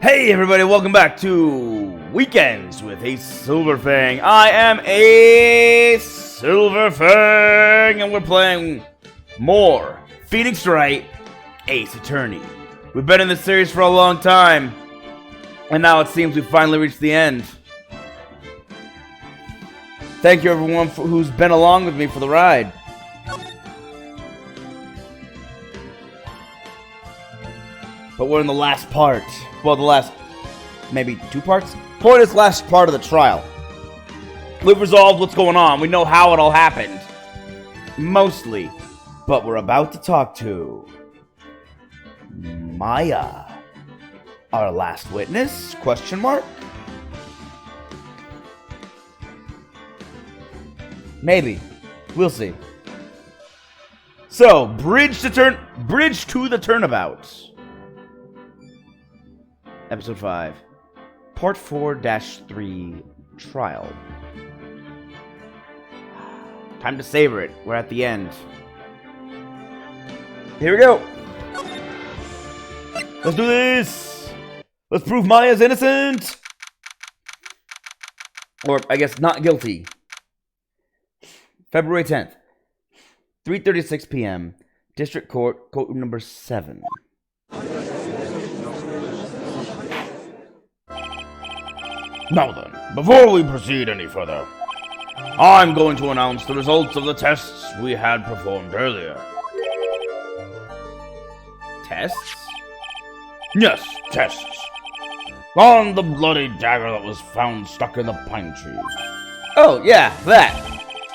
Hey everybody, welcome back to Weekends with a Silverfang. I am a Silverfang, and we're playing more Phoenix Wright, Ace Attorney. We've been in this series for a long time, and now it seems we've finally reached the end. Thank you everyone who's been along with me for the ride. But we're in the last part. Well, the last, maybe 2 parts? For this last part of the trial. We've resolved what's going on. We know how it all happened. Mostly. But we're about to talk to Maya. Our last witness? Question mark? Maybe. We'll see. So, bridge to the turnabout. Episode 5, Part 4-3, Trial. Time to savor it. We're at the end. Here we go. Let's do this. Let's prove Maya's innocent. Or, I guess, not guilty. February 10th, 3:36 p.m., District Court, courtroom number 7. Now then, before we proceed any further, I'm going to announce the results of the tests we had performed earlier. Tests? Yes, tests. On the bloody dagger that was found stuck in the pine tree. Oh, yeah, that.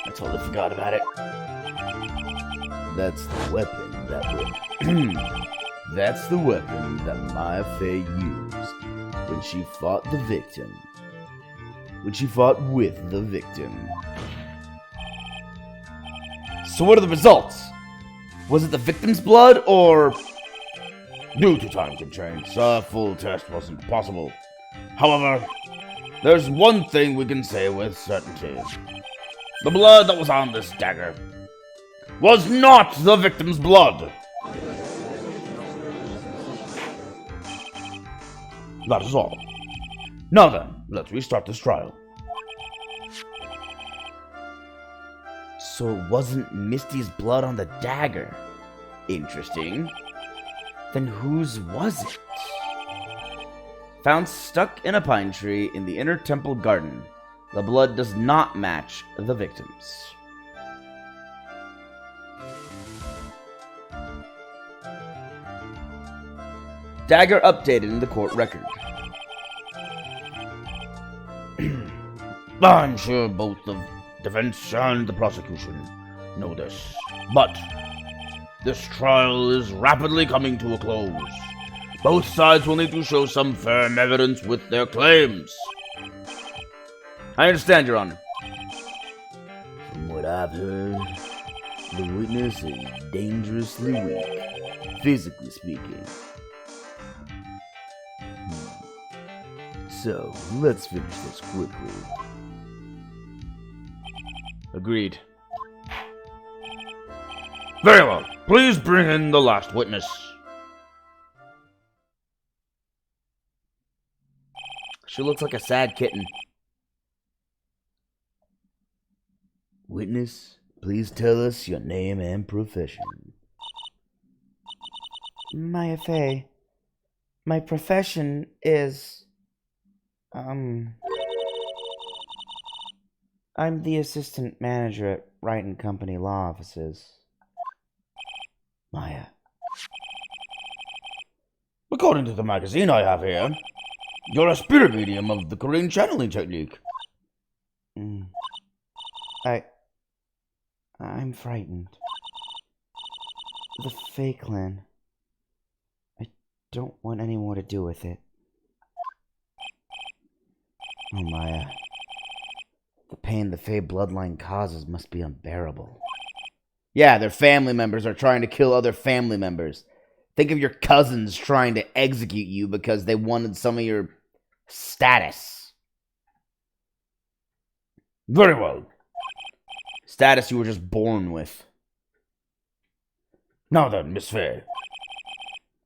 I totally forgot about it. That's the weapon That's the weapon that Maya Fey used when she fought the victim. When she fought with the victim. So what are the results? Was it the victim's blood, or... Due to time constraints, a full test wasn't possible. However, there's one thing we can say with certainty. The blood that was on this dagger was not the victim's blood. That is all. Now then, let's restart this trial. So it wasn't Misty's blood on the dagger. Interesting. Then whose was it? Found stuck in a pine tree in the inner temple garden. The blood does not match the victim's. Dagger updated in the court record. I'm sure both the defense and the prosecution know this, but this trial is rapidly coming to a close. Both sides will need to show some firm evidence with their claims. I understand, Your Honor. From what I've heard, the witness is dangerously weak, physically speaking. So, let's finish this quickly. Agreed. Very well. Please bring in the last witness. She looks like a sad kitten. Witness, please tell us your name and profession. Maya Fey. My profession is... I'm the assistant manager at Wright & Company Law Offices. Maya. According to the magazine I have here, you're a spirit medium of the Korean channeling technique. I'm frightened. The Fey clan. I don't want any more to do with it. Oh, Maya. The pain the Fey bloodline causes must be unbearable. Yeah, their family members are trying to kill other family members. Think of your cousins trying to execute you because they wanted some of your status. Very well. Status you were just born with. Now then, Miss Fey.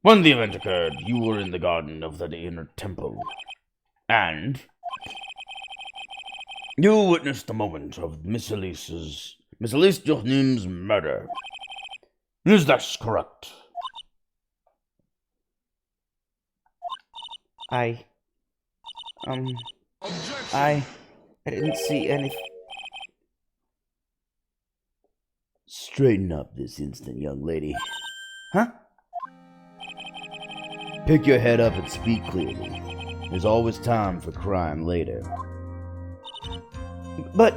When the event occurred, you were in the garden of the inner temple. And you witnessed the moment of Miss Elise Journim's murder. Is that correct? I didn't see anything. Straighten up this instant, young lady. Huh? Pick your head up and speak clearly. There's always time for crime later. But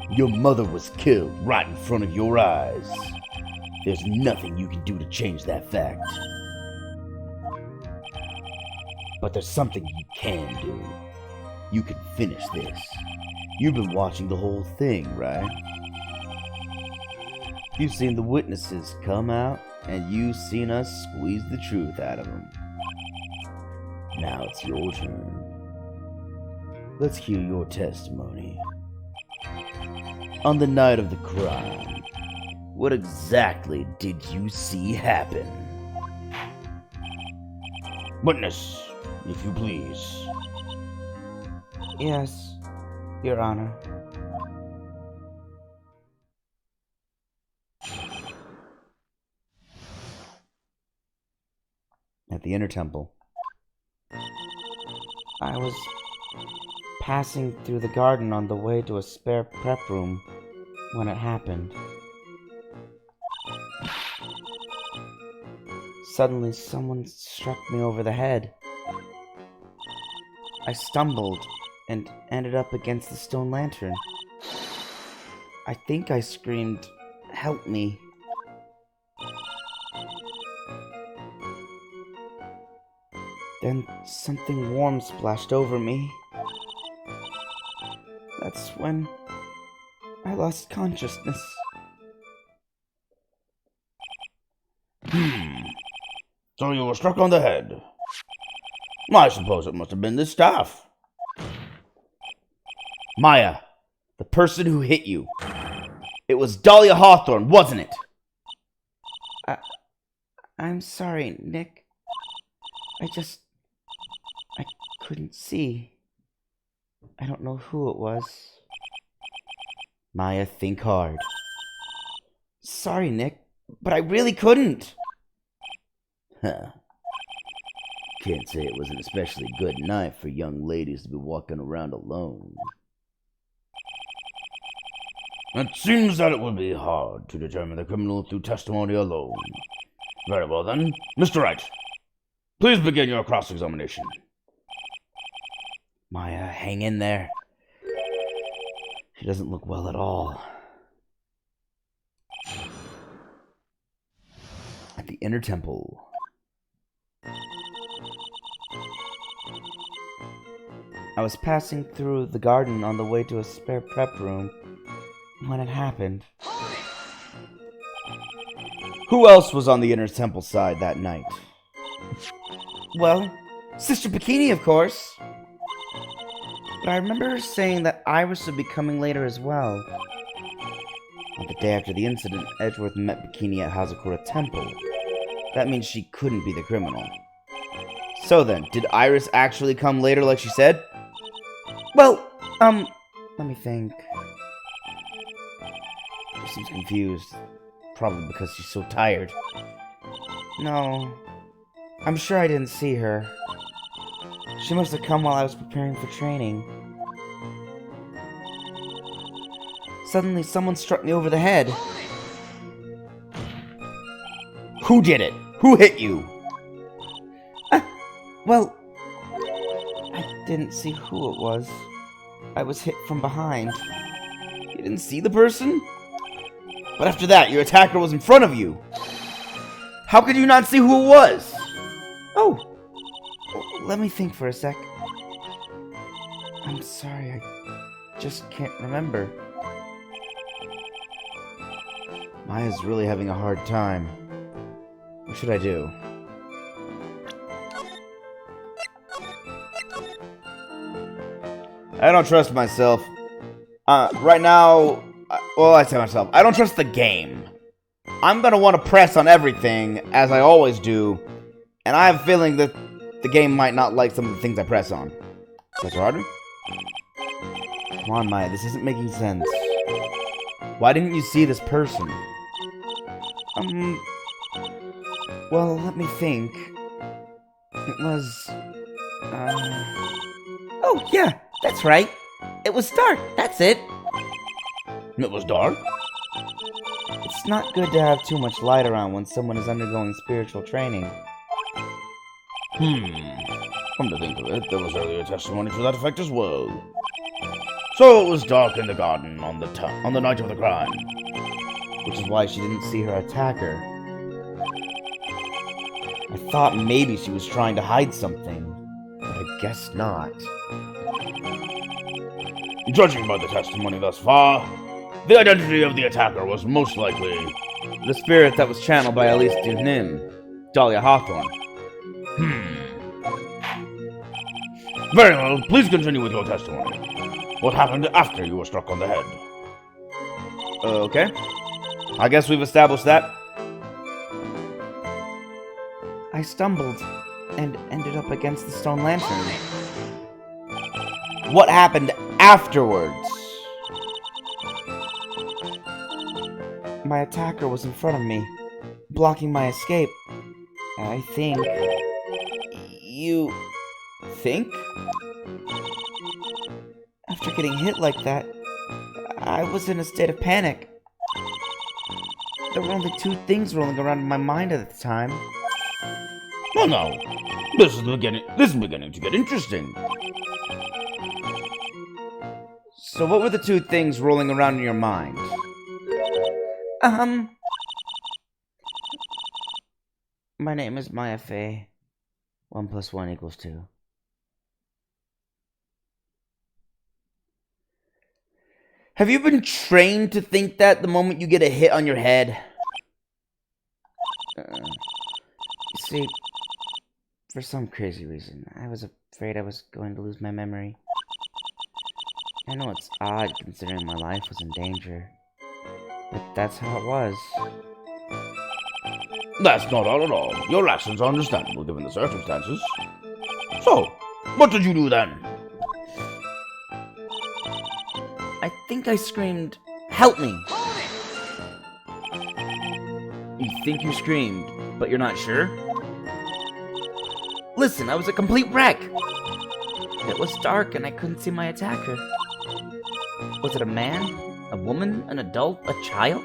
Your mother was killed right in front of your eyes. There's nothing you can do to change that fact. But there's something you can do. You can finish this. You've been watching the whole thing, right? You've seen the witnesses come out, and you've seen us squeeze the truth out of them. Now it's your turn. Let's hear your testimony. On the night of the crime, what exactly did you see happen? Witness, if you please. Yes, Your Honor. At the inner temple. I was passing through the garden on the way to a spare prep room when it happened. Suddenly, someone struck me over the head. I stumbled and ended up against the stone lantern. I think I screamed, "Help me." Then something warm splashed over me. That's when I lost consciousness. So you were struck on the head. I suppose it must have been this staff. Maya, the person who hit you. It was Dahlia Hawthorne, wasn't it? I'm sorry, Nick. I couldn't see. I don't know who it was. Maya, think hard. Sorry, Nick, but I really couldn't. Huh. Can't say it was an especially good night for young ladies to be walking around alone. It seems that it would be hard to determine the criminal through testimony alone. Very well then, Mr. Wright, please begin your cross-examination. Maya, hang in there. She doesn't look well at all. At the inner temple. I was passing through the garden on the way to a spare prep room when it happened. Who else was on the inner temple side that night? Well, Sister Bikini, of course. But I remember her saying that Iris would be coming later as well. On the day after the incident, Edgeworth met Bikini at Hazakura Temple. That means she couldn't be the criminal. So then, did Iris actually come later like she said? Well, let me think. She seems confused. Probably because she's so tired. No, I'm sure I didn't see her. She must have come while I was preparing for training. Suddenly, someone struck me over the head. Who did it? Who hit you? Well, I didn't see who it was. I was hit from behind. You didn't see the person? But after that, your attacker was in front of you. How could you not see who it was? Oh, let me think for a sec. I'm sorry, I just can't remember. Maya's really having a hard time. What should I do? I don't trust myself. Right now, I tell myself, I don't trust the game. I'm gonna want to press on everything, as I always do, and I have a feeling that the game might not like some of the things I press on. Pressure harder? Come on, Maya, this isn't making sense. Why didn't you see this person? Well, let me think. It was, Oh, yeah, that's right. It was dark, that's it. It was dark? It's not good to have too much light around when someone is undergoing spiritual training. Come to think of it, there was earlier testimony to that effect as well. So it was dark in the garden on the night of the crime. Which is why she didn't see her attacker. I thought maybe she was trying to hide something, but I guess not. Judging by the testimony thus far, the identity of the attacker was most likely the spirit that was channeled by Elise Dunim, Dahlia Hawthorne. Very well, please continue with your testimony. What happened after you were struck on the head? Okay. I guess we've established that. I stumbled and ended up against the stone lantern. What happened afterwards? My attacker was in front of me, blocking my escape. I think... You... think? After getting hit like that, I was in a state of panic. There were only two things rolling around in my mind at the time. Well, now, this is beginning to get interesting. So what were the two things rolling around in your mind? My name is Maya Fey. 1 + 1 = 2. Have you been trained to think that the moment you get a hit on your head? You see, for some crazy reason, I was afraid I was going to lose my memory. I know it's odd considering my life was in danger, but that's how it was. That's not odd at all. Your actions are understandable given the circumstances. So, what did you do then? I think I screamed, "Help me!" You think you screamed, but you're not sure? Listen, I was a complete wreck. It was dark and I couldn't see my attacker. Was it a man? A woman? An adult? A child?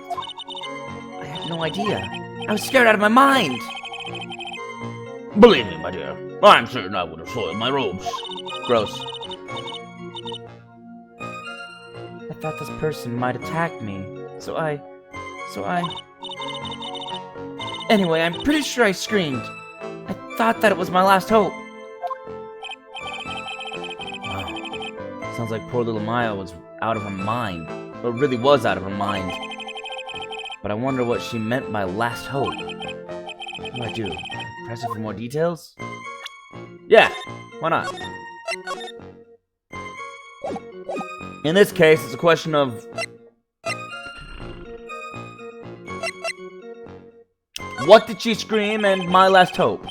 I had no idea. I was scared out of my mind. Believe me, my dear, I'm certain I would have soiled my robes. Gross. I thought this person might attack me, so I... Anyway, I'm pretty sure I screamed. I thought that it was my last hope. Wow. Sounds like poor little Maya was out of her mind. Well, really was out of her mind. But I wonder what she meant by last hope. What do I do? Press it for more details? Yeah, why not? In this case, it's a question of... what did she scream and my last hope?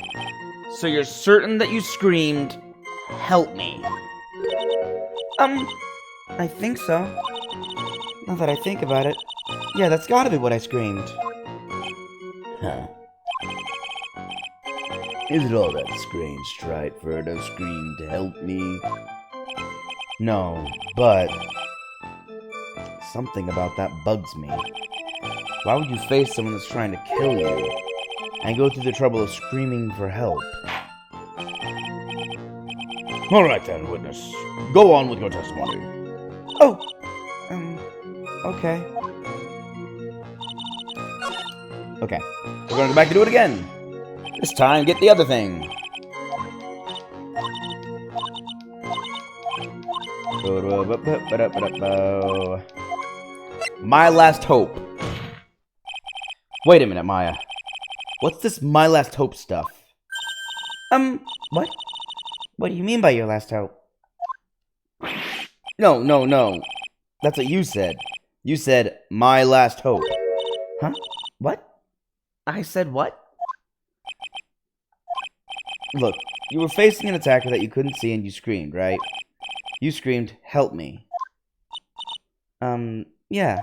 So you're certain that you screamed, "Help me"? I think so. Now that I think about it, yeah, that's gotta be what I screamed. Huh. Is it all that strange, Wright, for her to scream to help me? No, but... something about that bugs me. Why would you face someone that's trying to kill you and go through the trouble of screaming for help? Alright then, witness. Go on with your testimony. Oh! Okay. Okay. We're gonna go back and do it again. This time, get the other thing. My last hope. Wait a minute, Maya. What's this my last hope stuff? What? What do you mean by your last hope? No. That's what you said. You said, my last hope. Huh? What? I said what? Look, you were facing an attacker that you couldn't see and you screamed, right? You screamed, "Help me." Yeah.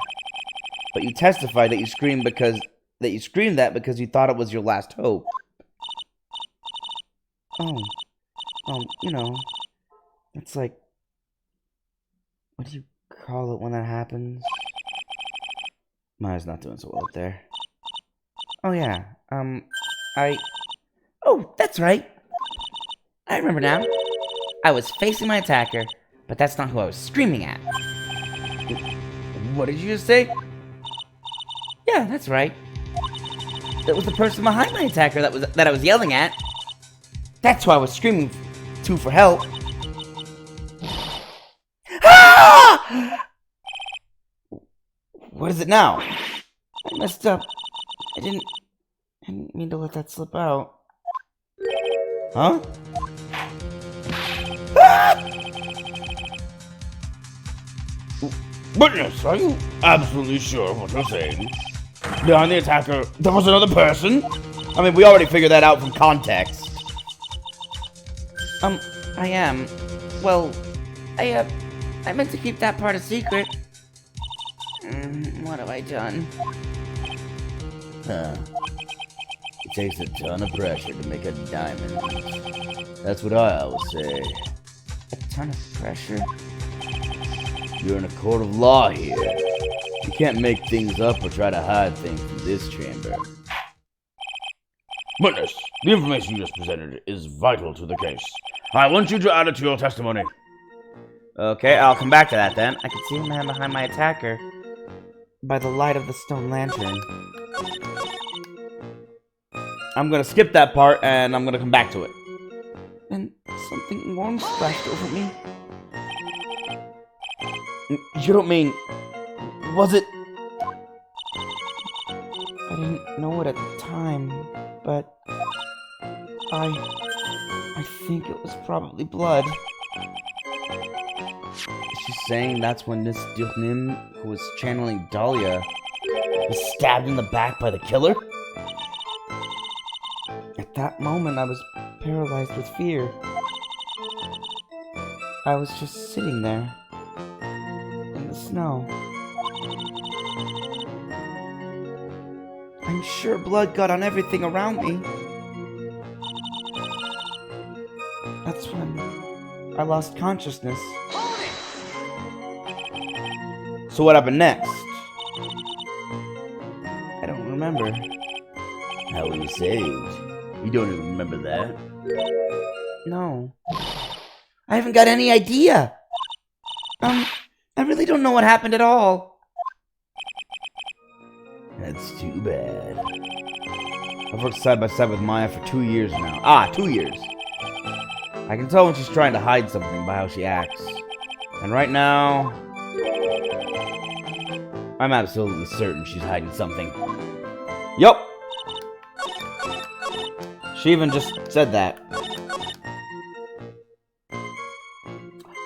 But you testified that you screamed that because you thought it was your last hope. Oh. You know, it's like, what do you call it when that happens? Maya's not doing so well up there. Oh yeah, oh, that's right. I remember now. I was facing my attacker, but that's not who I was screaming at. What did you just say? Yeah, that's right. It was the person behind my attacker that I was yelling at. That's who I was screaming to for help. Ah! What is it now? I messed up. I didn't mean to let that slip out. Huh? Ah! Witness, are you absolutely sure of what you're saying? Behind the attacker, there was another person? I mean, we already figured that out from context. I am. Well, I meant to keep that part a secret. What have I done? It takes a ton of pressure to make a diamond. That's what I always say. A ton of pressure? You're in a court of law here. You can't make things up or try to hide things in this chamber. Witness, the information you just presented is vital to the case. I want you to add it to your testimony. Okay, I'll come back to that then. I could see the man behind my attacker by the light of the stone lantern. I'm gonna skip that part and I'm gonna come back to it. And something warm splashed over me. You don't mean... Was it... I didn't know it at the time, but... I think it was probably blood. She's saying that's when Miss Durnim, who was channeling Dahlia, was stabbed in the back by the killer? At that moment, I was paralyzed with fear. I was just sitting there, in the snow. I'm sure blood got on everything around me. That's when I lost consciousness. So what happened next? I don't remember. How were you saved? You don't even remember that? No. I haven't got any idea. I really don't know what happened at all. That's too bad. I've worked side by side with Maya for 2 years now. 2 years. I can tell when she's trying to hide something by how she acts. And right now... I'm absolutely certain she's hiding something. Yup! She even just said that.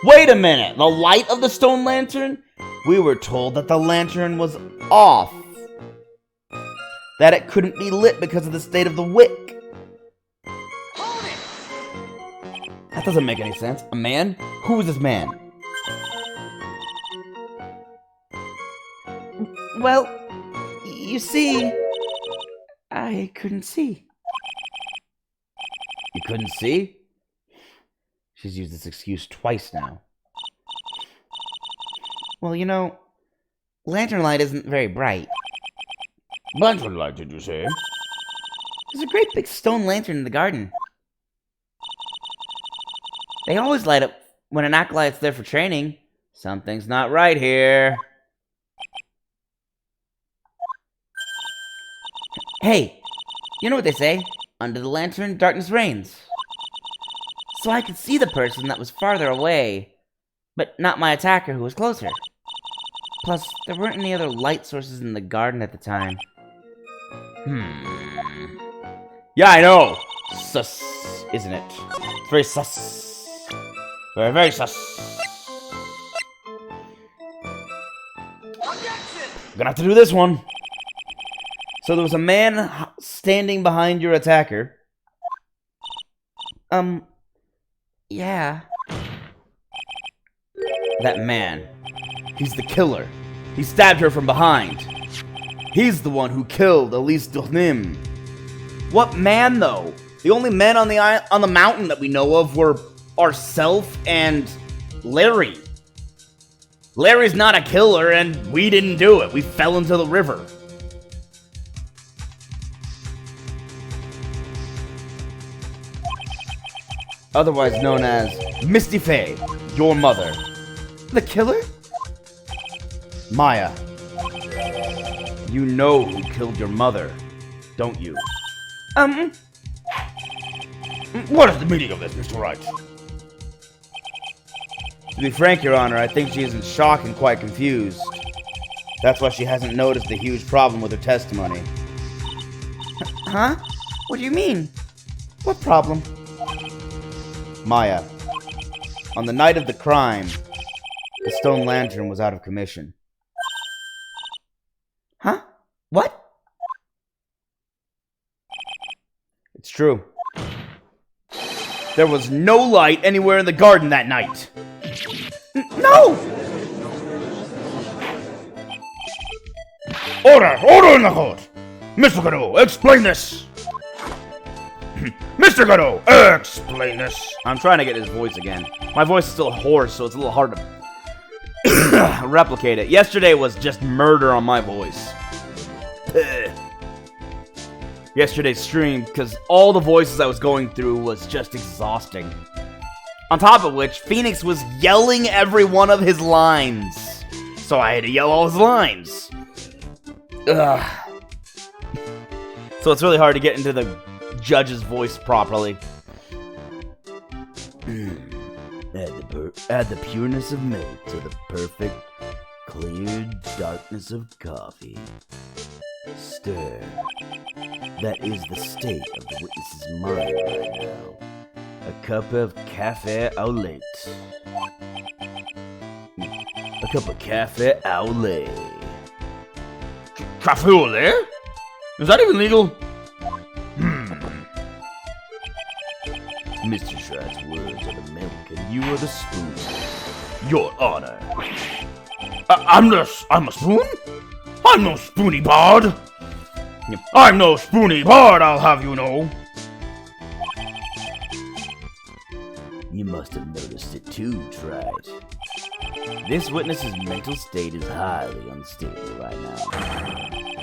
Wait a minute! The light of the stone lantern? We were told that the lantern was off. That it couldn't be lit because of the state of the wick. That doesn't make any sense. A man? Who is this man? Well, you see, I couldn't see. You couldn't see? She's used this excuse twice now. Well, you know, lantern light isn't very bright. Lantern light, did you say? There's a great big stone lantern in the garden. They always light up when an acolyte's there for training. Something's not right here. Hey, you know what they say? Under the lantern, darkness reigns. So I could see the person that was farther away, but not my attacker who was closer. Plus, there weren't any other light sources in the garden at the time. Yeah, I know! Sus, isn't it? It's very sus. Very, very sus. I'm gonna have to do this one. So there was a man standing behind your attacker? Yeah. That man. He's the killer. He stabbed her from behind. He's the one who killed Elise Donim. What man, though? The only men on the mountain that we know of were ourself and Larry. Larry's not a killer, and we didn't do it. We fell into the river. Otherwise known as Misty Faye, your mother. The killer? Maya. You know who killed your mother, don't you? What is the meaning of this, Mr. Wright? To be frank, Your Honor, I think she is in shock and quite confused. That's why she hasn't noticed the huge problem with her testimony. Huh? What do you mean? What problem? Maya, on the night of the crime, the stone lantern was out of commission. Huh? What? It's true. There was no light anywhere in the garden that night. No! Order! Order in the court! Mr. Godot, explain this! Mr. Godot, explain this! I'm trying to get his voice again. My voice is still hoarse, so it's a little hard to replicate it. Yesterday was just murder on my voice. Yesterday's stream, because all the voices I was going through was just exhausting. On top of which, Phoenix was yelling every one of his lines. So I had to yell all his lines. Ugh. So it's really hard to get into the judge's voice properly. Add the pureness of milk to the perfect, clear darkness of coffee. Stir. That is the state of the witness's mind right now. A cup of café au lait. A cup of café au lait. Café au lait? Is that even legal? Mr. Shright's words are the milk, and you are the spoon. Your Honor. I'm a spoon? I'm no spoony bard. I'm no spoony bard, I'll have you know. You must have noticed it too, Wright. This witness's mental state is highly unstable right now.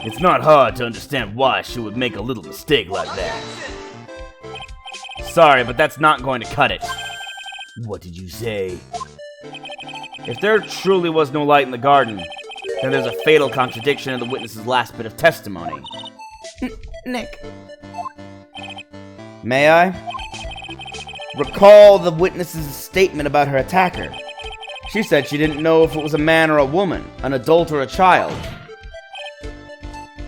It's not hard to understand why she would make a little mistake like that. Sorry, but that's not going to cut it. What did you say? If there truly was no light in the garden, then there's a fatal contradiction in the witness's last bit of testimony. Nick. May I? Recall the witness's statement about her attacker. She said she didn't know if it was a man or a woman, an adult or a child.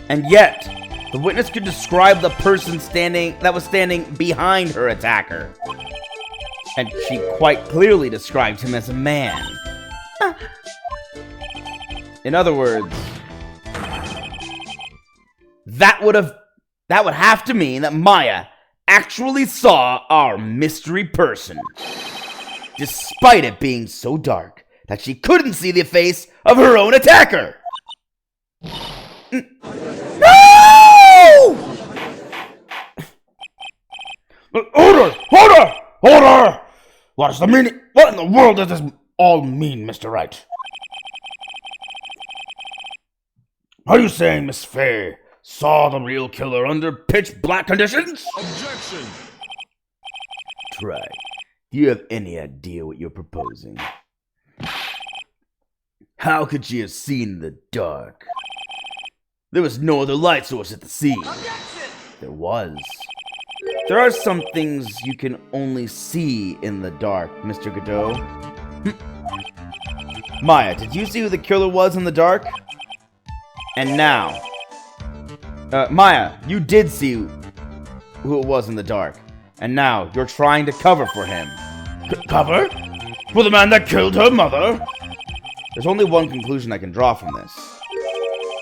And yet, the witness could describe the person that was standing behind her attacker. And she quite clearly described him as a man. In other words, that would have to mean that Maya actually saw our mystery person, despite it being so dark that she couldn't see the face of her own attacker. No! Order! Order! Order! What is the meaning? What in the world does this all mean, Mr. Wright? Are you saying Miss Faye saw the real killer under pitch black conditions? Objection! Try. Do you have any idea what you're proposing? How could she have seen in the dark? There was no other light source at the scene. Objection! There was. There are some things you can only see in the dark, Mr. Godot. Maya, did you see who the killer was in the dark? And now... Maya, you did see who it was in the dark. And now, you're trying to cover for him. Cover? For the man that killed her mother? There's only one conclusion I can draw from this.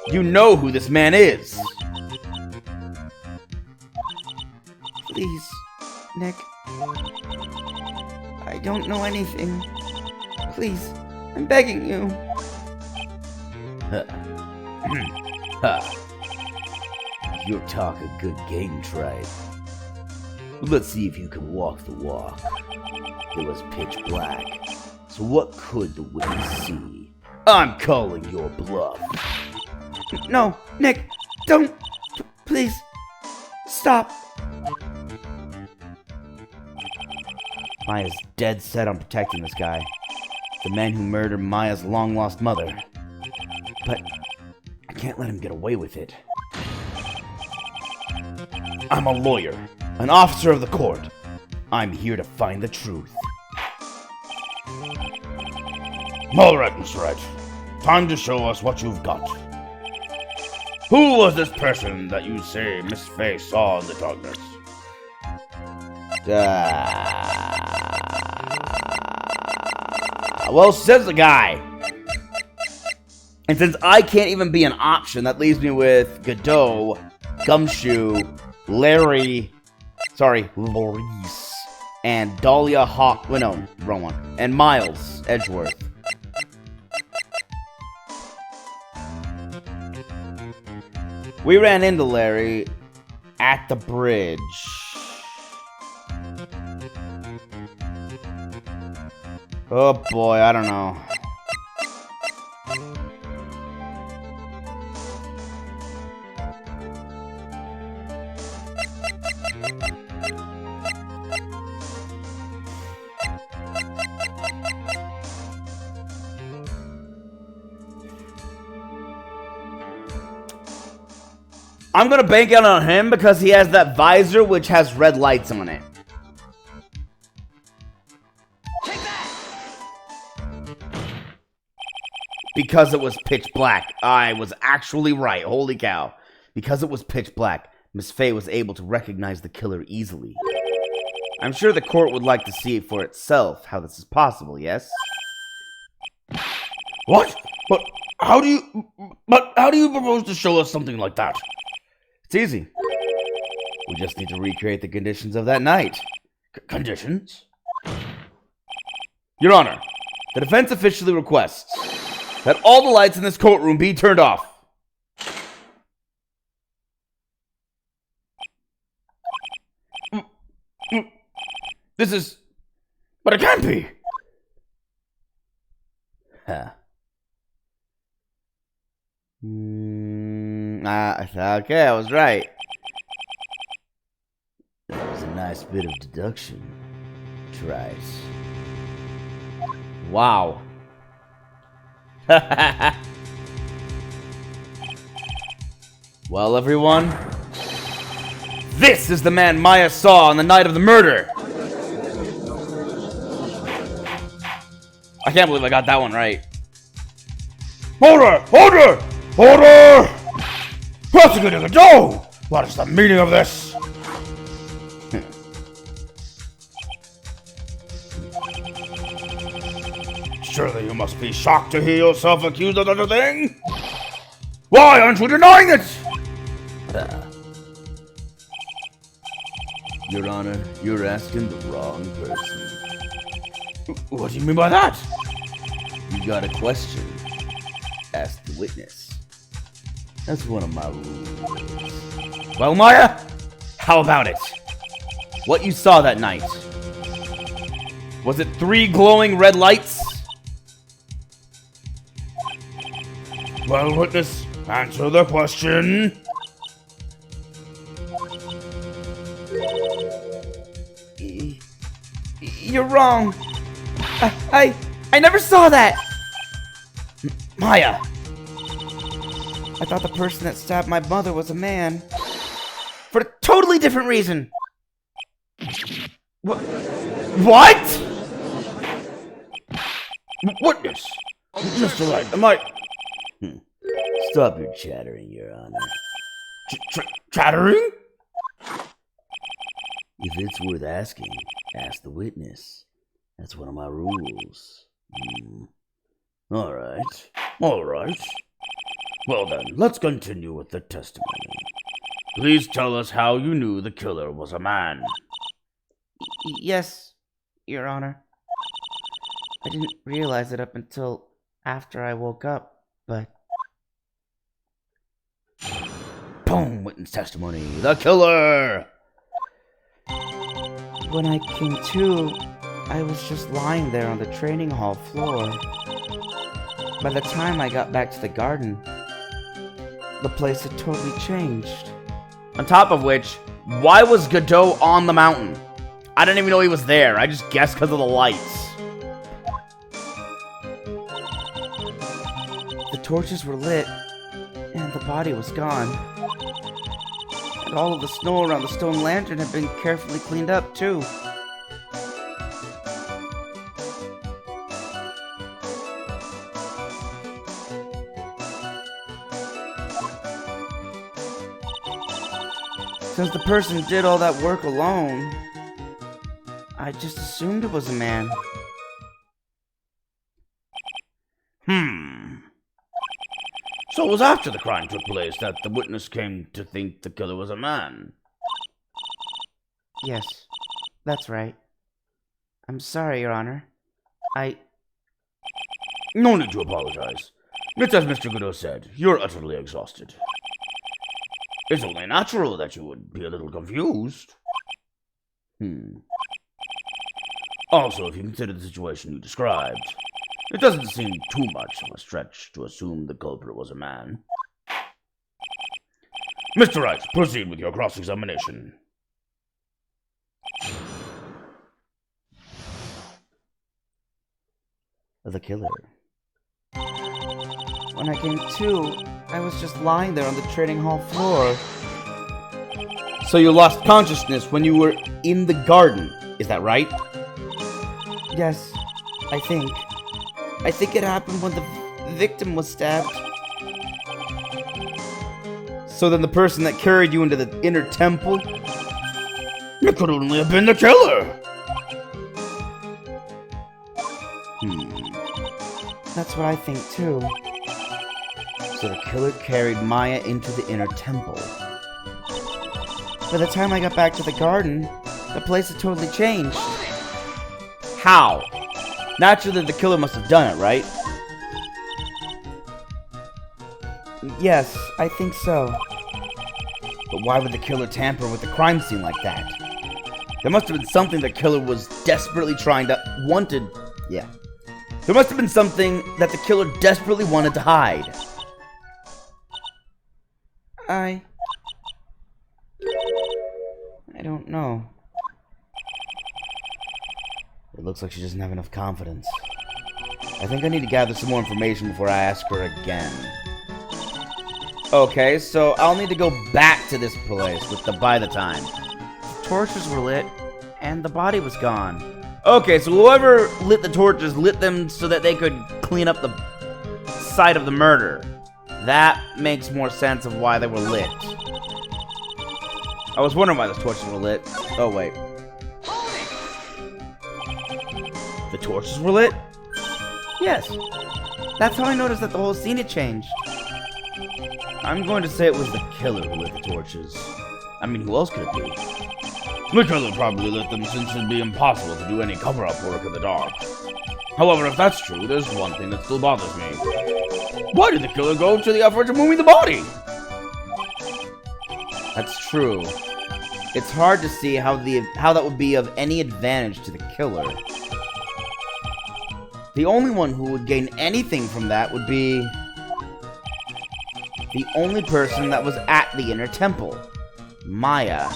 You know who this man is. don't know anything. Please, I'm begging you. You're talking good game, Wright. Let's see if you can walk the walk. It was pitch black, so what could the witness see? I'm calling your bluff. No, Nick, don't. Please, stop. Maya's dead set on protecting this guy. The man who murdered Maya's long-lost mother. But I can't let him get away with it. I'm a lawyer, an officer of the court. I'm here to find the truth. All right, Mr. Wright. Time to show us what you've got. Who was this person that you say Miss Faye saw in the darkness? Well, says the guy. And since I can't even be an option, that leaves me with Godot, Gumshoe, Larry, Maurice, and Dahlia Hawk. Well, no, wrong one. And Miles Edgeworth. We ran into Larry at the bridge. Oh boy, I don't know. I'm gonna bank out on him because he has that visor which has red lights on it. Take that! Because it was pitch black. I was actually right. Holy cow. Because it was pitch black, Miss Faye was able to recognize the killer easily. I'm sure the court would like to see it for itself how this is possible, yes? What? But how do you propose to show us something like that? It's easy. We just need to recreate the conditions of that night. Conditions? Your Honor, the defense officially requests that all the lights in this courtroom be turned off. This is... But it can't be! Huh. Okay, I was right. That was a nice bit of deduction. Tries. Wow. Well, everyone, this is the man Maya saw on the night of the murder. I can't believe I got that one right. Order! Order! Order! Prosecutor Godot! What is the meaning of this? Surely you must be shocked to hear yourself accused of such a thing? Why aren't you denying it? Your Honor, you're asking the wrong person. What do you mean by that? You got a question? Ask the witness. That's one of my rules. Well, Maya, how about it? What you saw that night? Was it 3 glowing red lights? Well, witness, answer the question. You're wrong. I never saw that. Maya. I thought the person that stabbed my mother was a man. For a totally different reason. What? Witness! Mr. Wright, am I... Stop your chattering, Your Honor. Chattering? If it's worth asking, ask the witness. That's one of my rules. All right. Well then, let's continue with the testimony. Please tell us how you knew the killer was a man. Yes, Your Honor. I didn't realize it up until after I woke up, but... Boom! Witness testimony. The killer! When I came to, I was just lying there on the training hall floor. By the time I got back to the garden, the place had totally changed. On top of which, why was Godot on the mountain? I didn't even know he was there. I just guessed because of the lights. The torches were lit, and the body was gone. And all of the snow around the stone lantern had been carefully cleaned up, too. Since the person did all that work alone, I just assumed it was a man. So it was after the crime took place that the witness came to think the killer was a man. Yes, that's right. I'm sorry, Your Honor. No need to apologize. It's as Mr. Godot said, you're utterly exhausted. It's only natural that you would be a little confused. Also, if you consider the situation you described, it doesn't seem too much of a stretch to assume the culprit was a man. Mr. Wright, proceed with your cross-examination. The killer. When I came to, I was just lying there on the training hall floor. So you lost consciousness when you were in the garden, is that right? Yes, I think. I think it happened when the victim was stabbed. So then the person that carried you into the inner temple? It could only have been the killer! That's what I think too. So the killer carried Maya into the inner temple. By the time I got back to the garden, the place had totally changed. How? Naturally, the killer must have done it, right? Yes, I think so. But why would the killer tamper with the crime scene like that? There must have been something the killer was desperately There must have been something that the killer desperately wanted to hide. I don't know. It looks like she doesn't have enough confidence. I think I need to gather some more information before I ask her again. Okay, so I'll need to go back to this place with the by the time. Torches were lit, and the body was gone. Okay, so whoever lit the torches lit them so that they could clean up the site of the murder. That makes more sense of why they were lit. I was wondering why the torches were lit. Oh, wait. The torches were lit? Yes. That's how I noticed that the whole scene had changed. I'm going to say it was the killer who lit the torches. I mean, who else could it be? The killer probably lit them since it'd be impossible to do any cover-up work in the dark. However, if that's true, there's one thing that still bothers me. Why did the killer go to the effort of moving the body? That's true. It's hard to see how that would be of any advantage to the killer. The only one who would gain anything from that would be the only person that was at the inner temple, Maya.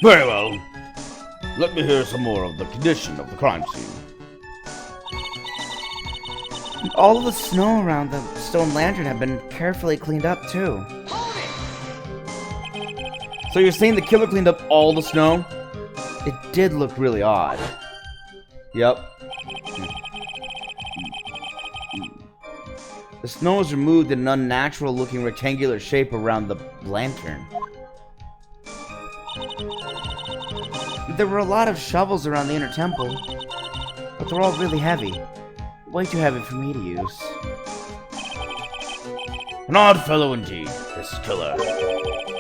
Very well. Let me hear some more of the condition of the crime scene. All of the snow around the stone lantern had been carefully cleaned up, too. So you're saying the killer cleaned up all the snow? It did look really odd. Yep. The snow was removed in an unnatural-looking rectangular shape around the lantern. There were a lot of shovels around the inner temple, but they're all really heavy. Way too heavy for me to use. An odd fellow indeed, this killer.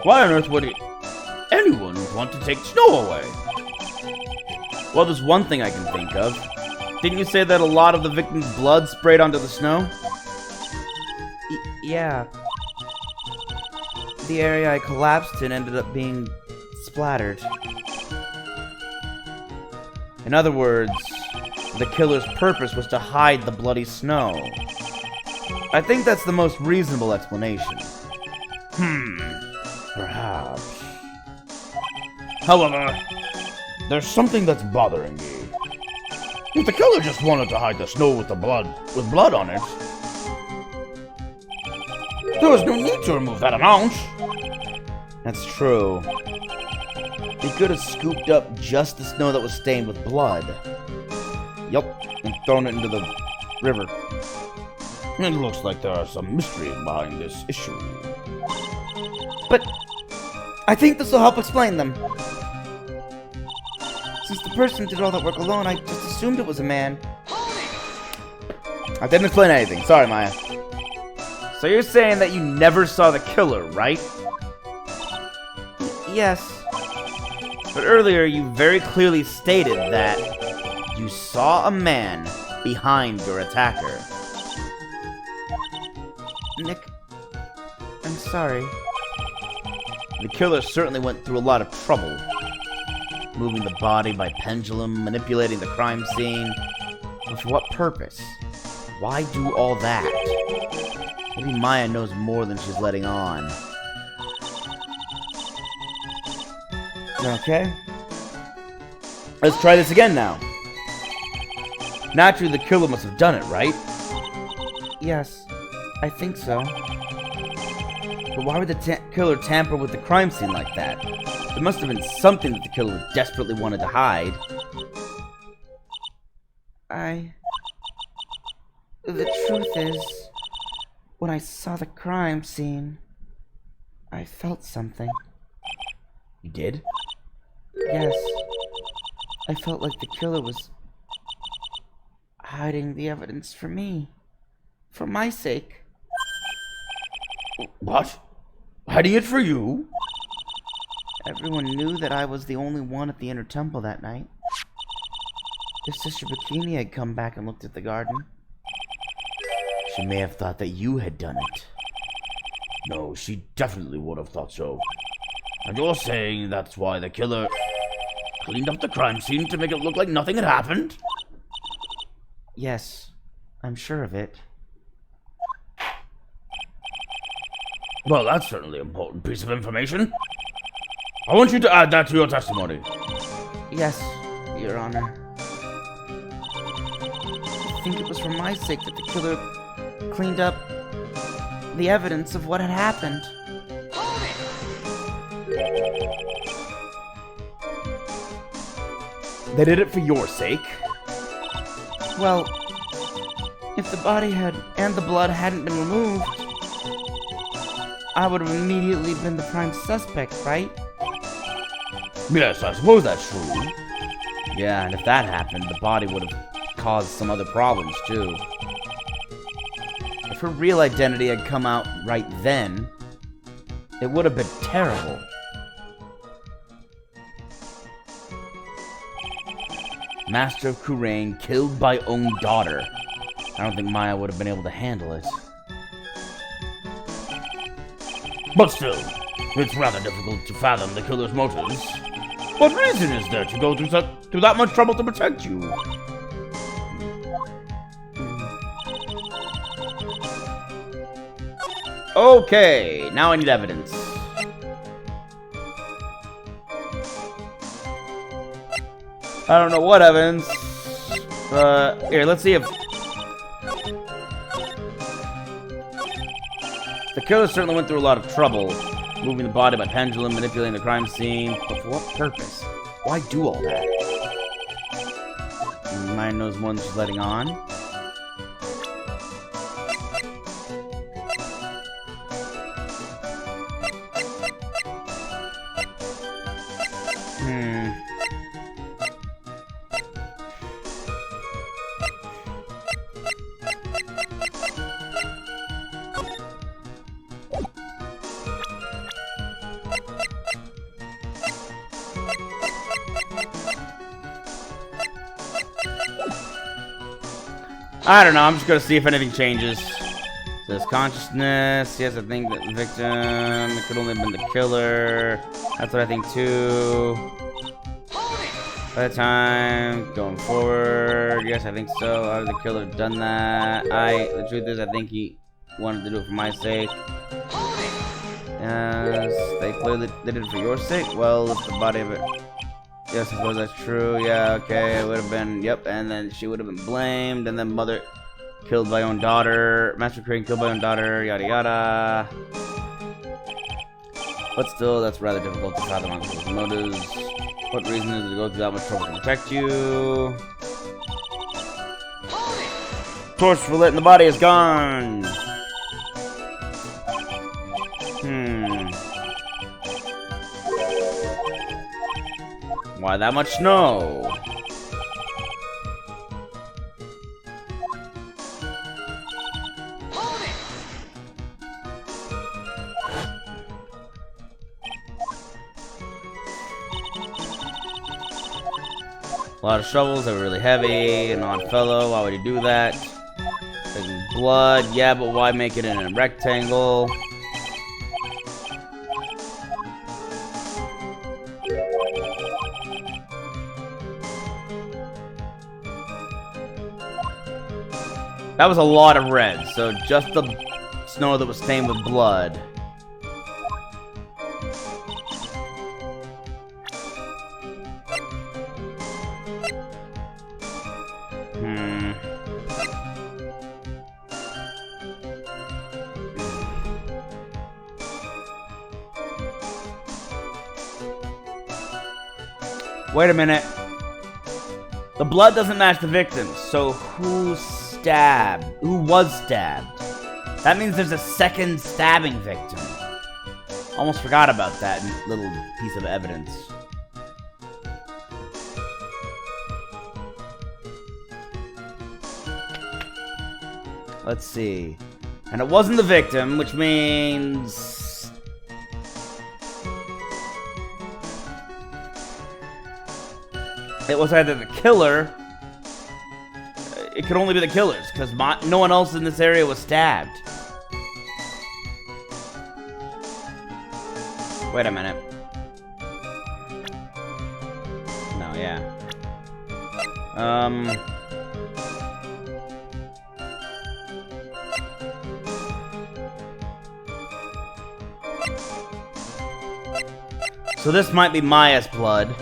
Why on earth would anyone just want to take snow away. Well, there's one thing I can think of. Didn't you say that a lot of the victim's blood sprayed onto the snow? Yeah. The area I collapsed in ended up being splattered. In other words, the killer's purpose was to hide the bloody snow. I think that's the most reasonable explanation. Perhaps. However, there's something that's bothering me. If the killer just wanted to hide the snow with blood on it, there was no need to remove that amount. That's true. He could have scooped up just the snow that was stained with blood. Yup, And thrown it into the river. It looks like there are some mystery behind this issue. But I think this will help explain them. Since the person did all that work alone, I just assumed it was a man. I didn't explain anything. Sorry, Maya. So you're saying that you never saw the killer, right? Yes. But earlier you very clearly stated that you saw a man behind your attacker. Nick, I'm sorry. The killer certainly went through a lot of trouble. Moving the body by pendulum, manipulating the crime scene. But for what purpose? Why do all that? Maybe Maya knows more than she's letting on. Okay. Let's try this again now. Naturally, the killer must have done it, right? Yes, I think so. But why would the killer tamper with the crime scene like that? There must have been something that the killer desperately wanted to hide. The truth is, when I saw the crime scene, I felt something. You did? Yes. I felt like the killer was hiding the evidence for me. For my sake. What? Hiding it for you? Everyone knew that I was the only one at the inner temple that night. If Sister Bikini had come back and looked at the garden, she may have thought that you had done it. No, she definitely would have thought so. And you're saying that's why the killer cleaned up the crime scene to make it look like nothing had happened? Yes, I'm sure of it. Well, that's certainly an important piece of information. I want you to add that to your testimony. Yes, Your Honor. I think it was for my sake that the killer cleaned up the evidence of what had happened. They did it for your sake? Well, if the body and the blood hadn't been removed, I would have immediately been the prime suspect, right? Yes, I suppose that's true. Yeah, and if that happened, the body would have caused some other problems, too. If her real identity had come out right then, it would have been terrible. Master of Kurain killed by own daughter. I don't think Maya would have been able to handle it. But still, it's rather difficult to fathom the killer's motives. What reason is there to go through that much trouble to protect you? Okay, now I need evidence. I don't know what evidence. Here, let's see if... The killer certainly went through a lot of trouble, moving the body by pendulum, manipulating the crime scene. But for what purpose? Why do all that? Maya knows more than she's letting on. I don't know. I'm just gonna see if anything changes. Says consciousness. Yes, I think that the victim. It could only have been the killer. That's what I think too. By the time going forward, yes, I think so. How did the killer have done that? The truth is, I think he wanted to do it for my sake. Yes, they clearly did it for your sake. Well, if the body of it. Yes, I suppose that's true. Yeah, okay, it would have been. Yep, and then she would have been blamed, and then mother killed by own daughter, Master Crane killed by own daughter, yada yada. But still, that's rather difficult to fathom on people's motives. What reason is it to go through that much trouble to protect you? Torch for letting the body is gone. Why that much snow? A lot of shovels that were really heavy. An odd fellow. Why would he do that? Taking blood. Yeah, but why make it in a rectangle? That was a lot of red, so just the snow that was stained with blood. Wait a minute. The blood doesn't match the victims, so who stabbed? Who was stabbed? That means there's a second stabbing victim. Almost forgot about that little piece of evidence. Let's see. And it wasn't the victim, which means... it was either the killer. It could only be the killers, because no one else in this area was stabbed. Wait a minute. No, yeah. So this might be Maya's blood.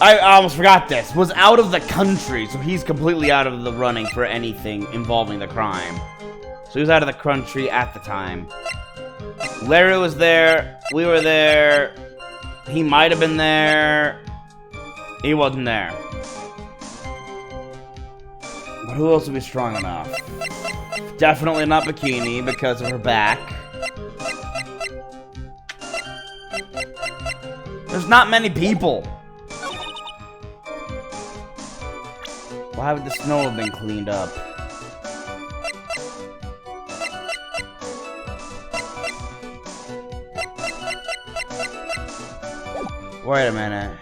I almost forgot this. Was out of the country, so he's completely out of the running for anything involving the crime. So he was out of the country at the time. Larry was there. We were there. He might have been there. He wasn't there. But who else would be strong enough? Definitely not Bikini because of her back. There's not many people. Why would the snow have been cleaned up? Wait a minute.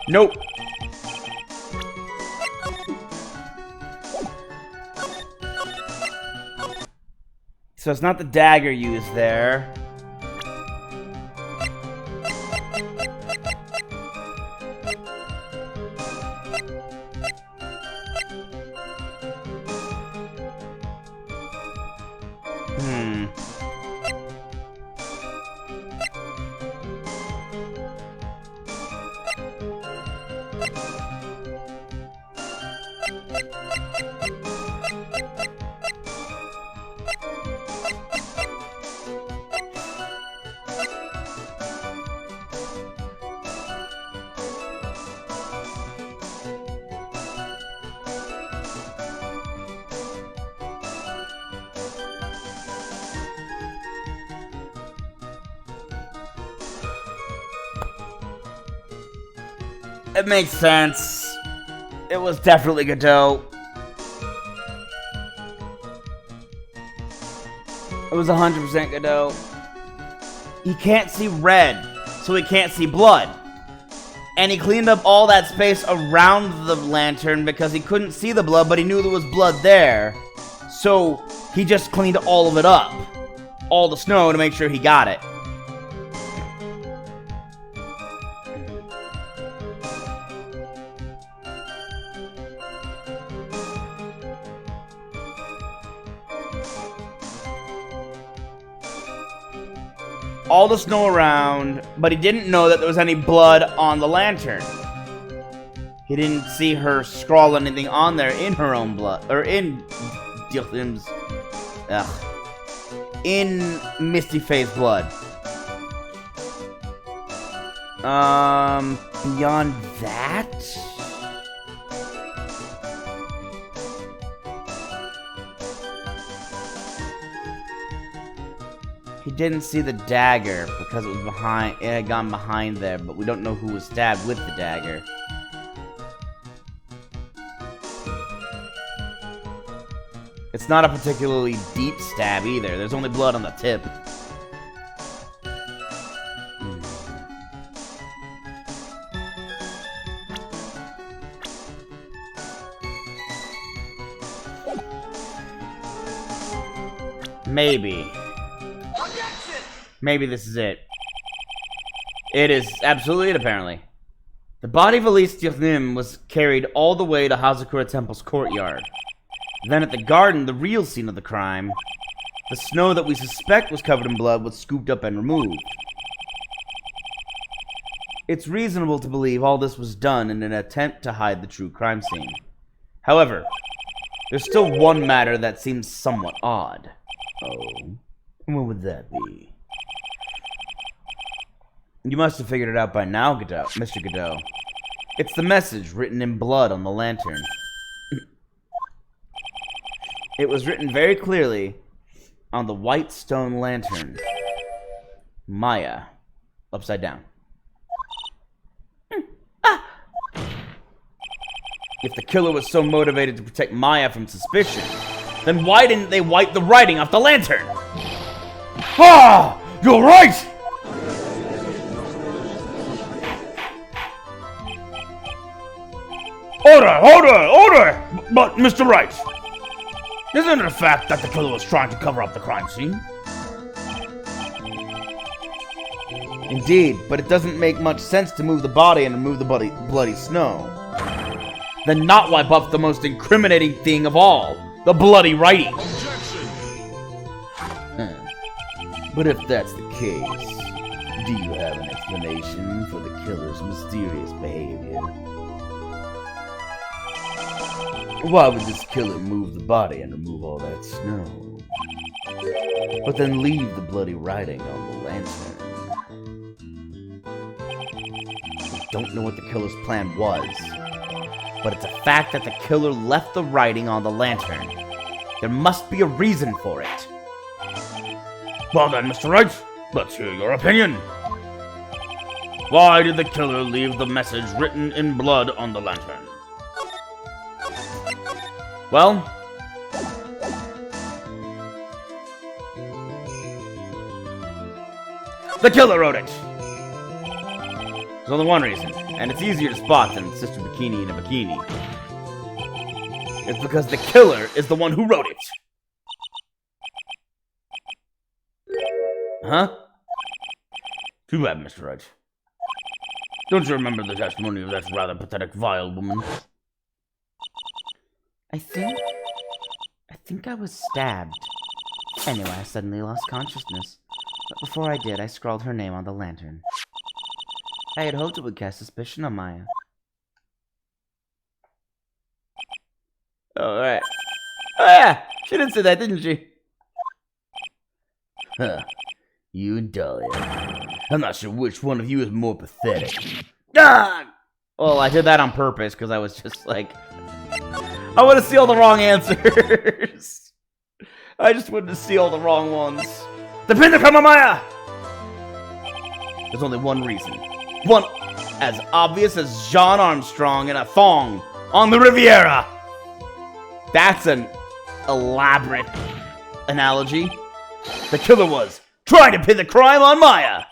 Nope. So it's not the dagger used there. It makes sense. It was definitely Godot. It was 100% Godot. He can't see red, so he can't see blood. And he cleaned up all that space around the lantern because he couldn't see the blood, but he knew there was blood there. So he just cleaned all of it up. All the snow to make sure he got it. All the snow around, but he didn't know that there was any blood on the lantern. He didn't see her scrawl anything on there in her own blood, or in Dilthim's, in Misty Faye's blood. Beyond that? He didn't see the dagger because it was behind. It had gone behind there, but we don't know who was stabbed with the dagger. It's not a particularly deep stab either. There's only blood on the tip. Maybe. Maybe this is it. It is absolutely it, apparently. The body of Elise Tirnim was carried all the way to Hazakura Temple's courtyard. Then at the garden, the real scene of the crime, the snow that we suspect was covered in blood was scooped up and removed. It's reasonable to believe all this was done in an attempt to hide the true crime scene. However, there's still one matter that seems somewhat odd. Oh, what would that be? You must have figured it out by now, Godot, Mr. Godot. It's the message written in blood on the lantern. It was written very clearly on the white stone lantern. Maya. Upside down. If the killer was so motivated to protect Maya from suspicion, then why didn't they wipe the writing off the lantern? Ah! You're right! Order! But, Mr. Wright, isn't it a fact that the killer was trying to cover up the crime scene? Indeed, but it doesn't make much sense to move the body and remove the bloody snow. Then not wipe off the most incriminating thing of all, the bloody writing. But if that's the case, do you have an explanation for the killer's mysterious behavior? Why would this killer move the body and remove all that snow, but then leave the bloody writing on the lantern? I don't know what the killer's plan was, but it's a fact that the killer left the writing on the lantern. There must be a reason for it. Well then, Mr. Wright, let's hear your opinion. Why did the killer leave the message written in blood on the lantern? Well, the killer wrote it. There's only one reason, and it's easier to spot than Sister Bikini in a bikini. It's because the killer is the one who wrote it. Huh? Too bad, Mr. Wright. Don't you remember the testimony of that rather pathetic, vile woman? I think I was stabbed. Anyway, I suddenly lost consciousness. But before I did, I scrawled her name on the lantern. I had hoped it would cast suspicion on Maya. Oh, right. Oh, yeah! She did say that, didn't she? Huh. You and Dahlia. I'm not sure which one of you is more pathetic. Ah! Well, I did that on purpose, because I was just like... I want to see all the wrong answers. I just wanted to see all the wrong ones. Depend upon Maya! There's only one reason. One as obvious as John Armstrong in a thong on the Riviera. That's an elaborate analogy. The killer was trying to pin the crime on Maya.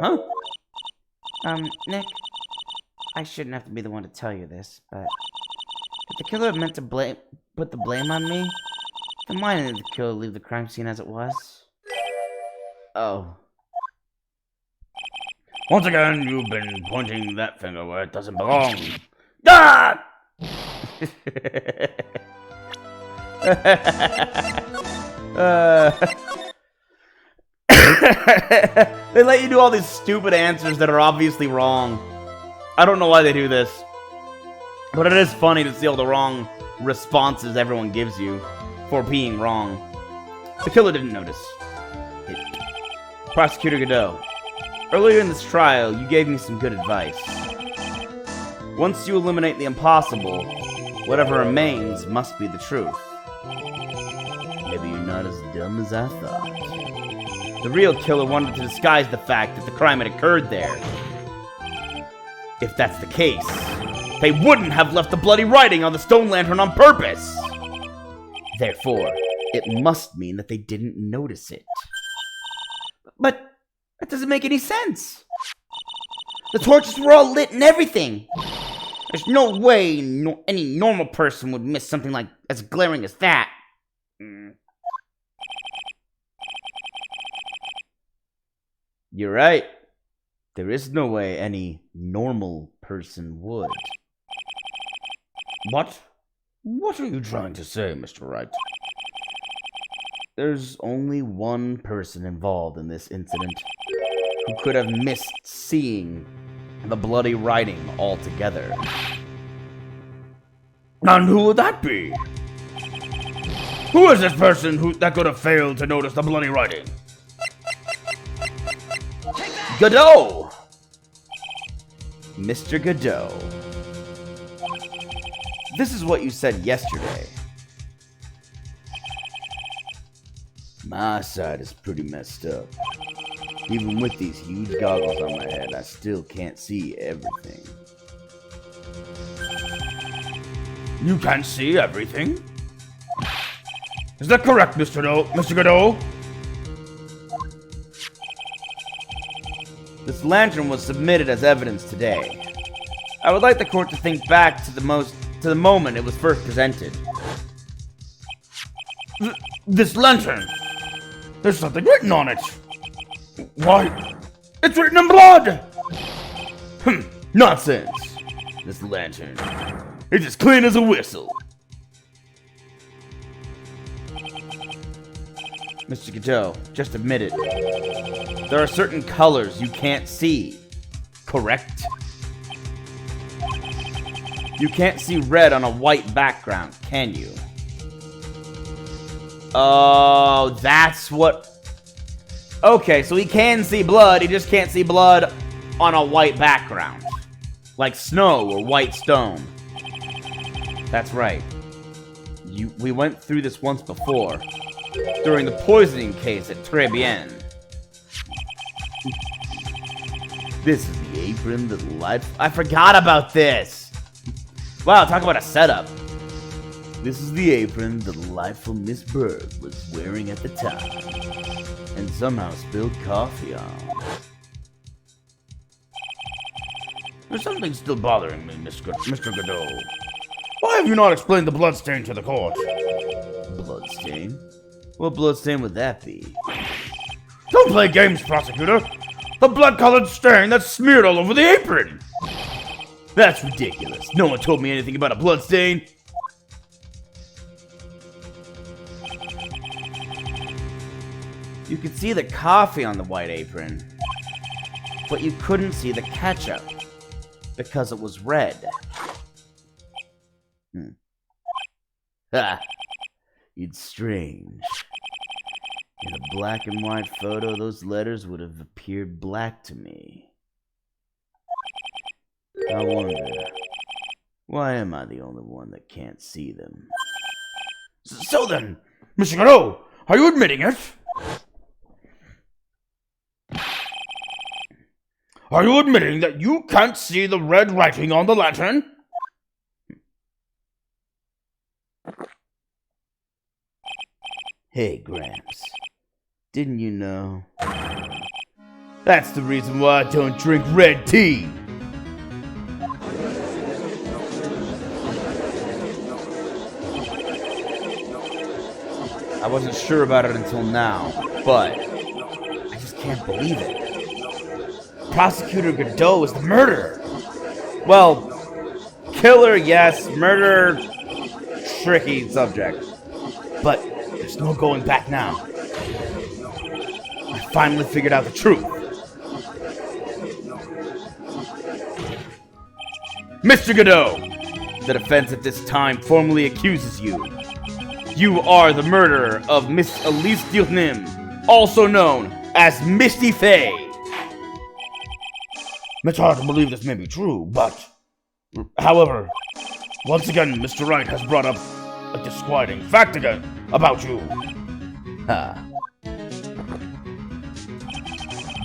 Huh? Nick, I shouldn't have to be the one to tell you this, but if the killer meant to put the blame on me, then why didn't the killer leave the crime scene as it was? Oh. Once again, you've been pointing that finger where it doesn't belong. Ah! They let you do all these stupid answers that are obviously wrong. I don't know why they do this. But it is funny to see all the wrong responses everyone gives you for being wrong. The killer didn't notice it. Prosecutor Godot, earlier in this trial, you gave me some good advice. Once you eliminate the impossible, whatever remains must be the truth. Maybe you're not as dumb as I thought. The real killer wanted to disguise the fact that the crime had occurred there. If that's the case, they wouldn't have left the bloody writing on the stone lantern on purpose. Therefore, it must mean that they didn't notice it. But that doesn't make any sense. The torches were all lit and everything. There's no way any normal person would miss something like as glaring as that. You're right. There is no way any normal person would. What? What are you trying to say, Mr. Wright? There's only one person involved in this incident who could have missed seeing the bloody writing altogether. And who would that be? Who is this person that could have failed to notice the bloody writing? Godot! Mr. Godot. This is what you said yesterday. My side is pretty messed up. Even with these huge goggles on my head, I still can't see everything. You can't see everything? Is that correct, Mr. Godot? This lantern was submitted as evidence today. I would like the court to think back to the moment it was first presented. This lantern! There's something written on it! Why? It's written in blood! Nonsense! This lantern, it's as clean as a whistle. Mr. Godot, just admit it. There are certain colors you can't see, correct? You can't see red on a white background, can you? Oh, that's what... Okay, so he can see blood, he just can't see blood on a white background. Like snow or white stone. That's right. We went through this once before. During the poisoning case at Très Bien. This is the apron that light... I forgot about this! Wow, talk about a setup. This is the apron the delightful Miss Berg was wearing at the time. And somehow spilled coffee on. There's something still bothering me, Mr. Godot. Why have you not explained the bloodstain to the court? Bloodstain? What bloodstain would that be? Don't play games, prosecutor! The blood-colored stain that's smeared all over the apron! That's ridiculous. No one told me anything about a bloodstain. You could see the coffee on the white apron, but you couldn't see the ketchup because it was red. Ha! It's strange. In a black and white photo, those letters would have appeared black to me. I wonder, why am I the only one that can't see them? So then, Mr. Godot, are you admitting it? Are you admitting that you can't see the red writing on the lantern? Hey, Gramps. Didn't you know? That's the reason why I don't drink red tea. I wasn't sure about it until now, but I just can't believe it. Prosecutor Godot is the murderer. Well, killer, yes. Murderer, tricky subject. But there's no going back now. I finally figured out the truth. Mr. Godot, The defense at this time formally accuses you. you are the murderer of Miss Elise Dionim, also known as Misty Faye. It's hard to believe this may be true, but... However, once again, Mr. Wright has brought up a disquieting fact again about you. Ha.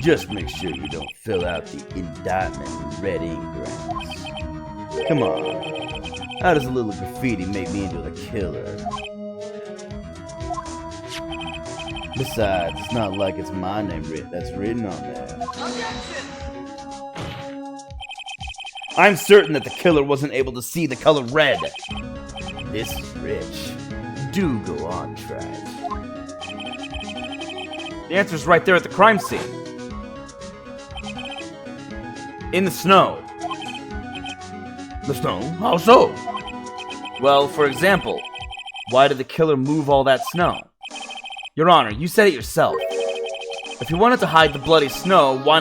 Just make sure you don't fill out the indictment in red ink, Gramps. Come on. How does a little graffiti make me into the killer? Besides, it's not like it's my name that's written on there. I'm certain that the killer wasn't able to see the color red. This is rich. Do go on, Wright. The answer's right there at the crime scene. In the snow. The snow? How so? Well, for example, why did the killer move all that snow? Your Honor, you said it yourself. If he wanted to hide the bloody snow, why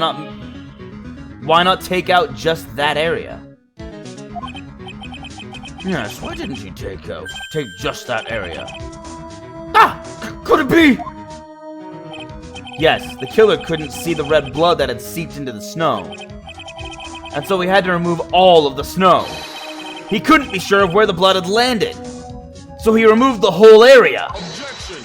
not take out just that area? Yes, why didn't he take just that area? Ah! Could it be? Yes, the killer couldn't see the red blood that had seeped into the snow. And so he had to remove all of the snow. He couldn't be sure of where the blood had landed. So he removed the whole area. Objection!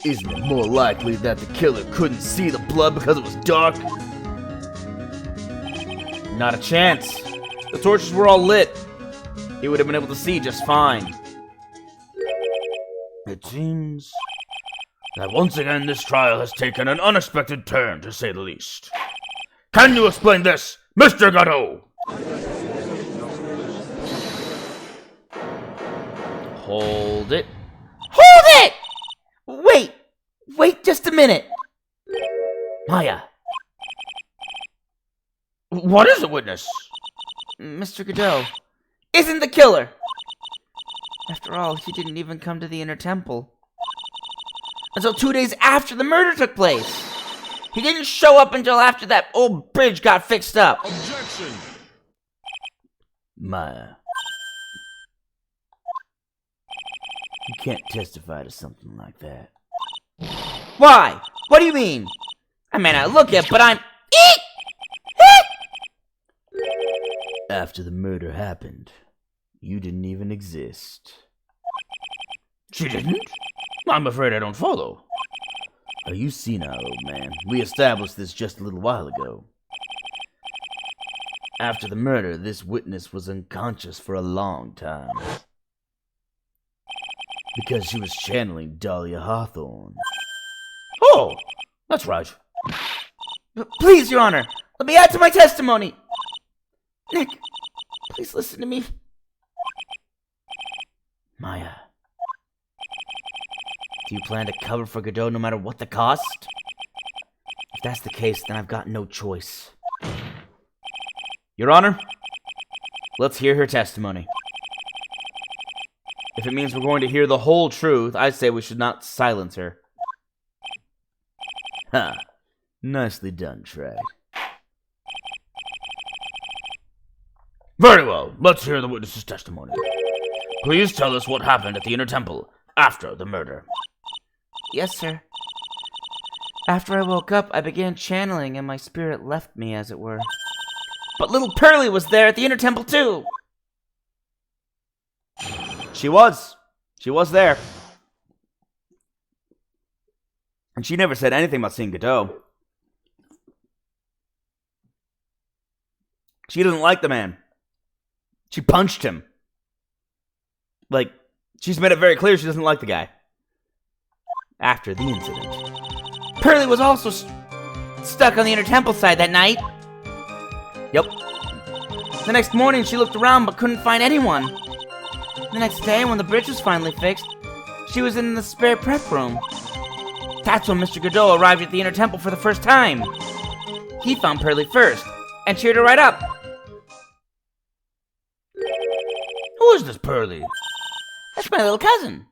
Isn't it more likely that the killer couldn't see the blood because it was dark? Not a chance. The torches were all lit. He would have been able to see just fine. It seems that once again this trial has taken an unexpected turn, to say the least. Can you explain this, Mr. Godot? Hold it. Hold it! Wait just a minute. Maya. What is it, witness? Mr. Godot isn't the killer. After all, he didn't even come to the Inner Temple until 2 days after the murder took place. He didn't show up until after that old bridge got fixed up. Objection! Maya. You can't testify to something like that. Why? What do you mean? I may not look it, but I'm... After the murder happened, you didn't even exist. She didn't? I'm afraid I don't follow. Are you senile, old man? We established this just a little while ago. After the murder, this witness was unconscious for a long time. Because she was channeling Dahlia Hawthorne. Oh, that's right. Please, Your Honor, let me add to my testimony. Nick, please listen to me. Maya. Do you plan to cover for Godot no matter what the cost? If that's the case, then I've got no choice. Your Honor, let's hear her testimony. If it means we're going to hear the whole truth, I say we should not silence her. Ha! Nicely done, Wright. Very well, let's hear the witness's testimony. Please tell us what happened at the Inner Temple after the murder. Yes, sir. After I woke up, I began channeling, and my spirit left me, as it were. But little Pearlie was there at the Inner Temple, too. She was. She was there. And she never said anything about seeing Godot. She doesn't like the man. She punched him. Like, she's made it very clear she doesn't like the guy. After the incident. Pearly was also stuck on the Inner Temple side that night. Yep. The next morning, she looked around but couldn't find anyone. The next day, when the bridge was finally fixed, she was in the spare prep room. That's when Mr. Godot arrived at the Inner Temple for the first time. He found Pearly first, and cheered her right up. Who is this Pearly? That's my little cousin,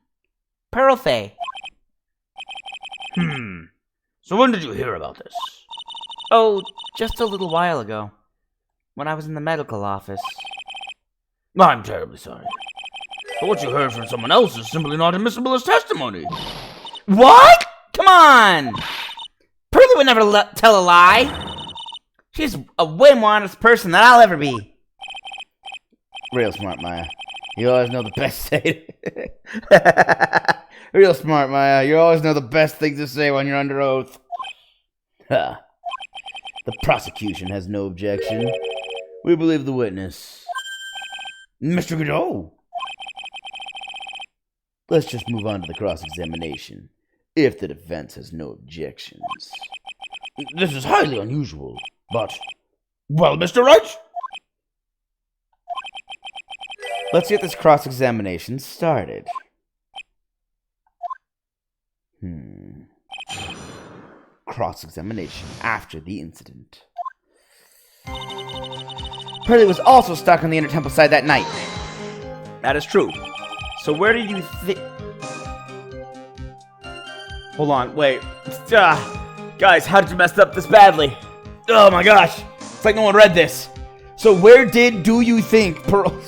Pearl Fay. So when did you hear about this? Oh, just a little while ago, when I was in the medical office. I'm terribly sorry. But what you heard from someone else is simply not admissible as testimony. What? Come on! Pearly would never tell a lie. She's a way more honest person than I'll ever be. Real smart, Maya. You always know the best thing. Real smart, Maya. You always know the best thing to say when you're under oath. Ha. The prosecution has no objection. We believe the witness. Mr. Godot. Let's just move on to the cross-examination, if the defense has no objections. This is highly unusual, but... Well, Mr. Wright? Let's get this cross-examination started. Cross-examination after the incident. Pearly was also stuck on the Inner Temple side that night. That is true. So where do you think... Hold on, wait. Guys, how did you mess up this badly? Oh my gosh. It's like no one read this. So where do you think Pearl...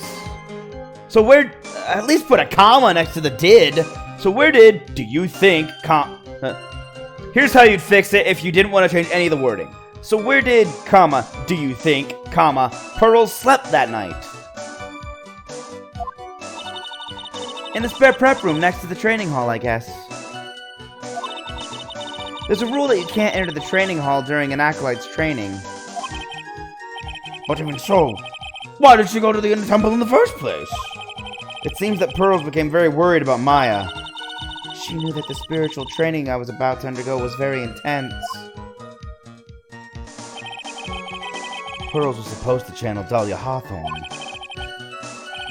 So where... At least put a comma next to the did. So where do you think... Here's how you'd fix it if you didn't want to change any of the wording. So where did, do you think, Pearl slept that night? In the spare prep room next to the training hall, I guess. There's a rule that you can't enter the training hall during an acolyte's training. But even so, why did she go to the Inner Temple in the first place? It seems that Pearls became very worried about Maya. She knew that the spiritual training I was about to undergo was very intense. Pearls was supposed to channel Dahlia Hawthorne,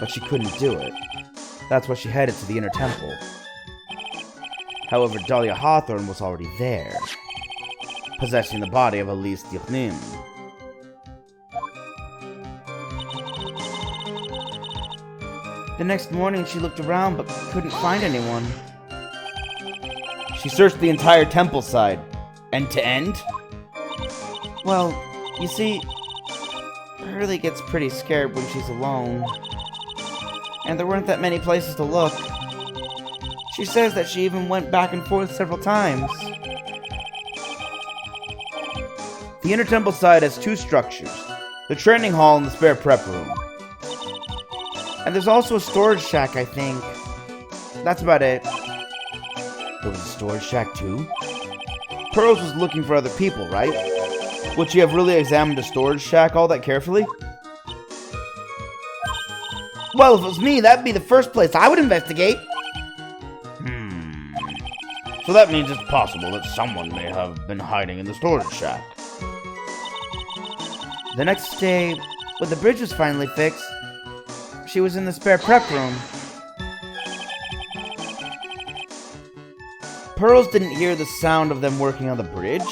but she couldn't do it. That's why she headed to the Inner Temple. However, Dahlia Hawthorne was already there, possessing the body of Elise Dichnim. The next morning, she looked around but couldn't find anyone. She searched the entire temple side, end to end? Well, you see, Pearly gets pretty scared when she's alone. And there weren't that many places to look. She says that she even went back and forth several times. The Inner Temple side has two structures, the training hall and the spare prep room. And there's also a storage shack, I think. That's about it. There was a storage shack too? Pearls was looking for other people, right? Would she have really examined a storage shack all that carefully? Well, if it was me, that'd be the first place I would investigate. So that means it's possible that someone may have been hiding in the storage shack. The next day, when the bridge was finally fixed, she was in the spare prep room. Pearls didn't hear the sound of them working on the bridge.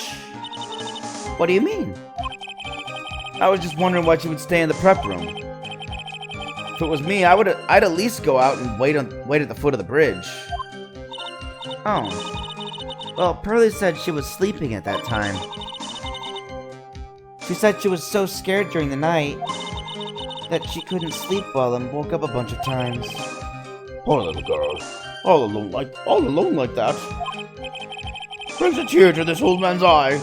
What do you mean? I was just wondering why she would stay in the prep room. If it was me, I'd at least go out and wait at the foot of the bridge. Oh. Well, Pearly said she was sleeping at that time. She said she was so scared during the night that she couldn't sleep well and woke up a bunch of times. Poor little girl. All alone like that. Brings a tear to this old man's eye.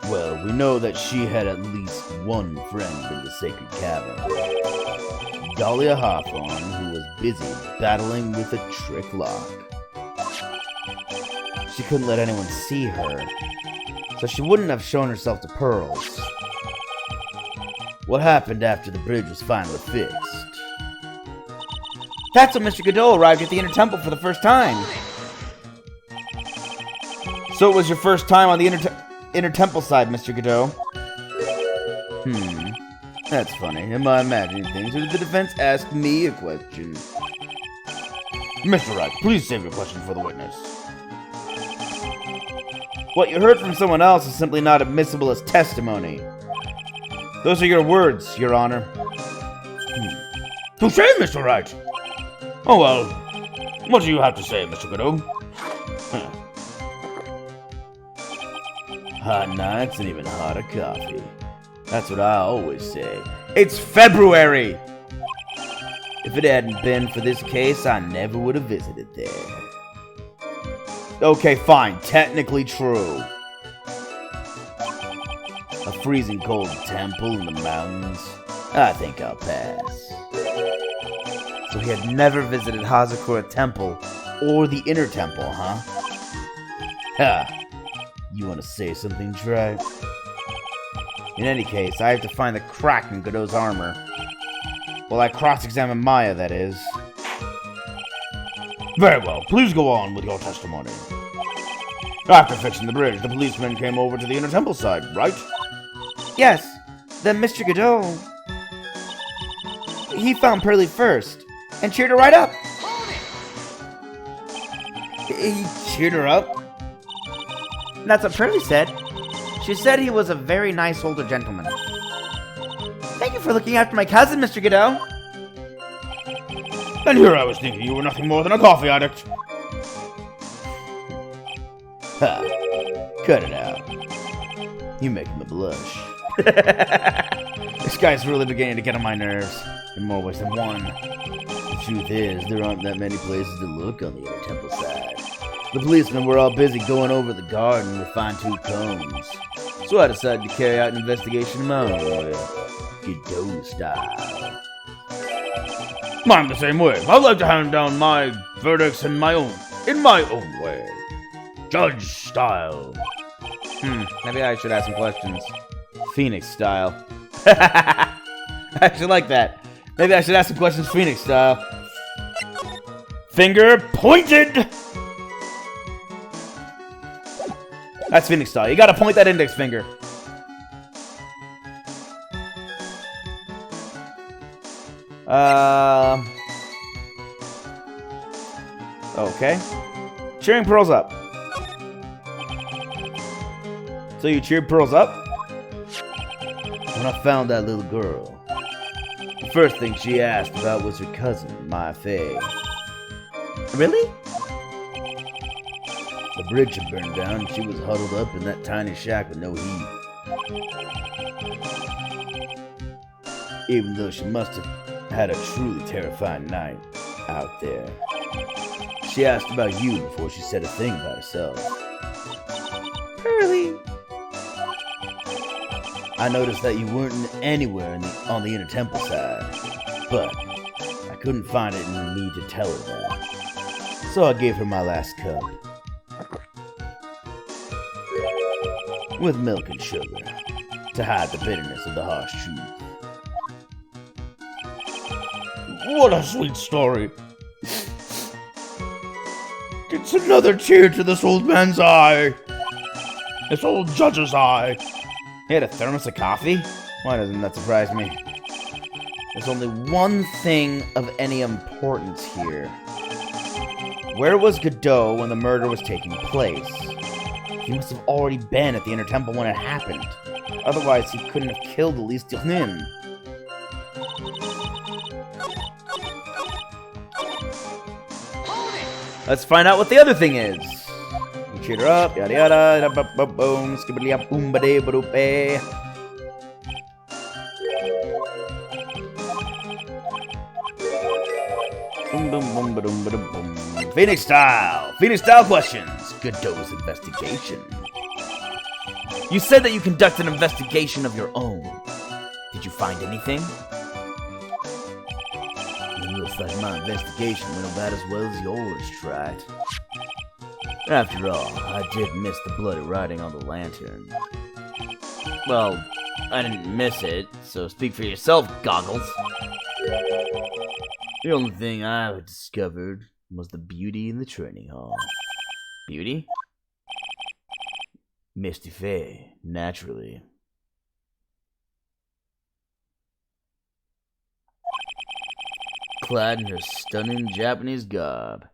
Well, we know that she had at least one friend in the Sacred Cavern. Dahlia Hawthorne, who was busy battling with a trick lock. She couldn't let anyone see her, so she wouldn't have shown herself to Pearls. What happened after the bridge was finally fixed? That's when Mr. Godot arrived at the Inner Temple for the first time. So it was your first time on the Inner Temple side, Mr. Godot? That's funny. Am I imagining things, or did the defense ask me a question? Mr. Wright, please save your question for the witness. What you heard from someone else is simply not admissible as testimony. Those are your words, Your Honor. Touché, Mr. Wright. Oh well, what do you have to say, Mr. Godot? Hot nights and even hotter coffee. That's what I always say. It's February! If it hadn't been for this case, I never would have visited there. Okay, fine. Technically true. A freezing cold temple in the mountains? I think I'll pass. So he had never visited Hazakura Temple or the Inner Temple, huh? Ha! You want to say something, Try? In any case, I have to find the crack in Godot's armor. Well, I cross-examine Maya, that is. Very well, please go on with your testimony. After fixing the bridge, the policemen came over to the Inner Temple side, right? Yes. Then Mr. Godot... he found Pearly first, and cheered her right up. He cheered her up? That's what Pearly said. She said he was a very nice older gentleman. Thank you for looking after my cousin, Mr. Godot. And here I was thinking you were nothing more than a coffee addict. Ha! Cut it out. You make me blush. This guy's really beginning to get on my nerves, in more ways than one. The truth is, there aren't that many places to look on the Inner Temple side. The policemen were all busy going over the garden with fine-tooth combs. So I decided to carry out an investigation of my own way. Godot style. I'm the same way. I like to hand down my verdicts in my own way. Judge style. Maybe I should ask some questions. Phoenix style. I actually like that. Maybe I should ask some questions Phoenix style. Finger pointed! That's Phoenix style. You gotta point that index finger. Okay. Cheering Pearls up. So you cheered Pearls up? When I found that little girl, the first thing she asked about was her cousin, Maya Fey. Really? The bridge had burned down and she was huddled up in that tiny shack with no heat. Even though she must have had a truly terrifying night out there. She asked about you before she said a thing about herself. Pearly. I noticed that you weren't anywhere on the Inner Temple side, but I couldn't find it in me to tell her that. So I gave her my last cup. With milk and sugar, to hide the bitterness of the harsh truth. What a sweet story. It's another tear to this old man's eye. This old judge's eye. He had a thermos of coffee? Why doesn't that surprise me? There's only one thing of any importance here. Where was Godot when the murder was taking place? He must have already been at the Inner Temple when it happened. Otherwise, he couldn't have killed Elise Durnin. Let's find out what the other thing is. We cheered her up, yada yada, da boom, skibbity up, boom, ba dee, ba doop, eh. Boom, boom, boom, ba doom, ba doom, boom. Phoenix style! Phoenix style questions! Godot's investigation. You said that you conducted an investigation of your own. Did you find anything? It looks like my investigation went about as well as yours, Wright. After all, I did miss the bloody writing on the lantern. Well, I didn't miss it, so speak for yourself, Goggles. The only thing I discovered was the beauty in the training hall. Beauty? Misty Faye, naturally. Clad in her stunning Japanese garb,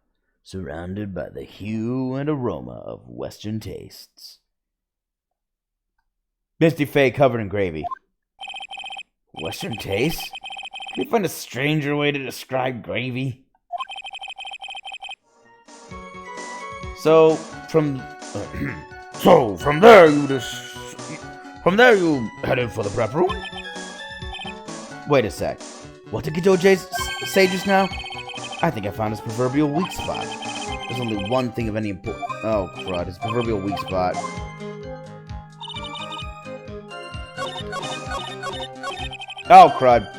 surrounded by the hue and aroma of Western tastes. Misty Faye covered in gravy. Western taste? Can you find a stranger way to describe gravy? So, from there you headed for the prep room? Wait a sec. What did Godot say just now? I think I found his proverbial weak spot. There's only one thing of any importance. Oh, crud. His proverbial weak spot. Oh, crud.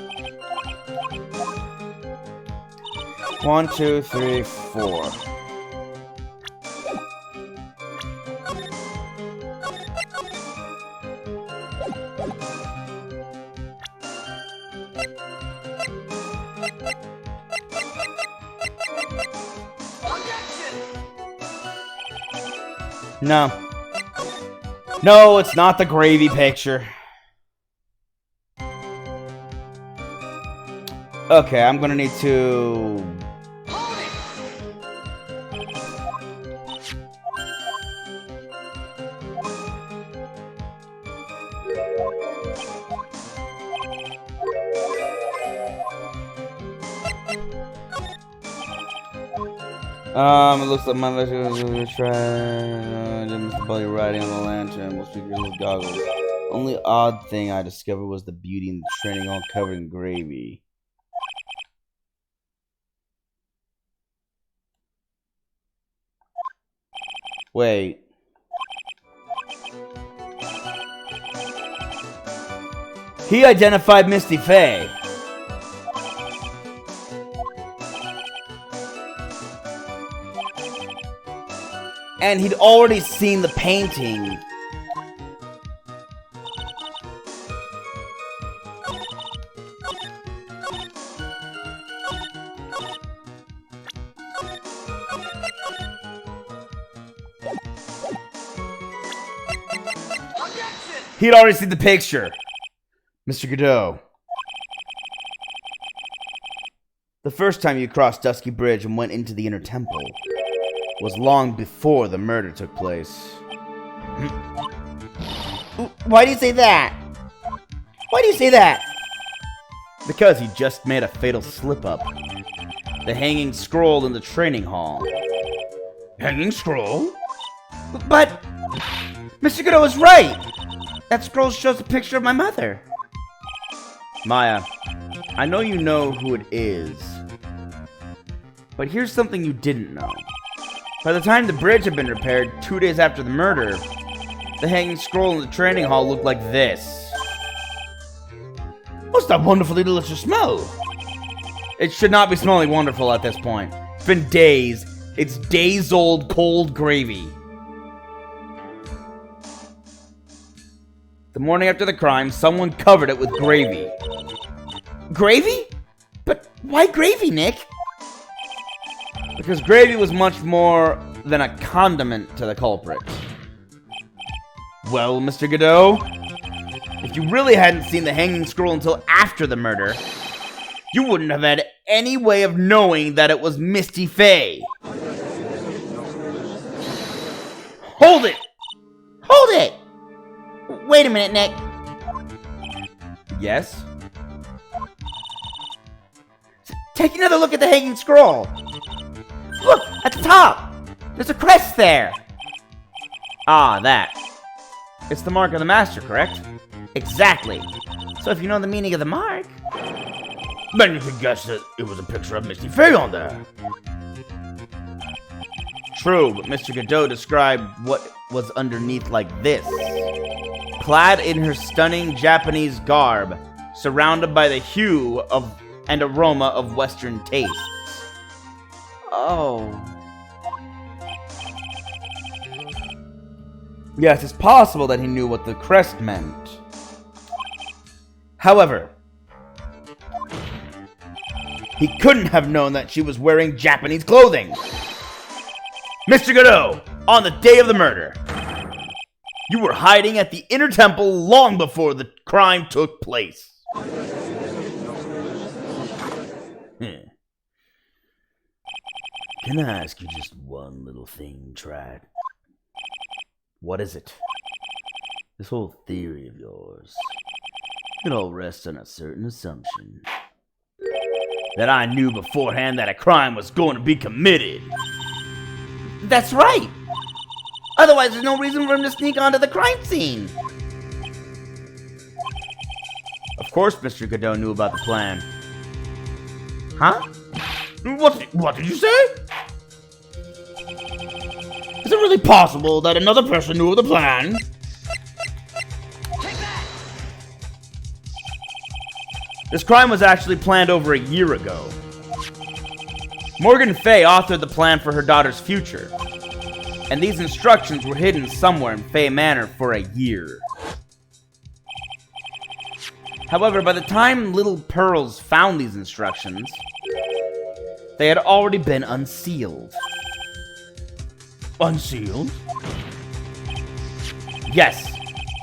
1, 2, 3, 4. No. No, it's not the gravy picture. Okay, I'm gonna need to... It looks like my legs are trying. Mr. Buddy riding on the lantern. We'll speak with goggles. Only odd thing I discovered was the beauty in the training all covered in gravy. Wait. He identified Misty Faye. And he'd already seen the painting. He'd already seen the picture. Mr. Godot. The first time you crossed Dusky Bridge and went into the Inner Temple was long before the murder took place. Why do you say that? Why do you say that? Because he just made a fatal slip-up. The hanging scroll in the training hall. Hanging scroll? But Mr. Godot was right! That scroll shows a picture of my mother. Maya, I know you know who it is. But here's something you didn't know. By the time the bridge had been repaired 2 days after the murder, the hanging scroll in the training hall looked like this. What's that wonderfully delicious smell? It should not be smelling wonderful at this point. It's been days. It's days-old cold gravy. The morning after the crime, someone covered it with gravy. Gravy? But why gravy, Nick? Because gravy was much more than a condiment to the culprit. Well, Mr. Godot, if you really hadn't seen the hanging scroll until after the murder, you wouldn't have had any way of knowing that it was Misty Faye. Hold it! Hold it! Wait a minute, Nick. Yes? Take another look at the hanging scroll. Look, at the top! There's a crest there! Ah, that. It's the mark of the master, correct? Exactly. So if you know the meaning of the mark... Then you could guess that it was a picture of Misty Faye on there. True, but Mr. Godot described what was underneath like this. Clad in her stunning Japanese garb, surrounded by the hue of and aroma of Western tastes. Oh. Yes, it's possible that he knew what the crest meant. However, he couldn't have known that she was wearing Japanese clothing. Mr. Godot, on the day of the murder, you were hiding at the inner temple long before the crime took place. Can I ask you just one little thing, Wright? What is it? This whole theory of yours, it all rests on a certain assumption. That I knew beforehand that a crime was going to be committed. That's right! Otherwise, there's no reason for him to sneak onto the crime scene. Of course Mr. Godot knew about the plan. Huh? What did you say? Is it really possible that another person knew of the plan? This crime was actually planned over a year ago. Morgan Fay authored the plan for her daughter's future, and these instructions were hidden somewhere in Fay Manor for a year. However, by the time Little Pearls found these instructions, they had already been unsealed. Unsealed? Yes,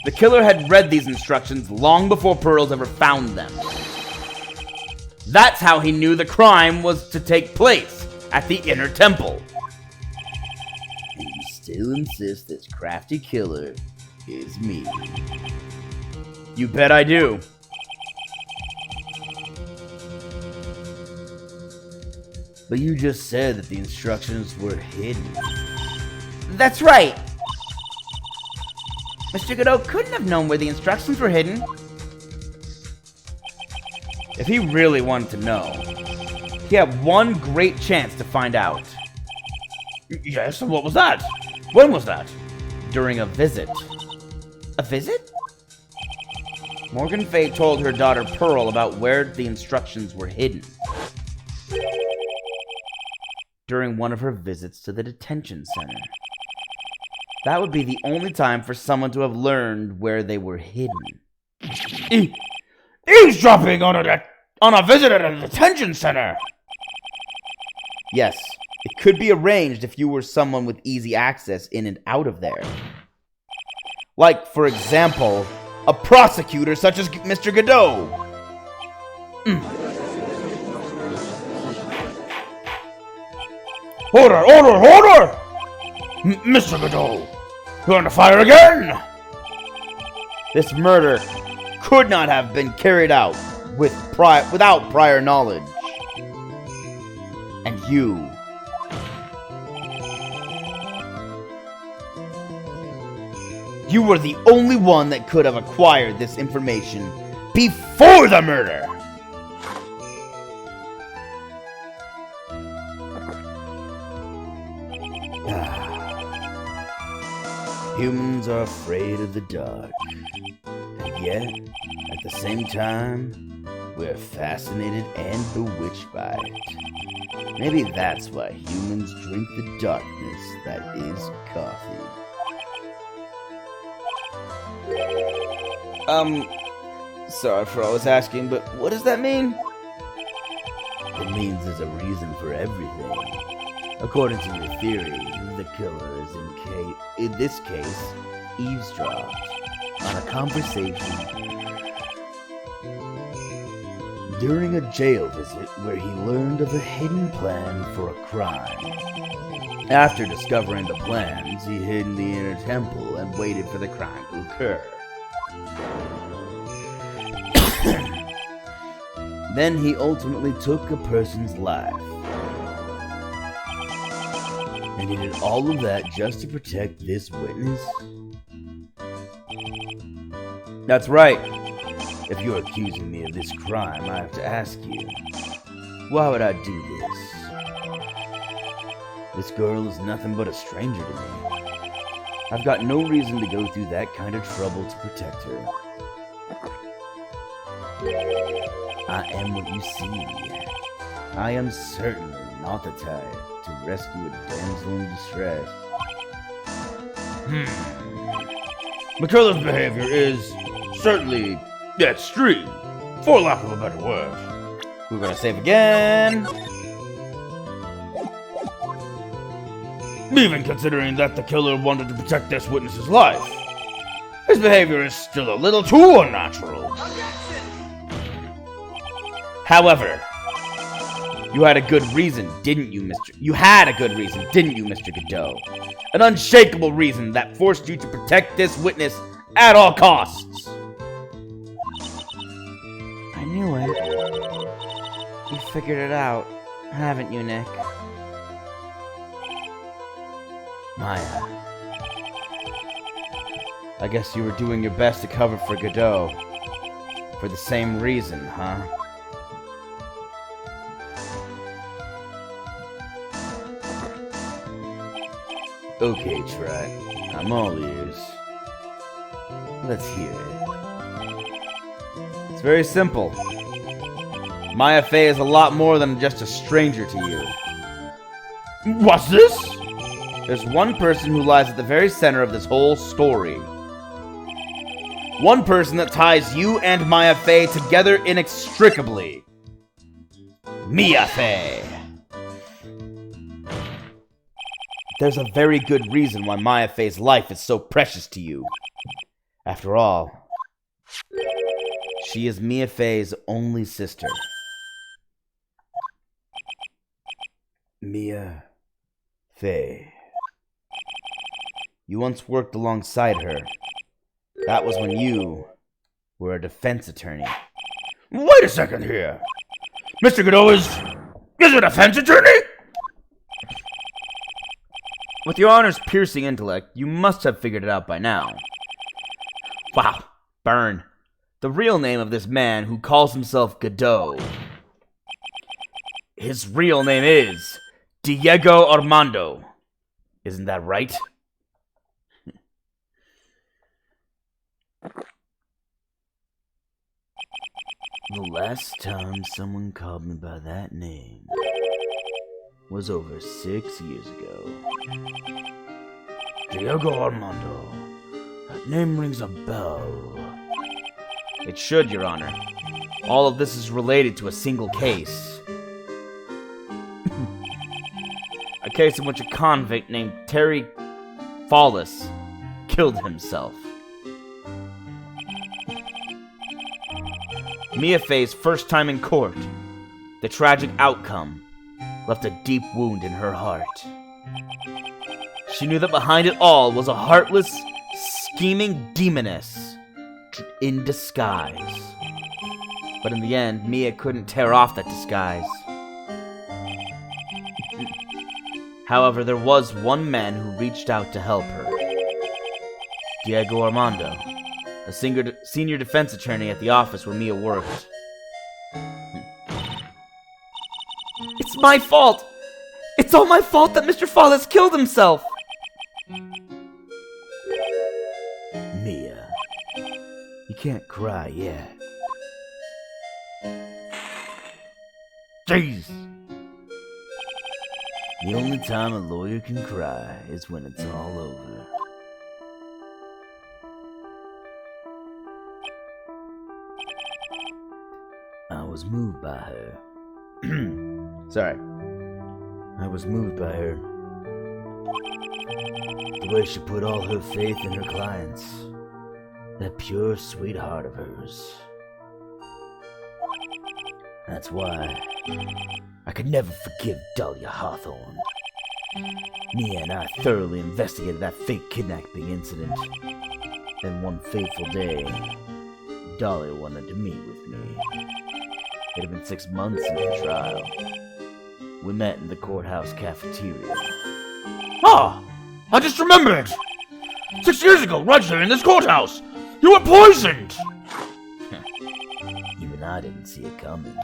the killer had read these instructions long before Pearls ever found them. That's how he knew the crime was to take place at the Inner Temple. And you still insist this crafty killer is me. You bet I do. But you just said that the instructions were hidden. That's right! Mr. Godot couldn't have known where the instructions were hidden. If he really wanted to know, he had one great chance to find out. Yes, and what was that? When was that? During a visit. A visit? Morgan Fay told her daughter Pearl about where the instructions were hidden. During one of her visits to the detention center. That would be the only time for someone to have learned where they were hidden. Eavesdropping on a visit at a detention center! Yes, it could be arranged if you were someone with easy access in and out of there. Like, for example, a prosecutor such as Mr. Godot. Order! Mr. Godot, you're on the fire again! This murder could not have been carried out without prior knowledge. And you were the only one that could have acquired this information before the murder. Humans are afraid of the dark, and yet, at the same time, we're fascinated and bewitched by it. Maybe that's why humans drink the darkness that is coffee. Sorry for always asking, but what does that mean? It means there's a reason for everything. According to your theory, the killer is in this case, eavesdropped on a conversation during a jail visit where he learned of a hidden plan for a crime. After discovering the plans, he hid in the inner temple and waited for the crime to occur. Then he ultimately took a person's life. And he did all of that just to protect this witness? That's right. If you're accusing me of this crime, I have to ask you, why would I do this? This girl is nothing but a stranger to me. I've got no reason to go through that kind of trouble to protect her. I am what you see. I am certainly not the type to rescue a damsel in distress. The killer's behavior is certainly extreme. for lack of a better word. We're gonna save again. Even considering that the killer wanted to protect this witness's life, his behavior is still a little too unnatural. However, you had a good reason, didn't you, Mr. Godot? An unshakable reason that forced you to protect this witness at all costs. I knew it. You figured it out, haven't you, Nick? Maya, I guess you were doing your best to cover for Godot. For the same reason, huh? Okay, Wright. I'm all ears. Let's hear it. It's very simple. Maya Fey is a lot more than just a stranger to you. What's this? There's one person who lies at the very center of this whole story. One person that ties you and Maya Fey together inextricably. Mia Fey. There's a very good reason why Maya Fey's life is so precious to you. After all, she is Mia Fey's only sister. Mia Fey. You once worked alongside her. That was when you were a defense attorney. Wait a second here. Mr. Godot is a defense attorney? With your Honor's piercing intellect, you must have figured it out by now. Wow, burn. The real name of this man who calls himself Godot. His real name is Diego Armando. Isn't that right? The last time someone called me by that name was over 6 years ago. Diego Armando. That name rings a bell. It should, Your Honor. All of this is related to a single case. A case in which a convict named Terry Fallis killed himself. Mia Fey's first time in court, the tragic outcome, left a deep wound in her heart. She knew that behind it all was a heartless, scheming demoness in disguise. But in the end, Mia couldn't tear off that disguise. However, there was one man who reached out to help her. Diego Armando, a senior defense attorney at the office where Mia worked. It's my fault! It's all my fault that Mr. Fallis killed himself! Mia, you can't cry yet. Jeez. The only time a lawyer can cry is when it's all over. I was moved by her. Sorry. I was moved by her. The way she put all her faith in her clients. That pure, sweet heart of hers. That's why I could never forgive Dahlia Hawthorne. Mia and I thoroughly investigated that fake kidnapping incident. Then one fateful day, Dahlia wanted to meet with me. It had been 6 months into the trial. We met in the courthouse cafeteria. Ah! I just remembered! 6 years ago, right here in this courthouse! You were poisoned! Even I didn't see it coming.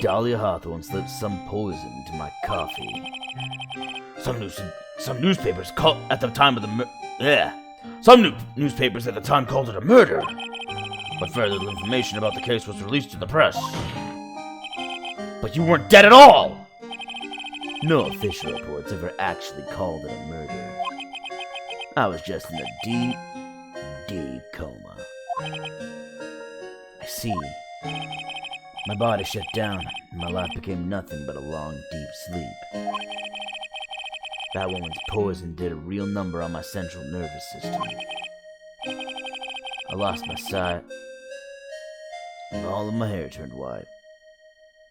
Dahlia Hawthorne slipped some poison into my coffee. Some newspapers called at the time of the Some newspapers at the time called it a murder. But very little information about the case was released to the press. But you weren't dead at all! No official reports ever actually called it a murder. I was just in a deep, deep coma. I see. My body shut down, and my life became nothing but a long, deep sleep. That woman's poison did a real number on my central nervous system. I lost my sight, and all of my hair turned white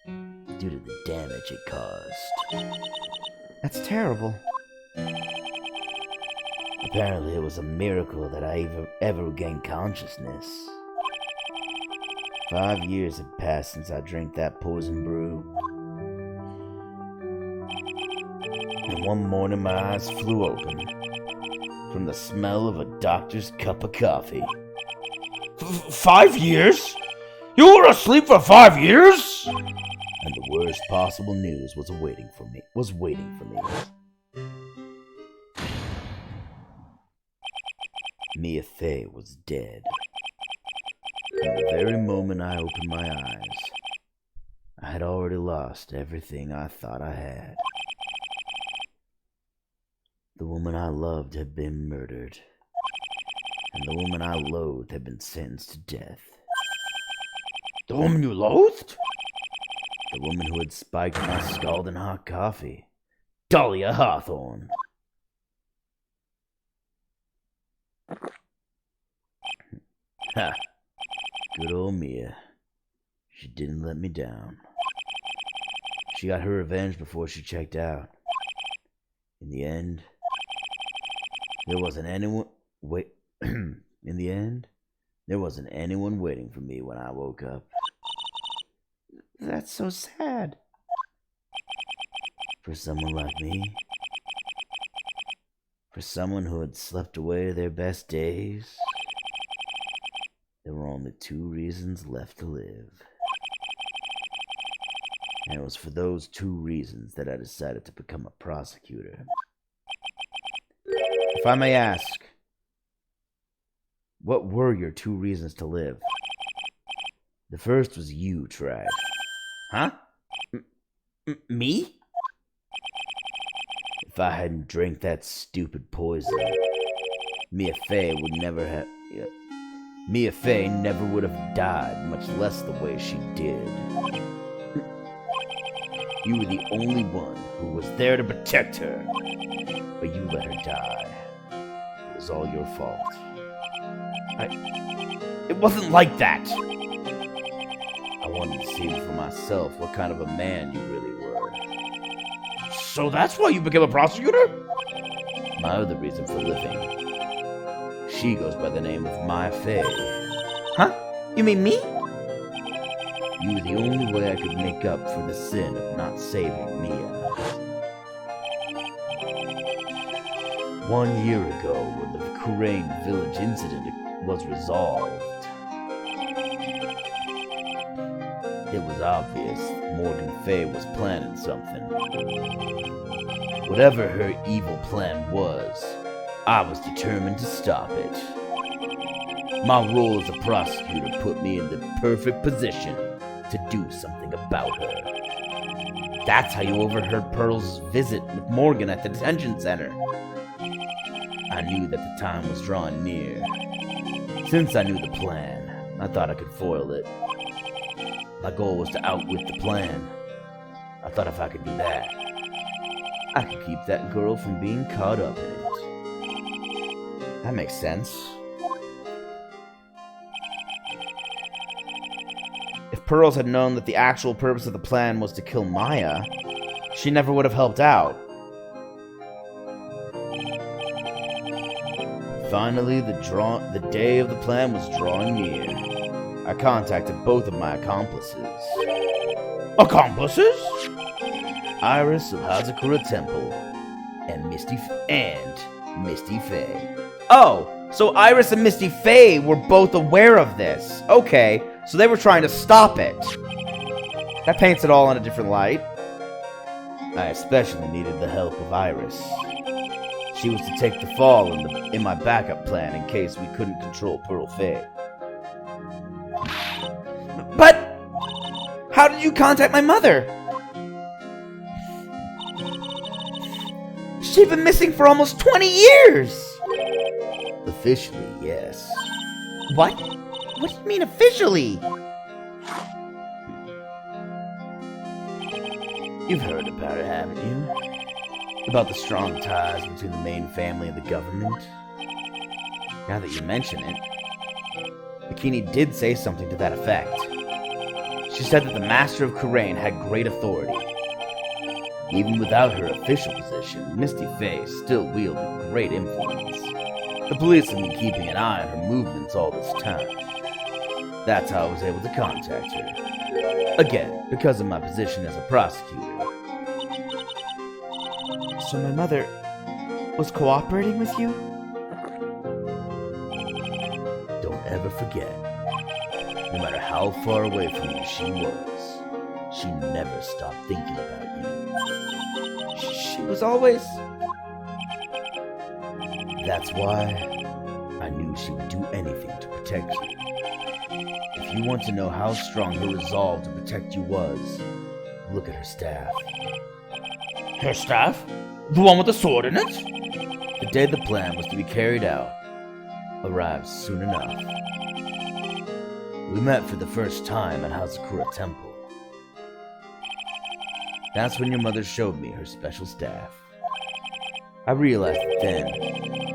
due to the damage it caused. That's terrible. Apparently, it was a miracle that I ever regained consciousness. 5 years had passed since I drank that poison brew. And one morning my eyes flew open from the smell of a doctor's cup of coffee. 5 years? You were asleep for 5 years? And the worst possible news was waiting for me. Mia Fey was dead. From the very moment I opened my eyes, I had already lost everything I thought I had. The woman I loved had been murdered, and the woman I loathed had been sentenced to death. The woman you loathed? The woman who had spiked my scalding hot coffee. Dahlia Hawthorne. Ha! Good old Mia. She didn't let me down. She got her revenge before she checked out. In the end, there wasn't anyone waiting for me when I woke up. That's so sad. For someone like me, for someone who had slept away their best days, there were only 2 reasons left to live. And it was for those 2 reasons that I decided to become a prosecutor. If I may ask, what were your 2 reasons to live? The first was you, Wright. Huh? Me? If I hadn't drank that stupid poison, Mia Fey never would have died, much less the way she did. You were the only one who was there to protect her, but you let her die. It was all your fault. It wasn't like that. I wanted to see for myself what kind of a man you really were. So that's why you became a prosecutor? My other reason for living. She goes by the name of Mia Fey. Huh? You mean me? You were the only way I could make up for the sin of not saving Mia. 1 year ago, when the Kurain village incident was resolved, it was obvious Morgan Fey was planning something. Whatever her evil plan was, I was determined to stop it. My role as a prosecutor put me in the perfect position to do something about her. That's how you overheard Pearl's visit with Morgan at the detention center. I knew that the time was drawing near. Since I knew the plan, I thought I could foil it. My goal was to outwit the plan. I thought if I could do that, I could keep that girl from being caught up in it. That makes sense. If Pearls had known that the actual purpose of the plan was to kill Maya, she never would have helped out. Finally, the day of the plan was drawing near. I contacted both of my accomplices. Accomplices? Iris of Hazakura Temple and Misty Fey. Oh, so Iris and Misty Fey were both aware of this. Okay, so they were trying to stop it. That paints it all in a different light. I especially needed the help of Iris. She was to take the fall in my backup plan in case we couldn't control Pearl Fey. But how did you contact my mother? She'd been missing for almost 20 years! Officially, yes. What? What do you mean officially? You've heard about it, haven't you? About the strong ties between the main family and the government? Now that you mention it, Bikini did say something to that effect. She said that the Master of Kurain had great authority. Even without her official position, Misty Face still wielded great influence. The police have been keeping an eye on her movements all this time. That's how I was able to contact her. Again, because of my position as a prosecutor. So my mother was cooperating with you? Don't ever forget, no matter how far away from you she was, she never stopped thinking about you. She was always... That's why I knew she would do anything to protect you. If you want to know how strong her resolve to protect you was, look at her staff. Her staff? The one with the sword in it? The day the plan was to be carried out arrived soon enough. We met for the first time at Hazakura Temple. That's when your mother showed me her special staff. I realized then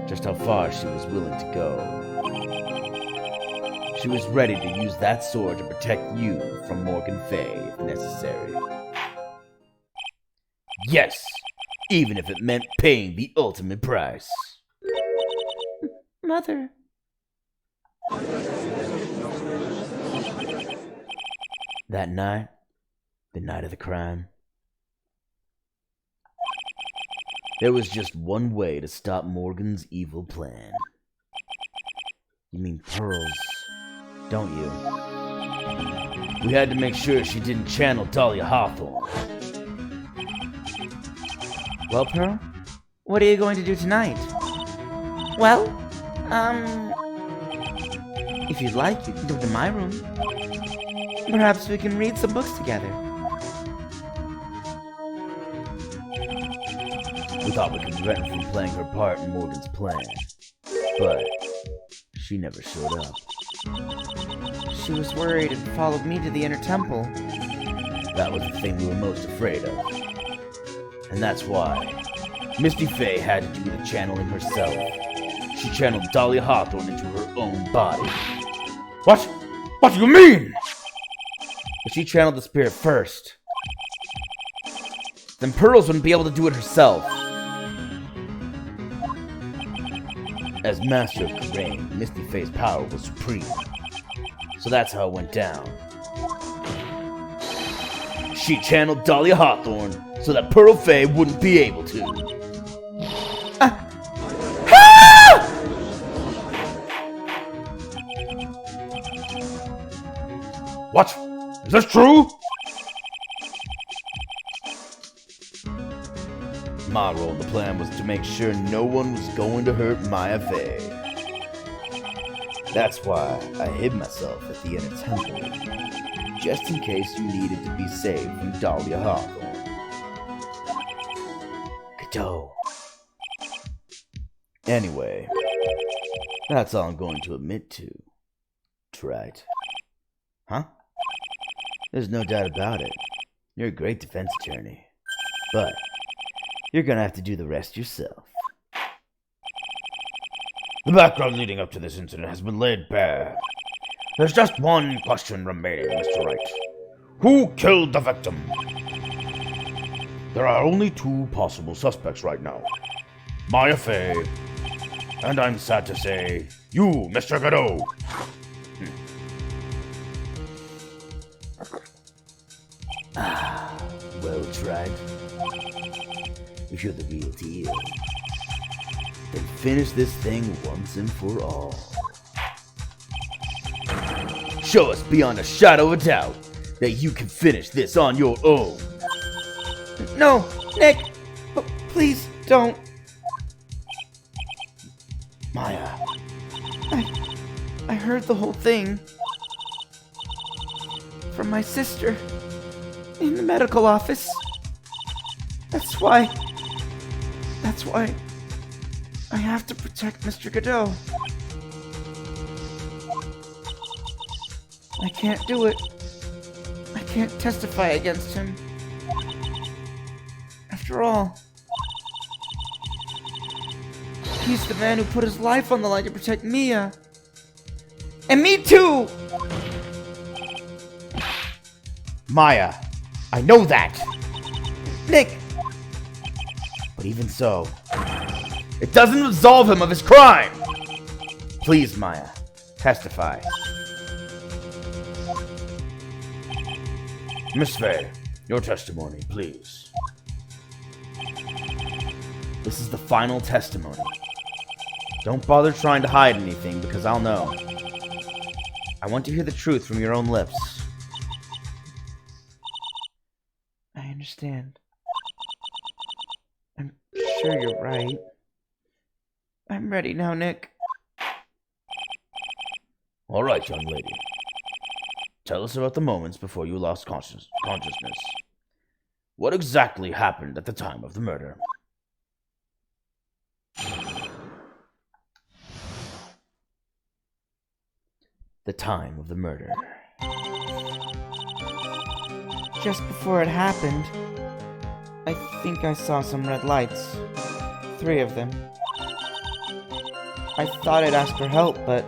just how far she was willing to go. She was ready to use that sword to protect you from Morgan Fay if necessary. Yes, even if it meant paying the ultimate price. Mother... That night, the night of the crime, there was just one way to stop Morgan's evil plan. You mean pearls, don't you? We had to make sure she didn't channel Dahlia Hawthorne. Well, Pearl, what are you going to do tonight? Well, If you'd like, you can come to my room. Perhaps we can read some books together. We thought we could prevent her from playing her part in Morgan's plan, but she never showed up. She was worried and followed me to the inner temple. That was the thing we were most afraid of. And that's why Misty Fay had to do the channeling herself. She channeled Dahlia Hawthorne into her own body. What? What do you mean? But she channeled the spirit first. Then Pearls wouldn't be able to do it herself. As Master of Kurain, Misty Fay's power was supreme. So that's how it went down. She channeled Dahlia Hawthorne so that Pearl Fay wouldn't be able to. What? Is this true? My role in the plan was to make sure no one was going to hurt Maya Fey. That's why I hid myself at the inner temple, just in case you needed to be saved from Dahlia Hawthorne. Cadeau. Anyway, that's all I'm going to admit to. Right. Huh? There's no doubt about it. You're a great defense attorney. But you're gonna have to do the rest yourself. The background leading up to this incident has been laid bare. There's just one question remaining, Mr. Wright. Who killed the victim? There are only two possible suspects right now. Maya Fey, and I'm sad to say, you, Mr. Godot. Well tried. If you're the real deal, then finish this thing once and for all. Show us beyond a shadow of a doubt that you can finish this on your own. No, Nick! Please don't. Maya. I heard the whole thing from my sister in the medical office. That's why I have to protect Mr. Godot. I can't do it. I can't testify against him. After all, he's the man who put his life on the line to protect Mia. And me too! Maya, I know that. Nick, But even so, It doesn't absolve him of his crime! please, Maya, testify. Miss Fay, your testimony, please. This is the final testimony. Don't bother trying to hide anything, because I'll know. I want to hear the truth from your own lips. I understand. I'm sure you're right. I'm ready now, Nick. All right, young lady. Tell us about the moments before you lost consciousness. What exactly happened at the time of the murder? The time of the murder. Just before it happened, I think I saw some red lights. 3 of them. I thought I'd ask for help, but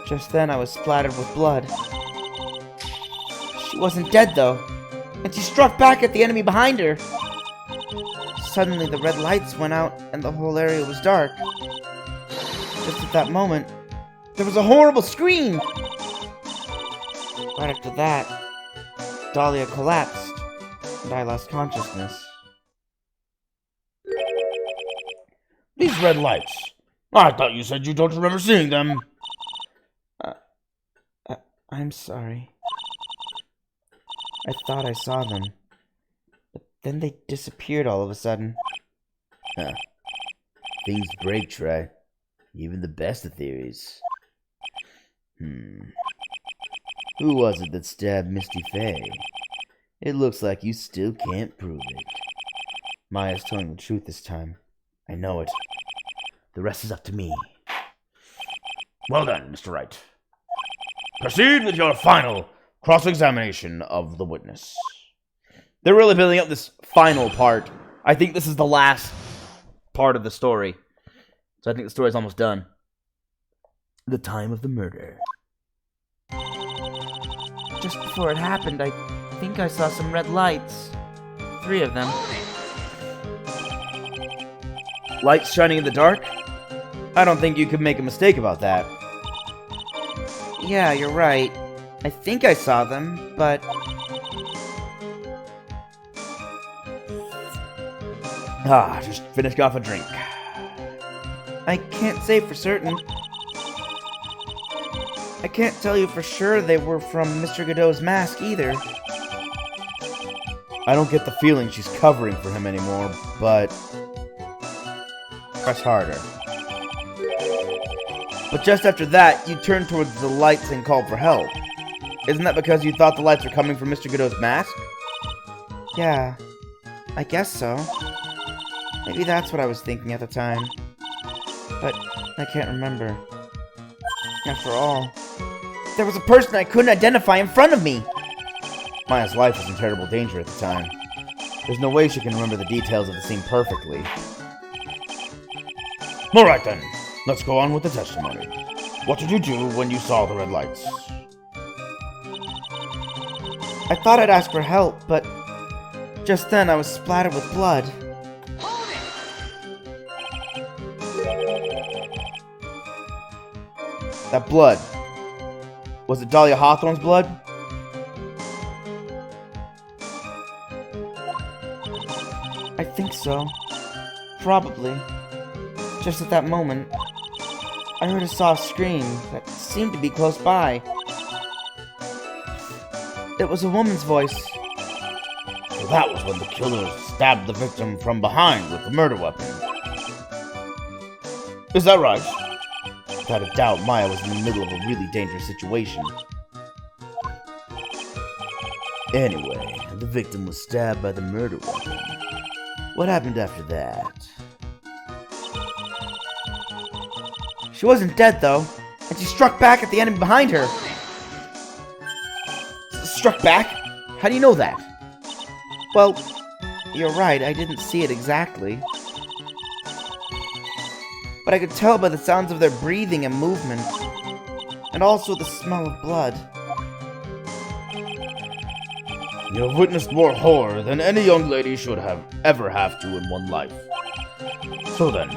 just then I was splattered with blood. She wasn't dead, though, and she struck back at the enemy behind her. Suddenly, the red lights went out, and the whole area was dark. Just at that moment, there was a horrible scream! Right after that, Dahlia collapsed, and I lost consciousness. These red lights. I thought you said you don't remember seeing them. I'm sorry. I thought I saw them, but then they disappeared all of a sudden. Things break, Trey. Even the best of theories. Who was it that stabbed Misty Fay? It looks like you still can't prove it. Maya's telling the truth this time. I know it. The rest is up to me. Well then, Mr. Wright. Proceed with your final cross-examination of the witness. They're really building up this final part. I think this is the last part of the story. So I think the story's almost done. The time of the murder. Just before it happened, I think I saw some red lights. 3 of them. Lights shining in the dark? I don't think you could make a mistake about that. Yeah, you're right. I think I saw them, but Just finished off a drink. I can't say for certain. I can't tell you for sure they were from Mr. Godot's mask either. I don't get the feeling she's covering for him anymore, but press harder. But just after that, you turned towards the lights and called for help. Isn't that because you thought the lights were coming from Mr. Godot's mask? Yeah, I guess so. Maybe that's what I was thinking at the time. But I can't remember. After all, there was a person I couldn't identify in front of me! Maya's life was in terrible danger at the time. There's no way she can remember the details of the scene perfectly. Alright then, let's go on with the testimony. What did you do when you saw the red lights? I thought I'd ask for help, but just then I was splattered with blood. That blood. Was it Dahlia Hawthorne's blood? I think so. Probably. Just at that moment, I heard a soft scream that seemed to be close by. It was a woman's voice. So that was when the killer stabbed the victim from behind with the murder weapon. Is that right? Without a doubt, Maya was in the middle of a really dangerous situation. Anyway, the victim was stabbed by the murder weapon. What happened after that? She wasn't dead, though, and she struck back at the enemy behind her. struck back? How do you know that? Well, you're right, I didn't see it exactly. But I could tell by the sounds of their breathing and movement. And also the smell of blood. You have witnessed more horror than any young lady should ever have to in one life. So then,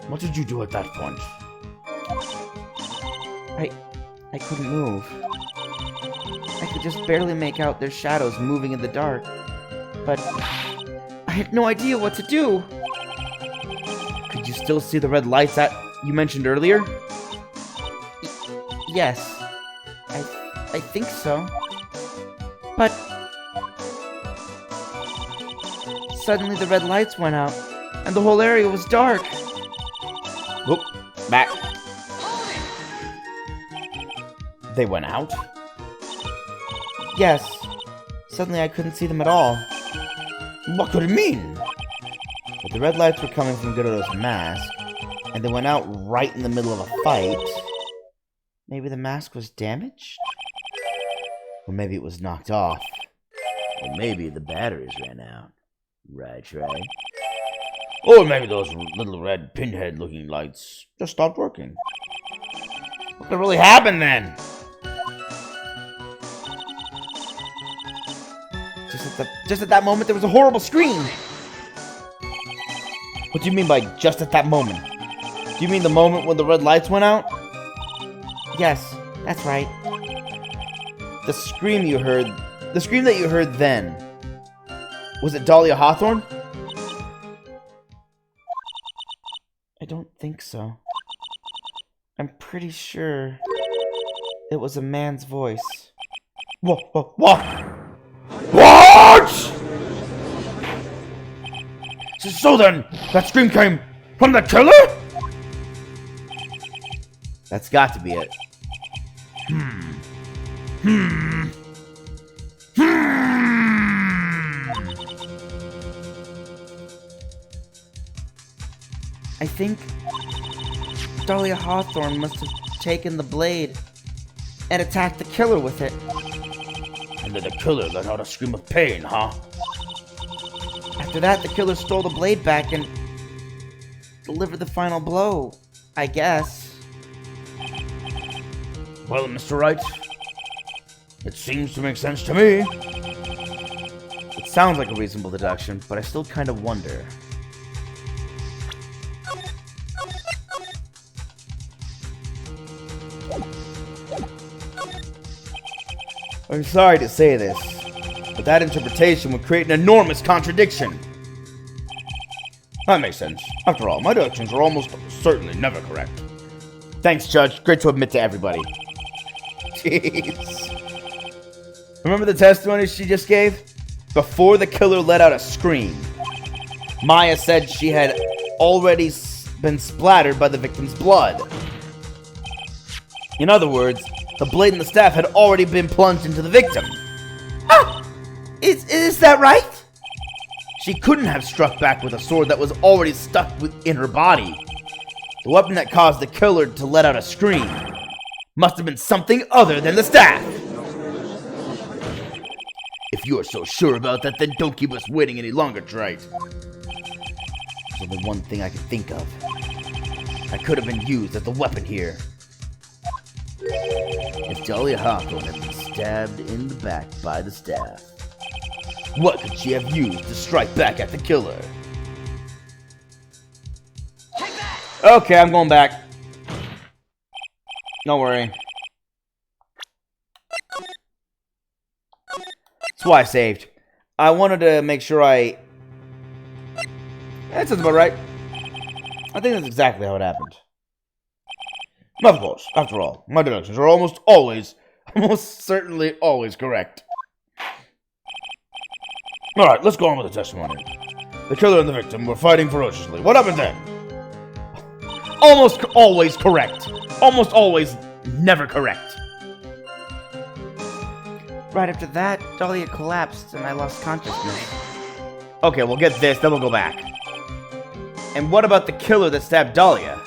what did you do at that point? I couldn't move. I could just barely make out their shadows moving in the dark. But I had no idea what to do. Could you still see the red lights that you mentioned earlier? Yes. I think so. But suddenly the red lights went out, and the whole area was dark. Whoop, back. They went out? Yes. Suddenly I couldn't see them at all. What could it mean? But the red lights were coming from Gerudo's mask, and they went out right in the middle of a fight. Maybe the mask was damaged? Or maybe it was knocked off. Or maybe the batteries ran out. Right. Or maybe those little red pinhead-looking lights just stopped working. What could really happen then? Just at that moment, there was a horrible scream. What do you mean by just at that moment? Do you mean the moment when the red lights went out? Yes, that's right. The scream that you heard then, was it Dahlia Hawthorne? I don't think so. I'm pretty sure it was a man's voice. What? So then, that scream came from the killer? That's got to be it. I think Dahlia Hawthorne must have taken the blade and attacked the killer with it. And then the killer let out a scream of pain, huh? After that, the killer stole the blade back and delivered the final blow, I guess. Well, Mr. Wright, it seems to make sense to me. It sounds like a reasonable deduction, but I still kind of wonder. I'm sorry to say this, but that interpretation would create an enormous contradiction. That makes sense. After all, my deductions are almost certainly never correct. Thanks, Judge. Great to admit to everybody. Jeez. Remember the testimony she just gave? Before the killer let out a scream, Maya said she had already been splattered by the victim's blood. In other words, the blade and the staff had already been plunged into the victim. Ah! Is that right? She couldn't have struck back with a sword that was already stuck in her body. The weapon that caused the killer to let out a scream must have been something other than the staff. If you are so sure about that, then don't keep us waiting any longer, Wright. There's only one thing I can think of. I could have been used as the weapon here. If Dahlia Hawthorne had been stabbed in the back by the staff, what could she have used to strike back at the killer? Okay, I'm going back. Don't worry. That's why I saved. I wanted to make sure that sounds about right. I think that's exactly how it happened. Of course, after all, my deductions are almost certainly always correct. Alright, let's go on with the testimony. The killer and the victim were fighting ferociously. What happened then? Almost always correct. Almost always never correct. Right after that, Dahlia collapsed and I lost consciousness. Okay, we'll get this, then we'll go back. And what about the killer that stabbed Dahlia?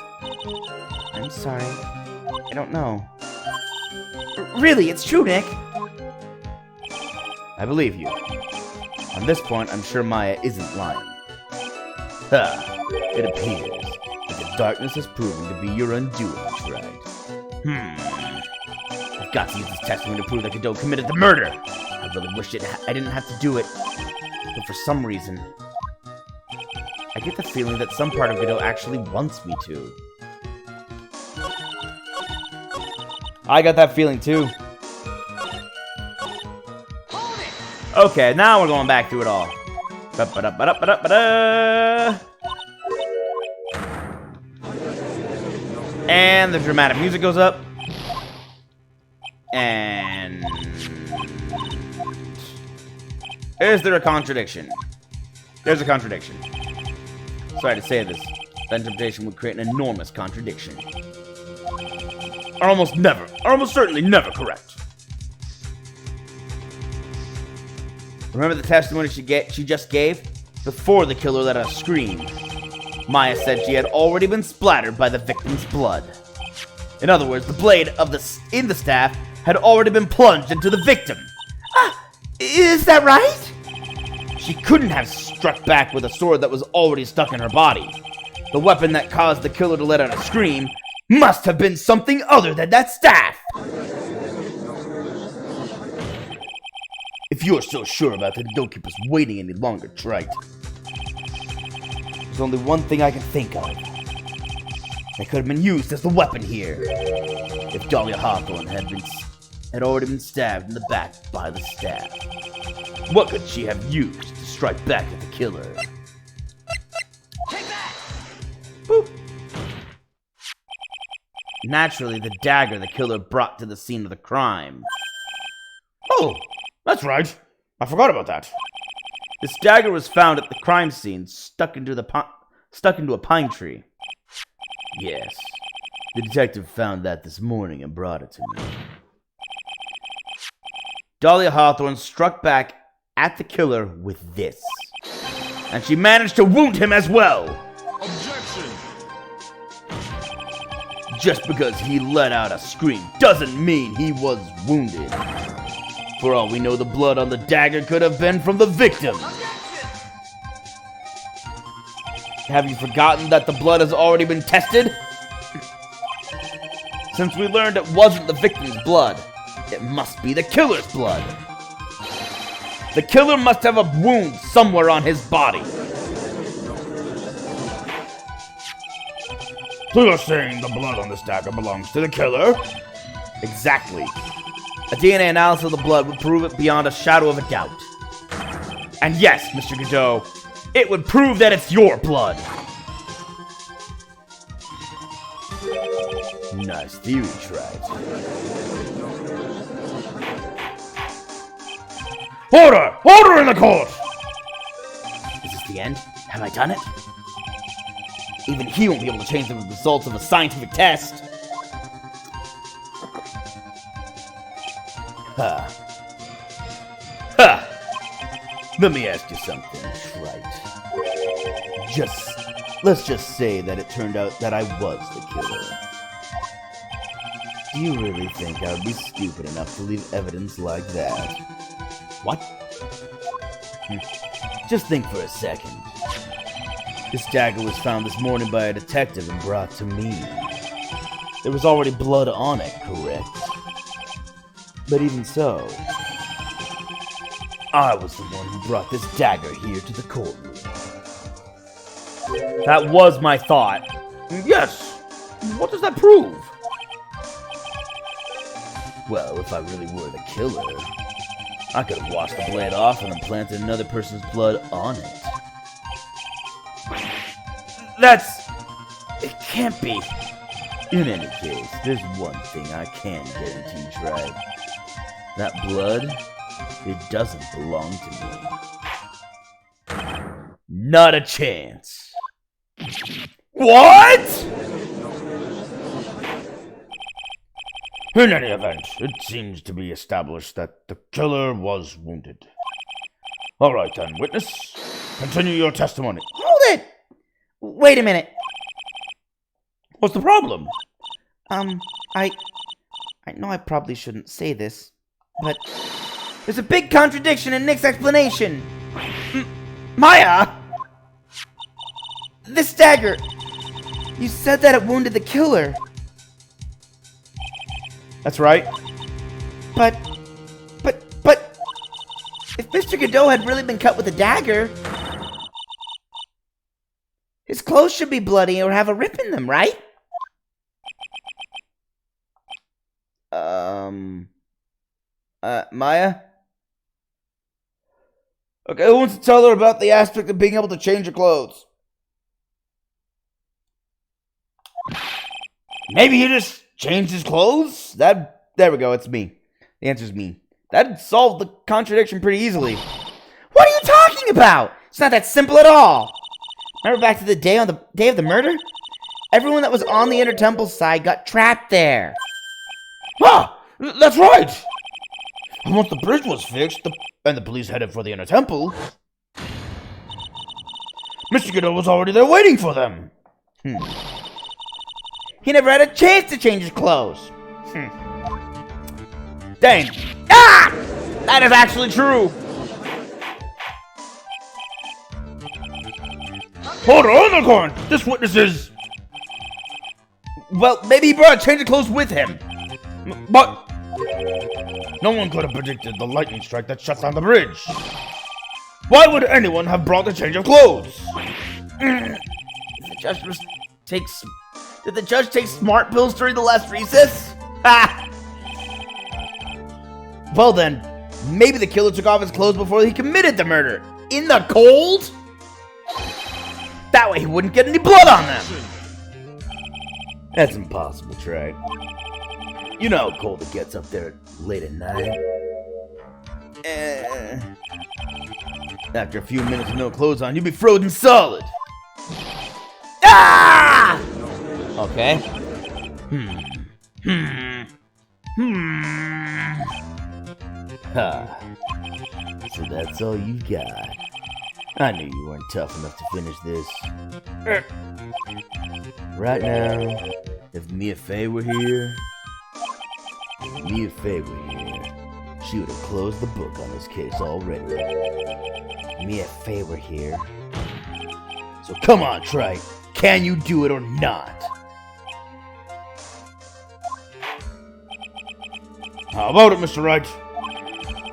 I'm sorry. I don't know. Really, it's true, Nick. I believe you. On this point, I'm sure Maya isn't lying. It appears that the darkness has proven to be your undoing, Wright. I've got to use this testimony to prove that Godot committed the murder. I really wish I didn't have to do it. But for some reason, I get the feeling that some part of Godot actually wants me to. I got that feeling too. Okay, now we're going back through it all. Ba-ba-da-ba-da-ba-da-ba-da. And the dramatic music goes up. And is there a contradiction? There's a contradiction. Sorry to say this. That interpretation would create an enormous contradiction. Are almost certainly never correct. Remember the testimony she just gave? Before the killer let out a scream, Maya said she had already been splattered by the victim's blood. In other words, the blade in the staff had already been plunged into the victim. Is that right? She couldn't have struck back with a sword that was already stuck in her body. The weapon that caused the killer to let out a scream must have been something other than that staff. If you're so sure about it, don't keep us waiting any longer, Wright. There's only one thing I can think of. That could have been used as the weapon here. If Dahlia Hawthorne had already been stabbed in the back by the staff, what could she have used to strike back at the killer? Take that! Boop. Naturally, the dagger the killer brought to the scene of the crime. Oh, that's right. I forgot about that. This dagger was found at the crime scene, stuck into a pine tree. Yes, the detective found that this morning and brought it to me. Dahlia Hawthorne struck back at the killer with this, and she managed to wound him as well. Objection! Just because he let out a scream doesn't mean he was wounded. For all we know, the blood on the dagger could have been from the victim. Have you forgotten that the blood has already been tested? Since we learned it wasn't the victim's blood, it must be the killer's blood. The killer must have a wound somewhere on his body. So you're saying the blood on this dagger belongs to the killer? Exactly. A DNA analysis of the blood would prove it beyond a shadow of a doubt. And yes, Mr. Godot, it would prove that it's your blood. Nice theory, Wright. Order! Order in the court! Is this the end? Have I done it? Even he won't be able to change the results of a scientific test. Ha. Ha! Let me ask you something, Wright. Let's just say that it turned out that I was the killer. Do you really think I would be stupid enough to leave evidence like that? What? Just think for a second. This dagger was found this morning by a detective and brought to me. There was already blood on it, correct? But even so, I was the one who brought this dagger here to the courtroom. That was my thought. Yes! What does that prove? Well, if I really were the killer, I could have washed the blade off and implanted another person's blood on it. It can't be. In any case, there's one thing I can guarantee, Wright. That blood, it doesn't belong to me. Not a chance. What?! In any event, it seems to be established that the killer was wounded. All right then, witness. Continue your testimony. Hold it! Wait a minute. What's the problem? I know I probably shouldn't say this, but There's a big contradiction in Nick's explanation. Maya! This dagger... You said that it wounded the killer. That's right. But... If Mr. Godot had really been cut with a dagger... His clothes should be bloody or have a rip in them, right? Maya? Okay, who wants to tell her about the aspect of being able to change her clothes? Maybe he just changed his clothes? There we go, it's me. The answer's me. That'd solve the contradiction pretty easily. What are you talking about? It's not that simple at all. Remember back to the day of the murder? Everyone that was on the Inner Temple side got trapped there. Ah, that's right! And once the bridge was fixed, and the police headed for the Inner Temple, Mr. Godot was already there waiting for them. He never had a chance to change his clothes. Dang. Ah! That is actually true. Hold on, Unicorn! This witness is... Well, maybe he brought a change of clothes with him. But... No one could have predicted the lightning strike that shuts down the bridge. Why would anyone have brought a change of clothes? Did the judge take smart pills during the last recess? Ha! Well then, maybe the killer took off his clothes before he committed the murder. In the cold? That way he wouldn't get any blood on them. That's impossible, Wright. You know how cold it gets up there late at night. After a few minutes with no clothes on, you'd be frozen solid. Ah! Okay. Ha. So that's all you got. I knew you weren't tough enough to finish this. Right now, if Mia Fey were here, she would have closed the book on this case already. Mia Fey were here. So come on, Wright. Can you do it or not? How about it, Mr. Wright?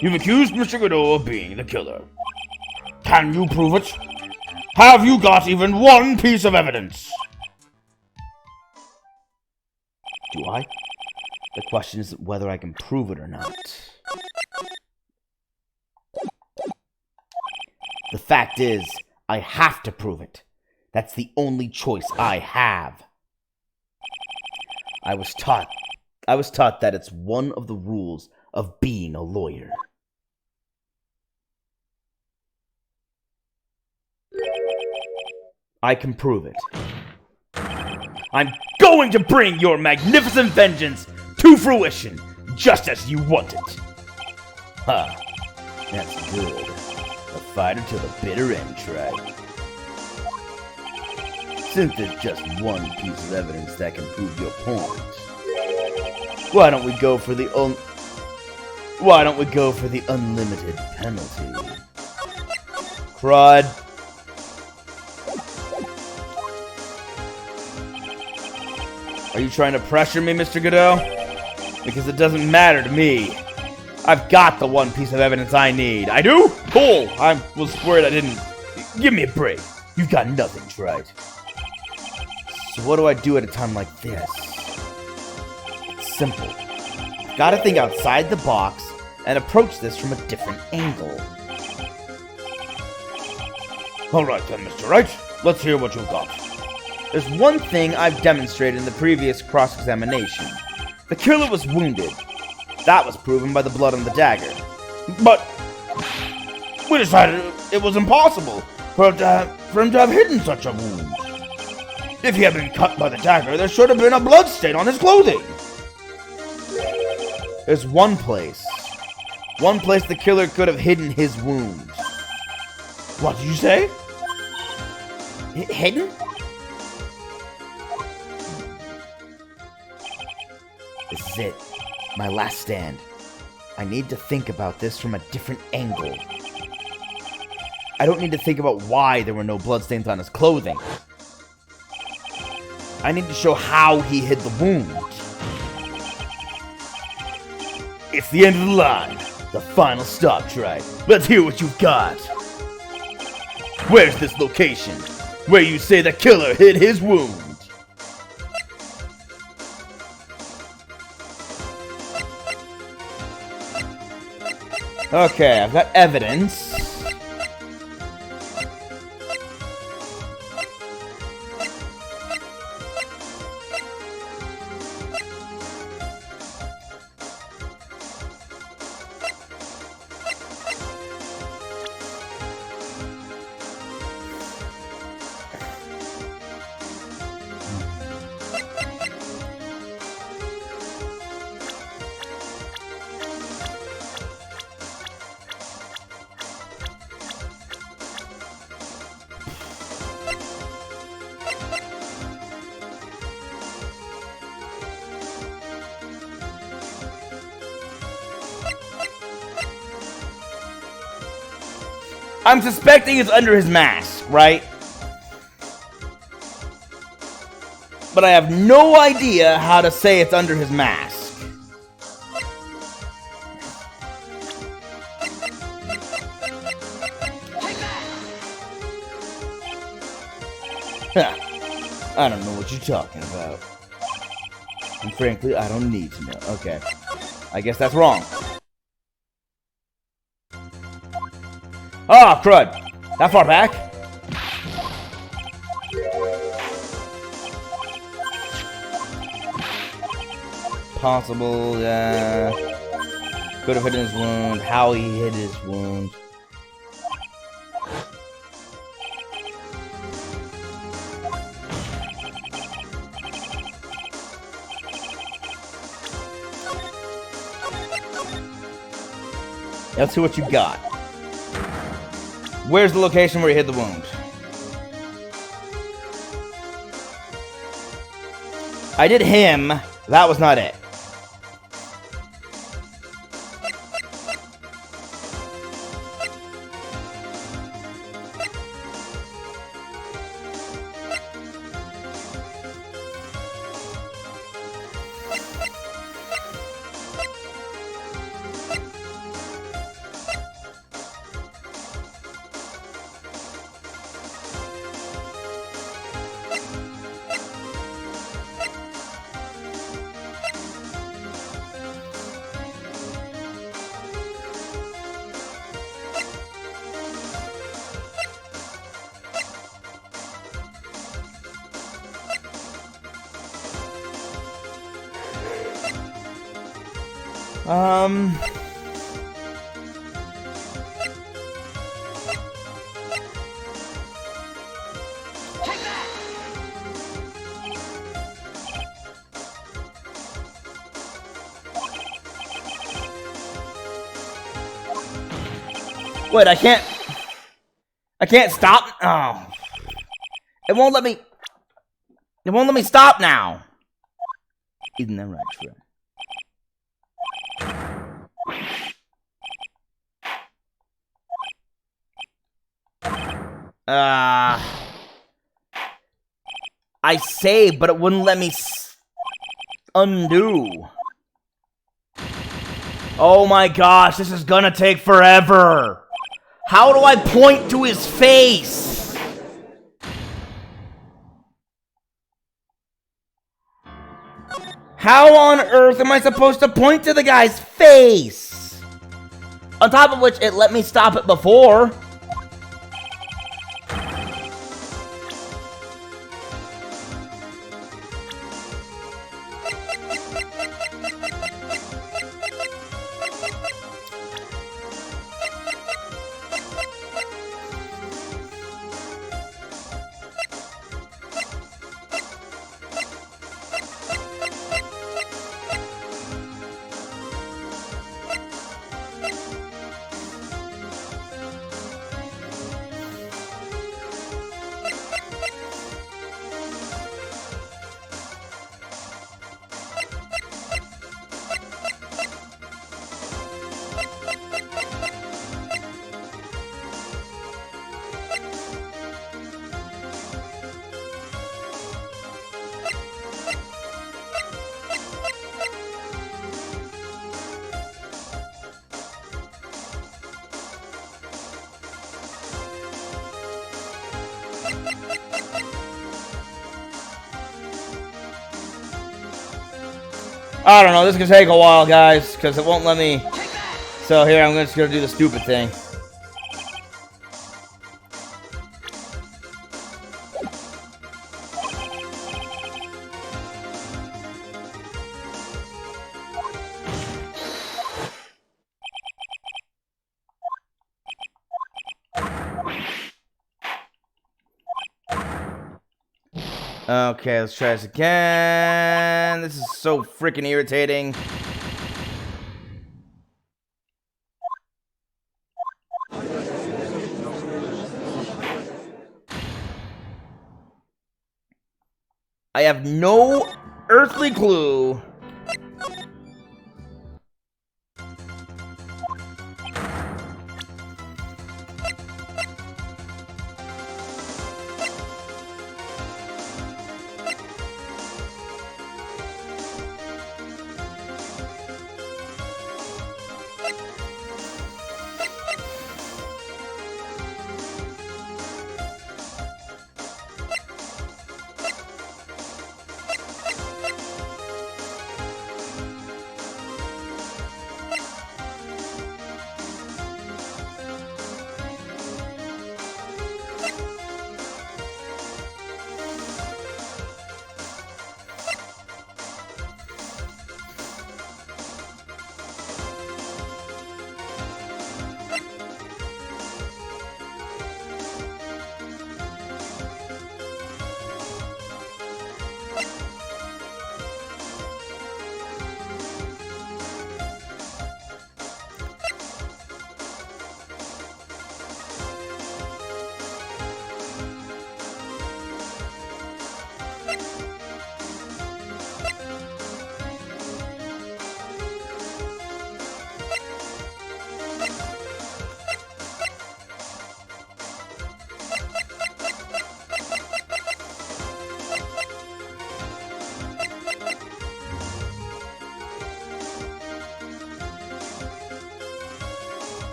You've accused Mr. Godot of being the killer. Can you prove it? Have you got even one piece of evidence? Do I? The question isn't whether I can prove it or not. The fact is, I have to prove it. That's the only choice I have. I was taught that it's one of the rules of being a lawyer. I can prove it. I'm going to bring your magnificent vengeance to fruition, just as you want it. Ha, that's good. A fight until the bitter end, Wright. Since there's just one piece of evidence that can prove your point, why don't we go for the unlimited penalty? Crud. Are you trying to pressure me, Mr. Godot? Because it doesn't matter to me. I've got the one piece of evidence I need. I do? Cool. I was worried I didn't. Give me a break. You've got nothing, Wright. So what do I do at a time like this? It's simple. Gotta think outside the box and approach this from a different angle. Alright then, Mr. Wright. Let's hear what you've got. There's one thing I've demonstrated in the previous cross-examination. The killer was wounded. That was proven by the blood on the dagger. But we decided it was impossible for him to have hidden such a wound. If he had been cut by the dagger, there should have been a blood stain on his clothing. There's one place the killer could have hidden his wound. What did you say? Hidden? This is it. My last stand. I need to think about this from a different angle. I don't need to think about why there were no bloodstains on his clothing. I need to show how he hid the wound. It's the end of the line. The final stop, Wright. Let's hear what you've got. Where's this location? Where you say the killer hid his wound? Okay, I've got evidence. I'm suspecting it's under his mask, right? But I have no idea how to say it's under his mask. I don't know what you're talking about. And frankly, I don't need to know. Okay. I guess that's wrong. Ah, crud. That far back? Possible, yeah. Could have hidden his wound. How he hid his wound. Let's see what you got. Where's the location where he hid the wound? I did him. That was not it. Wait, I can't stop. Oh. It won't let me stop now. Isn't that right, Trey? I saved, but it wouldn't let me undo. Oh my gosh, this is gonna take forever. How do I point to his face? How on earth am I supposed to point to the guy's face? On top of which, it let me stop it before. I don't know, this is gonna take a while, guys, because it won't let me. So here, I'm just gonna do the stupid thing. Okay, let's try this again. This is so freaking irritating. I have no earthly clue.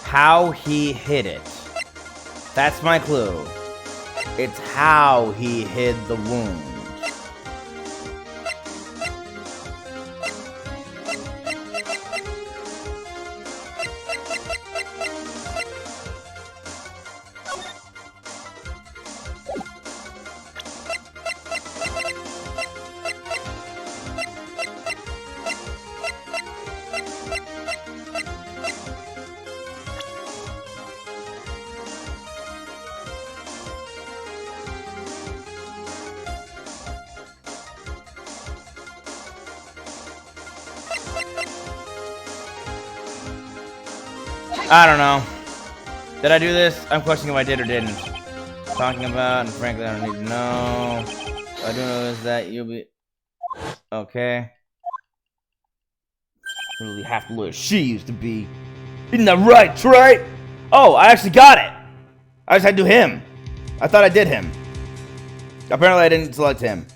How he hid it. That's my clue. It's how he hid the wound. I don't know. Did I do this? I'm questioning if I did or didn't. Talking about, and frankly, I don't need to know. What I do know is that you'll be... Okay. Really half the lawyer she used to be. Isn't that right, Wright? Oh, I actually got it! I just had to do him. I thought I did him. Apparently I didn't select him.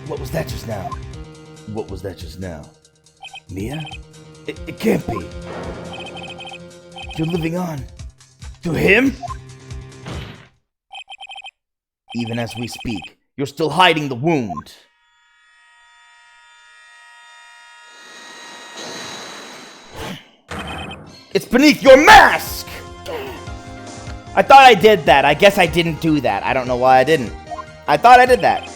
What was that just now? What was that just now? Mia? It can't be. You're living on. To him? Even as we speak, you're still hiding the wound. It's beneath your mask! I thought I did that. I guess I didn't do that. I don't know why I didn't. I thought I did that.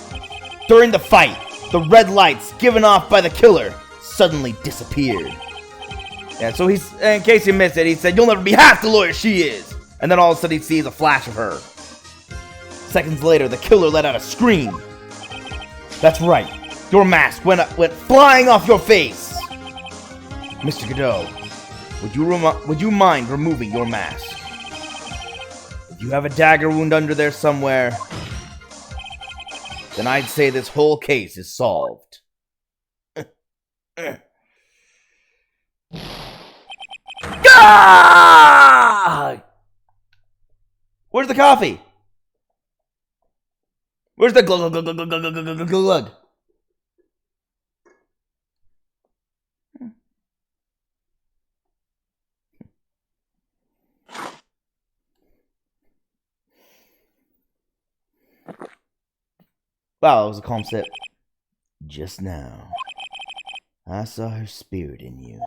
During the fight, the red lights given off by the killer suddenly disappeared. Yeah, so he's, in case you missed it, he said, "You'll never be half the lawyer she is!" And then all of a sudden he sees a flash of her. Seconds later, the killer let out a scream. That's right. Your mask went flying off your face. Mr. Godot, would you mind removing your mask? If you have a dagger wound under there somewhere, then I'd say this whole case is solved. God! Where's the coffee? Where's the glug glug glug glug glug glug glug glug? Wow, it was a calm sip. Just now, I saw her spirit in you.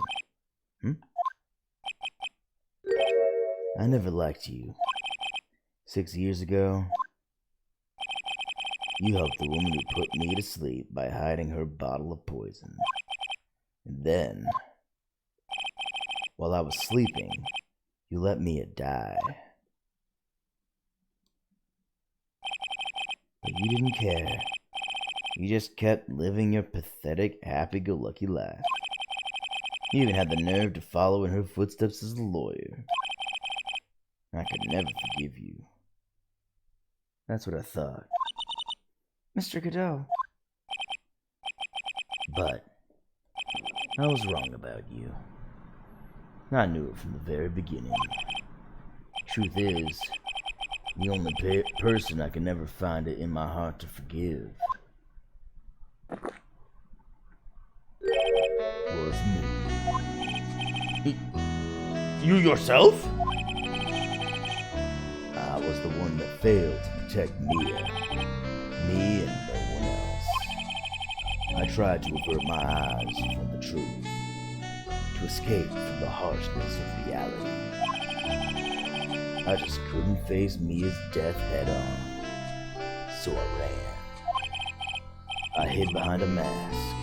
I never liked you. 6 years ago, you helped the woman who put me to sleep by hiding her bottle of poison. And then, while I was sleeping, you let Mia die. But you didn't care. You just kept living your pathetic, happy-go-lucky life. You even had the nerve to follow in her footsteps as a lawyer. I could never forgive you. That's what I thought. Mr. Godot. But I was wrong about you. I knew it from the very beginning. Truth is, the only person I can never find it in my heart to forgive was me. You yourself? I was the one that failed to protect Mia. Me and no one else. I tried to avert my eyes from the truth, to escape from the harshness of reality. I just couldn't face Mia's death head on, so I ran. I hid behind a mask.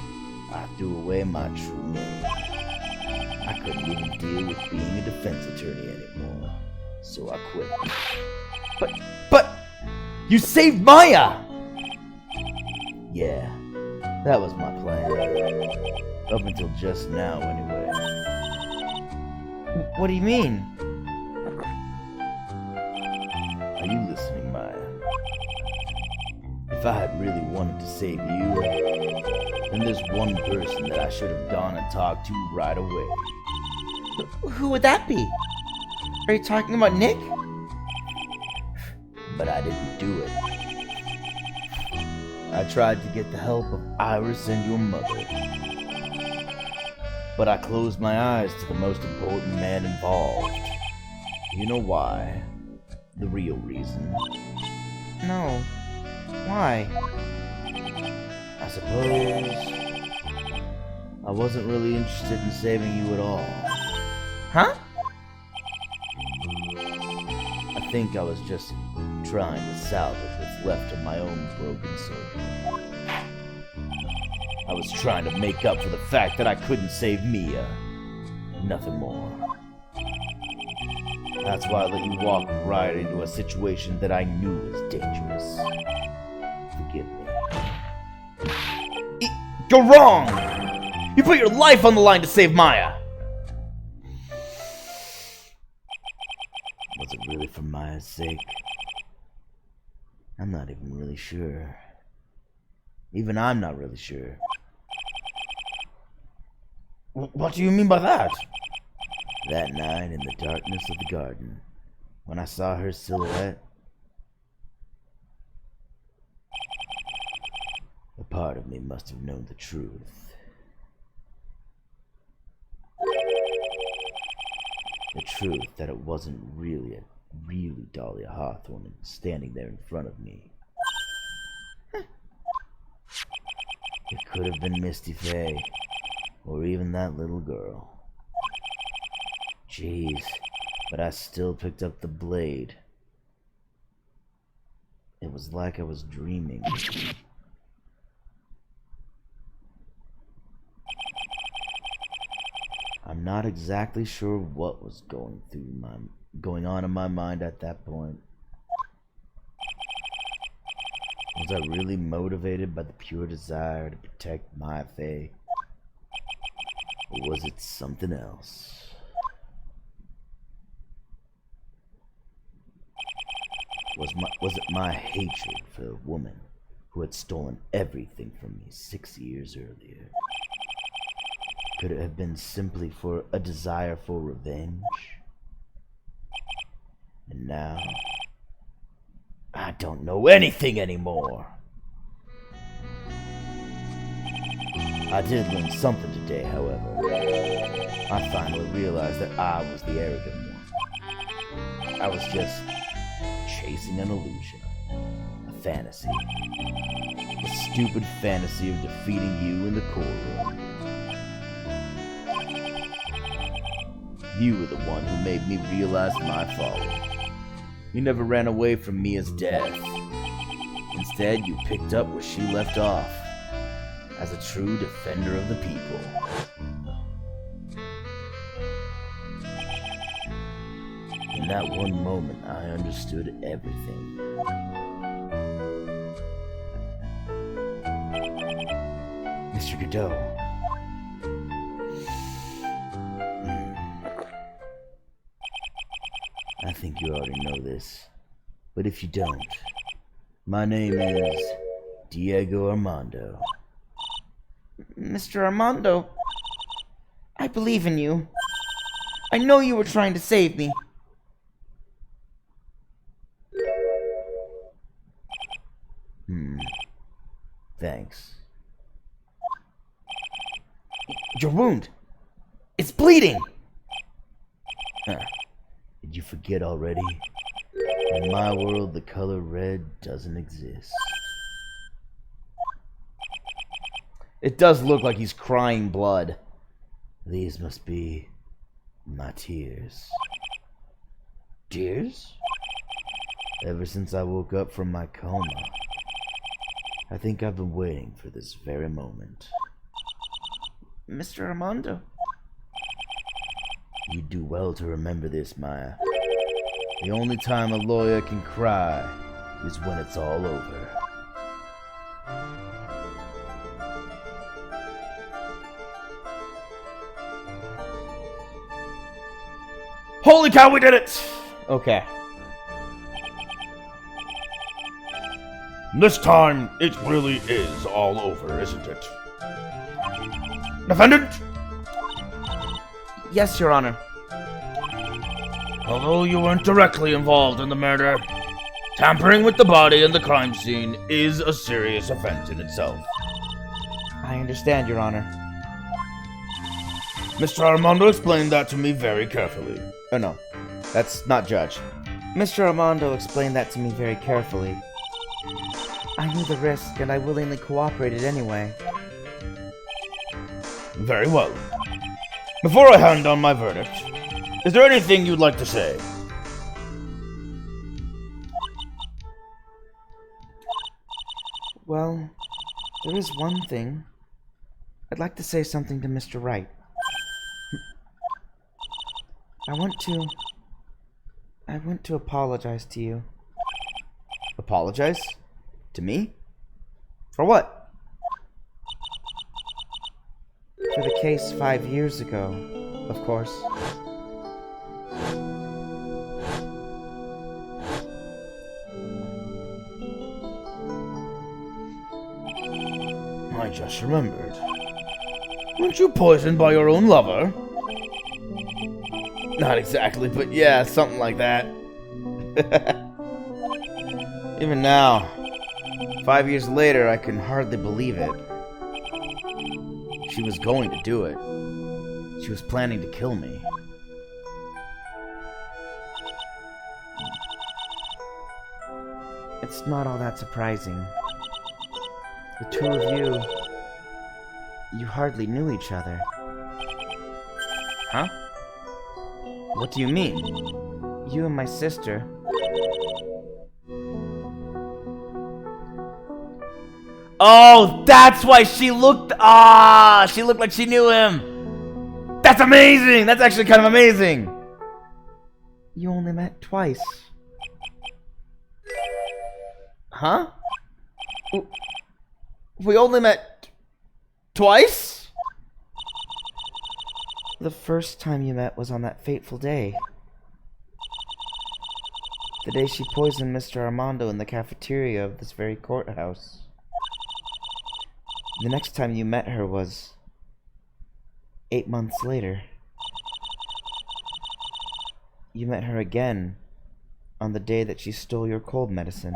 I threw away my true name. I couldn't even deal with being a defense attorney anymore, so I quit. But you saved Maya! Yeah, that was my plan. Up until just now, anyway. What do you mean? Are you listening, Maya? If I had really wanted to save you, then there's one person that I should have gone and talked to right away. Who would that be? Are you talking about Nick? But I didn't do it. I tried to get the help of Iris and your mother. But I closed my eyes to the most important man involved. You know why? The real reason. No. Why? I suppose I wasn't really interested in saving you at all. Huh? I think I was just trying to salvage what's left of my own broken soul. I was trying to make up for the fact that I couldn't save Mia. Nothing more. That's why I let you walk right into a situation that I knew was dangerous. Forgive me. You're wrong! You put your life on the line to save Maya! Was it really for Maya's sake? I'm not even really sure. Even I'm not really sure. What do you mean by that? That night in the darkness of the garden, when I saw her silhouette, a part of me must have known the truth. The truth that it wasn't really Dahlia Hawthorne standing there in front of me. It could have been Misty Faye, or even that little girl. Jeez, but I still picked up the blade. It was like I was dreaming. I'm not exactly sure what was going on in my mind at that point. Was I really motivated by the pure desire to protect my Faye? Or was it something else? Was it my hatred for the woman who had stolen everything from me 6 years earlier? Could it have been simply for a desire for revenge? And now, I don't know anything anymore. I did learn something today, however. I finally realized that I was the arrogant one. I was just chasing an illusion, a fantasy. the stupid fantasy of defeating you in the courtroom. You were the one who made me realize my folly. You never ran away from me as death. Instead, you picked up where she left off, as a true defender of the people. In that one moment, I understood everything. Mr. Godot. I think you already know this, but if you don't, my name is Diego Armando. Mr. Armando, I believe in you. I know you were trying to save me. Thanks. Your wound. It's bleeding. Did you forget already? In my world, the color red doesn't exist. It does look like he's crying blood. These must be my tears. Tears? Ever since I woke up from my coma, I think I've been waiting for this very moment. Mr. Armando. You'd do well to remember this, Maya. The only time a lawyer can cry is when it's all over. Holy cow, we did it! Okay. This time, it really is all over, isn't it? Defendant! Yes, Your Honor. Although you weren't directly involved in the murder, tampering with the body in the crime scene is a serious offense in itself. I understand, Your Honor. Mr. Armando explained that to me very carefully. Oh, no. That's not Judge. Mr. Armando explained that to me very carefully. I knew the risk, and I willingly cooperated anyway. Very well. Before I hand down my verdict, is there anything you'd like to say? Well, there is one thing. I'd like to say something to Mr. Wright. I want to apologize to you. Apologize? To me? For what? For the case 5 years ago, of course. I just remembered. Weren't you poisoned by your own lover? Not exactly, but yeah, something like that. Even now, 5 years later, I can hardly believe it. She was going to do it. She was planning to kill me. It's not all that surprising. The two of you hardly knew each other. Huh? What do you mean? You and my sister. Oh, that's why she looked... she looked like she knew him. That's amazing. That's actually kind of amazing. You only met twice. Huh? We only met twice? The first time you met was on that fateful day. The day she poisoned Mr. Armando in the cafeteria of this very courthouse. The next time you met her was 8 months later. You met her again on the day that she stole your cold medicine.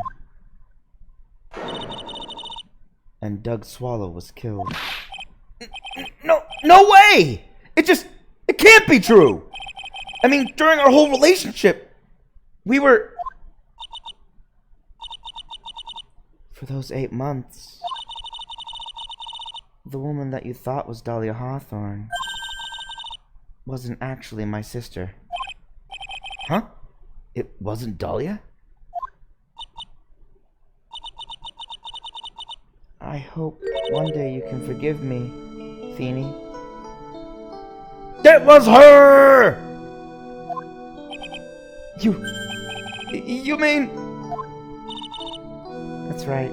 And Doug Swallow was killed. No way! It can't be true! I mean, during our whole relationship, we were... For those 8 months, the woman that you thought was Dahlia Hawthorne wasn't actually my sister. Huh? It wasn't Dahlia? I hope one day you can forgive me, Feeny. It was her! You mean... That's right.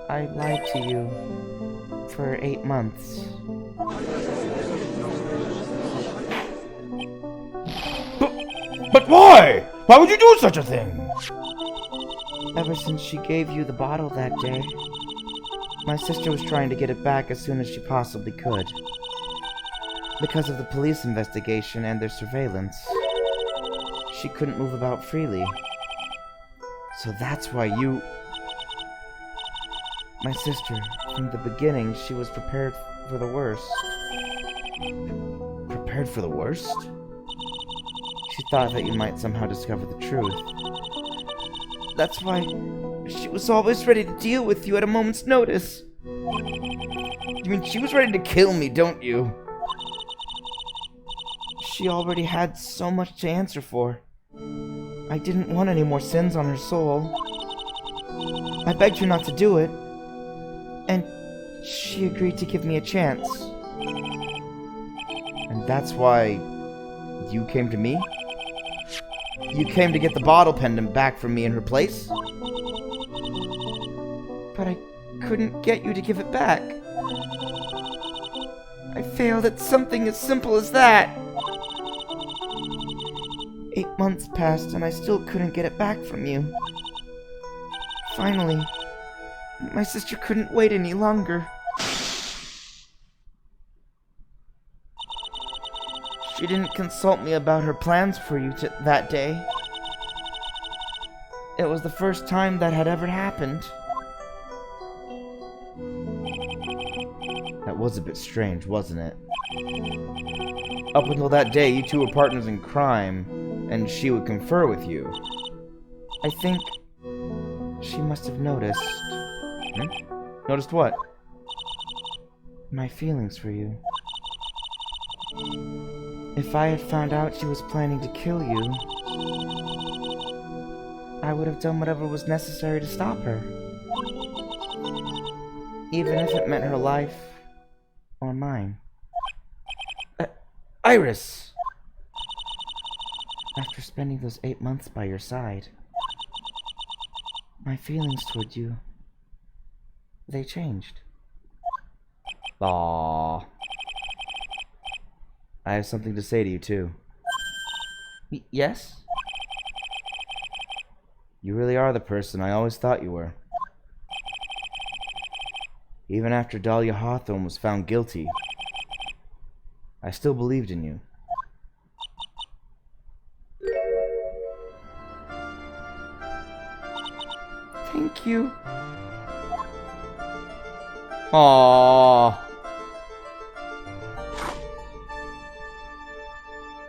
I lied to you for 8 months. But why? Why would you do such a thing? Ever since she gave you the bottle that day, my sister was trying to get it back as soon as she possibly could. Because of the police investigation and their surveillance, she couldn't move about freely. So that's why you... My sister, from the beginning, she was prepared for the worst. Prepared for the worst? She thought that you might somehow discover the truth. That's why she was always ready to deal with you at a moment's notice. You mean she was ready to kill me, don't you? She already had so much to answer for. I didn't want any more sins on her soul. I begged her not to do it, and she agreed to give me a chance. And that's why you came to me? You came to get the bottle pendant back from me in her place? But I couldn't get you to give it back. I failed at something as simple as that. 8 months passed and I still couldn't get it back from you. Finally, my sister couldn't wait any longer. She didn't consult me about her plans for you that day. It was the first time that had ever happened. That was a bit strange, wasn't it? Up until that day, you two were partners in crime, and she would confer with you. I think she must have noticed. Noticed what? My feelings for you. If I had found out she was planning to kill you, I would have done whatever was necessary to stop her. Even if it meant her life or mine. Iris! After spending those 8 months by your side, my feelings toward you, they changed. Aww. I have something to say to you, too. Yes? You really are the person I always thought you were. Even after Dahlia Hawthorne was found guilty, I still believed in you. Thank you. Aww.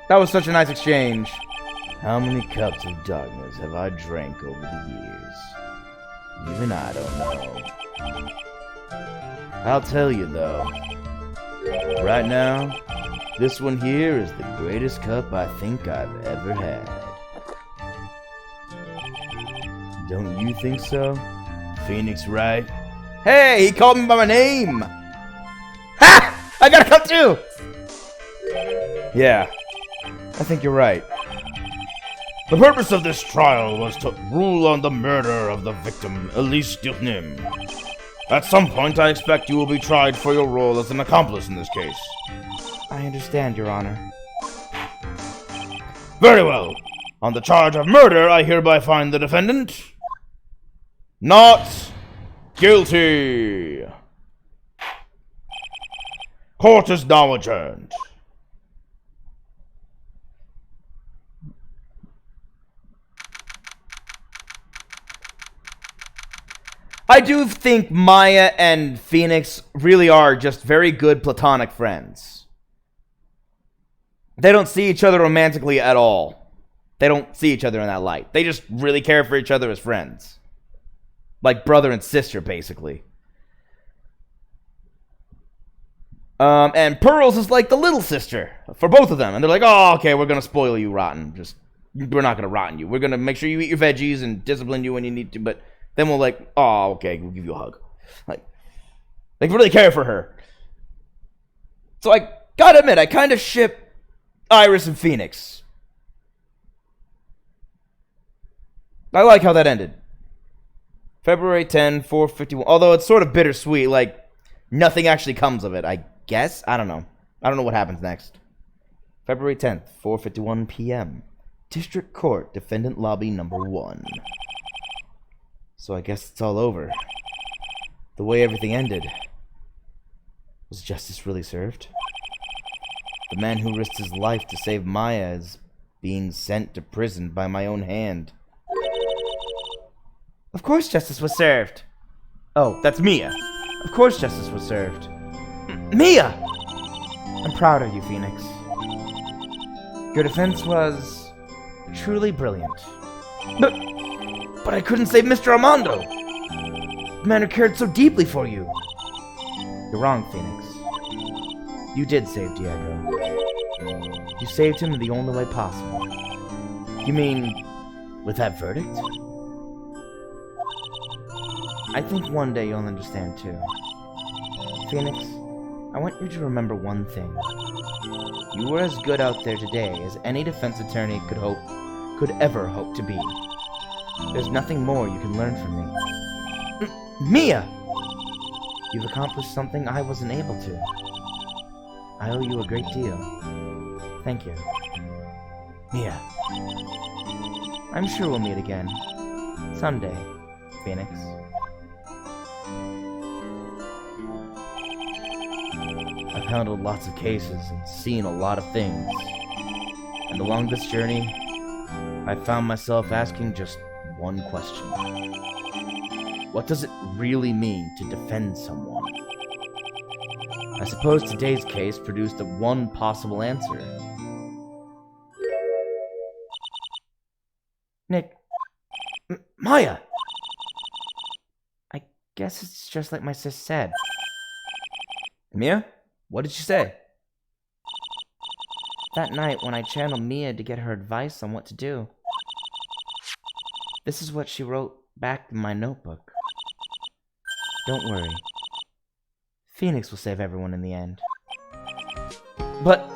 That was such a nice exchange. How many cups of darkness have I drank over the years? Even I don't know. I'll tell you though. Right now, this one here is the greatest cup I think I've ever had. Don't you think so, Phoenix Wright? Hey, he called me by my name! Ha! I got a cup too! Yeah, I think you're right. The purpose of this trial was to rule on the murder of the victim, Elise Durnim. At some point, I expect you will be tried for your role as an accomplice in this case. I understand, Your Honor. Very well. On the charge of murder, I hereby find the defendant not guilty. Court is now adjourned. I do think Maya and Phoenix really are just very good platonic friends. They don't see each other romantically at all. They don't see each other in that light. They just really care for each other as friends. Like brother and sister, basically. And Pearls is like the little sister for both of them. And they're like, oh, okay, we're going to spoil you rotten. We're not going to rotten you. We're going to make sure you eat your veggies and discipline you when you need to. But then we'll like, oh, okay, we'll give you a hug. Like, they really care for her. So I gotta admit, I kind of ship Iris and Phoenix. I like how that ended. February 10, 4:51. Although it's sort of bittersweet, like nothing actually comes of it, I guess. I don't know. I don't know what happens next. February 10th, 4:51 p.m. District Court, Defendant Lobby number 1. So I guess it's all over. The way everything ended. Was justice really served? The man who risked his life to save Maya is being sent to prison by my own hand. Of course justice was served. Oh, that's Mia. Of course justice was served. Mia! I'm proud of you, Phoenix. Your defense was truly brilliant. But I couldn't save Mr. Armando. The man who cared so deeply for you. You're wrong, Phoenix. You did save Diego. You saved him in the only way possible. You mean, with that verdict? I think one day you'll understand too. Phoenix, I want you to remember one thing. You were as good out there today as any defense attorney could ever hope to be. There's nothing more you can learn from me. Mia! You've accomplished something I wasn't able to. I owe you a great deal. Thank you. Mia. I'm sure we'll meet again. Someday, Phoenix. I've handled lots of cases and seen a lot of things. And along this journey, I found myself asking just one question. What does it really mean to defend someone? I suppose today's case produced the one possible answer. Nick. Maya! I guess it's just like my sis said. Mia? What did she say? That night when I channeled Mia to get her advice on what to do. This is what she wrote back in my notebook. Don't worry. Phoenix will save everyone in the end. But...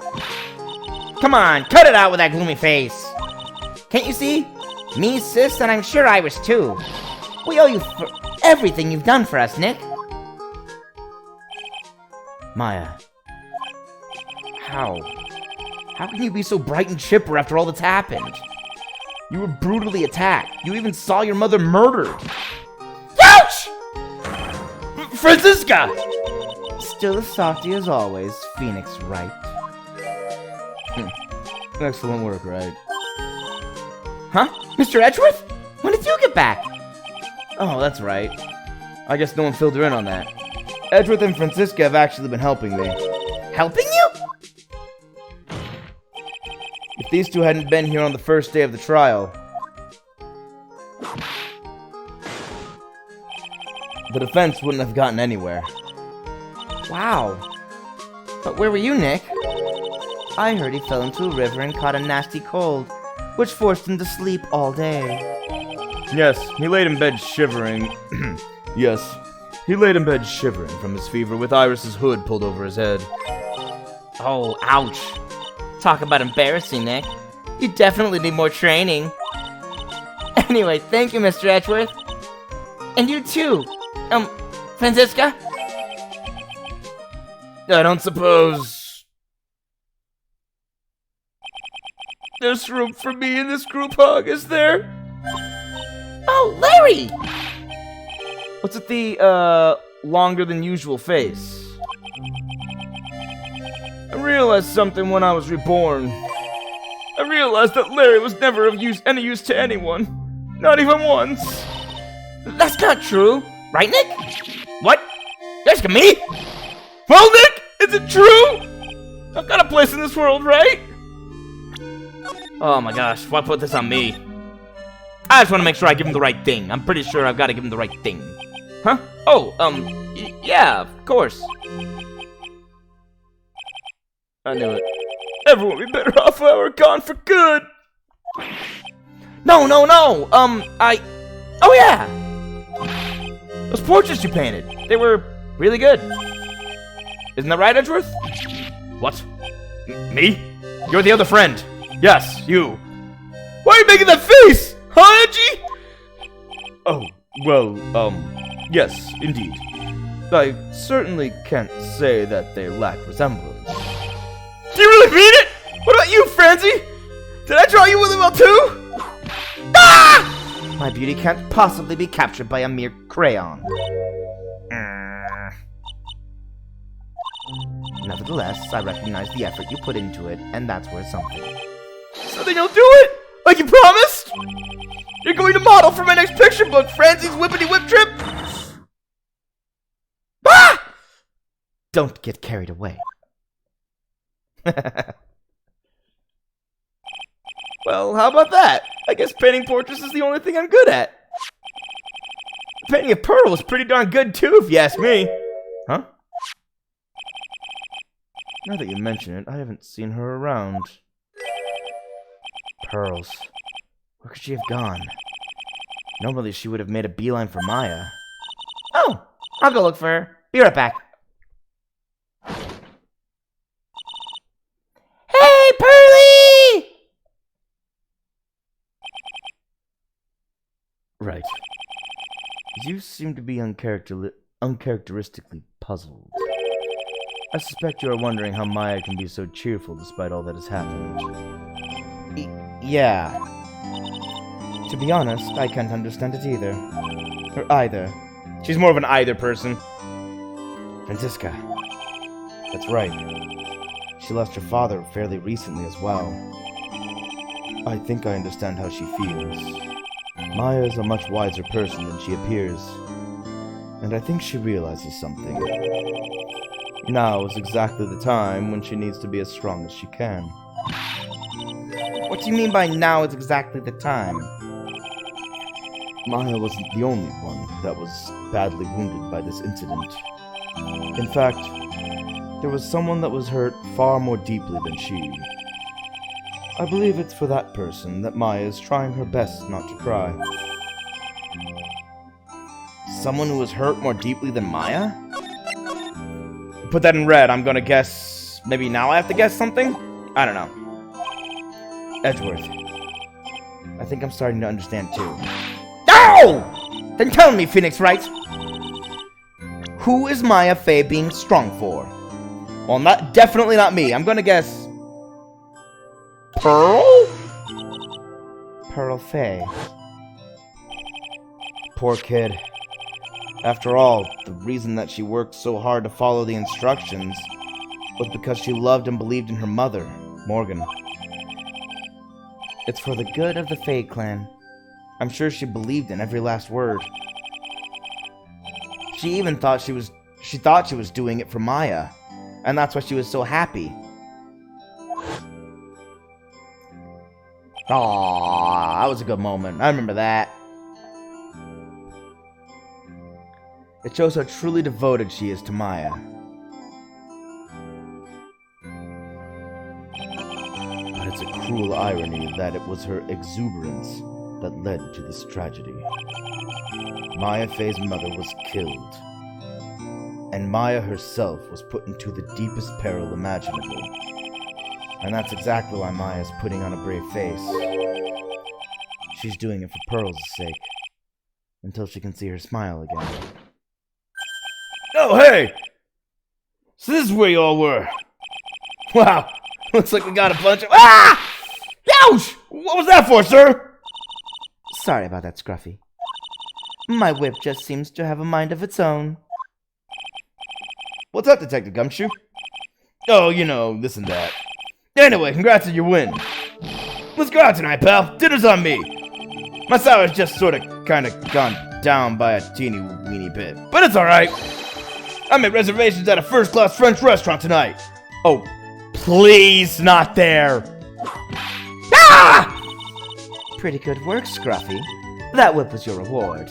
Come on, cut it out with that gloomy face! Can't you see? Me, sis, and I'm sure Iris too. We owe you for everything you've done for us, Nick. Maya. How? How can you be so bright and chipper after all that's happened? You were brutally attacked. You even saw your mother murdered. Ouch! Francisca! Still as softy as always, Phoenix Wright. Excellent work, Wright. Huh? Mr. Edgeworth? When did you get back? Oh, that's right. I guess no one filled her in on that. Edgeworth and Francisca have actually been helping me. Helping you? If these two hadn't been here on the first day of the trial, the defense wouldn't have gotten anywhere. Wow. But where were you, Nick? I heard he fell into a river and caught a nasty cold, which forced him to sleep all day. Yes, he laid in bed shivering. Yes, he laid in bed shivering from his fever with Iris's hood pulled over his head. Oh, ouch. Talk about embarrassing, Nick. You definitely need more training. Anyway, thank you, Mr. Edgeworth. And you too. Francisca? I don't suppose there's room for me in this group hug, is there? Oh, Larry! What's with the, longer than usual face? I realized something when I was reborn. I realized that Larry was never of any use to anyone. Not even once. That's not true. Right, Nick? What? There's me? Well, Nick, is it true? I've got a place in this world, right? Oh my gosh, why put this on me? I just want to make sure I give him the right thing. I'm pretty sure I've got to give him the right thing. Huh? Oh, yeah, of course. I knew it. Everyone would be better off if I were gone for good. No. Oh yeah! Those portraits you painted. They were really good. Isn't that right, Edgeworth? What? Me? You're the other friend. Yes, you. Why are you making that face? Huh, Edgy? Oh, well, yes, indeed. I certainly can't say that they lack resemblance. Do you really mean it? What about you, Francie? Did I draw you really well too? Ah! My beauty can't possibly be captured by a mere crayon. Nevertheless, I recognize the effort you put into it, and that's worth something. So then you'll do it? Like you promised? You're going to model for my next picture book, Francie's Whippity Whip Trip? Ah! Don't get carried away. Well, how about that? I guess painting portraits is the only thing I'm good at. Painting a Pearl is pretty darn good too, if you ask me. Huh? Now that you mention it, I haven't seen her around. Pearls. Where could she have gone? Normally she would have made a beeline for Maya. Oh, I'll go look for her. Be right back. Hey, Pearly! Right. You seem to be uncharacteristically puzzled. I suspect you are wondering how Maya can be so cheerful despite all that has happened. Yeah. To be honest, I can't understand it either. Or either. She's more of an either person. Franziska. That's right. She lost her father fairly recently as well. I think I understand how she feels. Maya is a much wiser person than she appears. And I think she realizes something. Now is exactly the time when she needs to be as strong as she can. What do you mean by now is exactly the time? Maya wasn't the only one that was badly wounded by this incident. In fact, there was someone that was hurt far more deeply than she. I believe it's for that person that Maya is trying her best not to cry. Someone who was hurt more deeply than Maya? Put that in red, I'm gonna guess... Maybe now I have to guess something? I don't know. Edgeworth. I think I'm starting to understand too. Oh! Then tell me, Phoenix Wright. Who is Maya Fey being strong for? Well, definitely not me. I'm gonna guess... Pearl? Pearl Fey. Poor kid. After all, the reason that she worked so hard to follow the instructions was because she loved and believed in her mother, Morgan. It's for the good of the Fey clan. I'm sure she believed in every last word. She even thought she was doing it for Maya, and that's why she was so happy. Aww, that was a good moment. I remember that. It shows how truly devoted she is to Maya. But it's a cruel irony that it was her exuberance that led to this tragedy. Maya Fey's mother was killed, and Maya herself was put into the deepest peril imaginable. And that's exactly why Maya's putting on a brave face. She's doing it for Pearl's sake, until she can see her smile again. Oh, hey! So this is where you all were. Wow, looks like we got a bunch of... Ah! Ouch! What was that for, sir? Sorry about that, Scruffy. My whip just seems to have a mind of its own. What's up, Detective Gumshoe? Oh, you know, this and that. Anyway, congrats on your win. Let's go out tonight, pal. Dinner's on me. My sour's just kinda gone down by a teeny weeny bit. But it's alright. I made reservations at a first-class French restaurant tonight. Oh, please, not there. Ah! Pretty good work, Scruffy. That whip was your reward.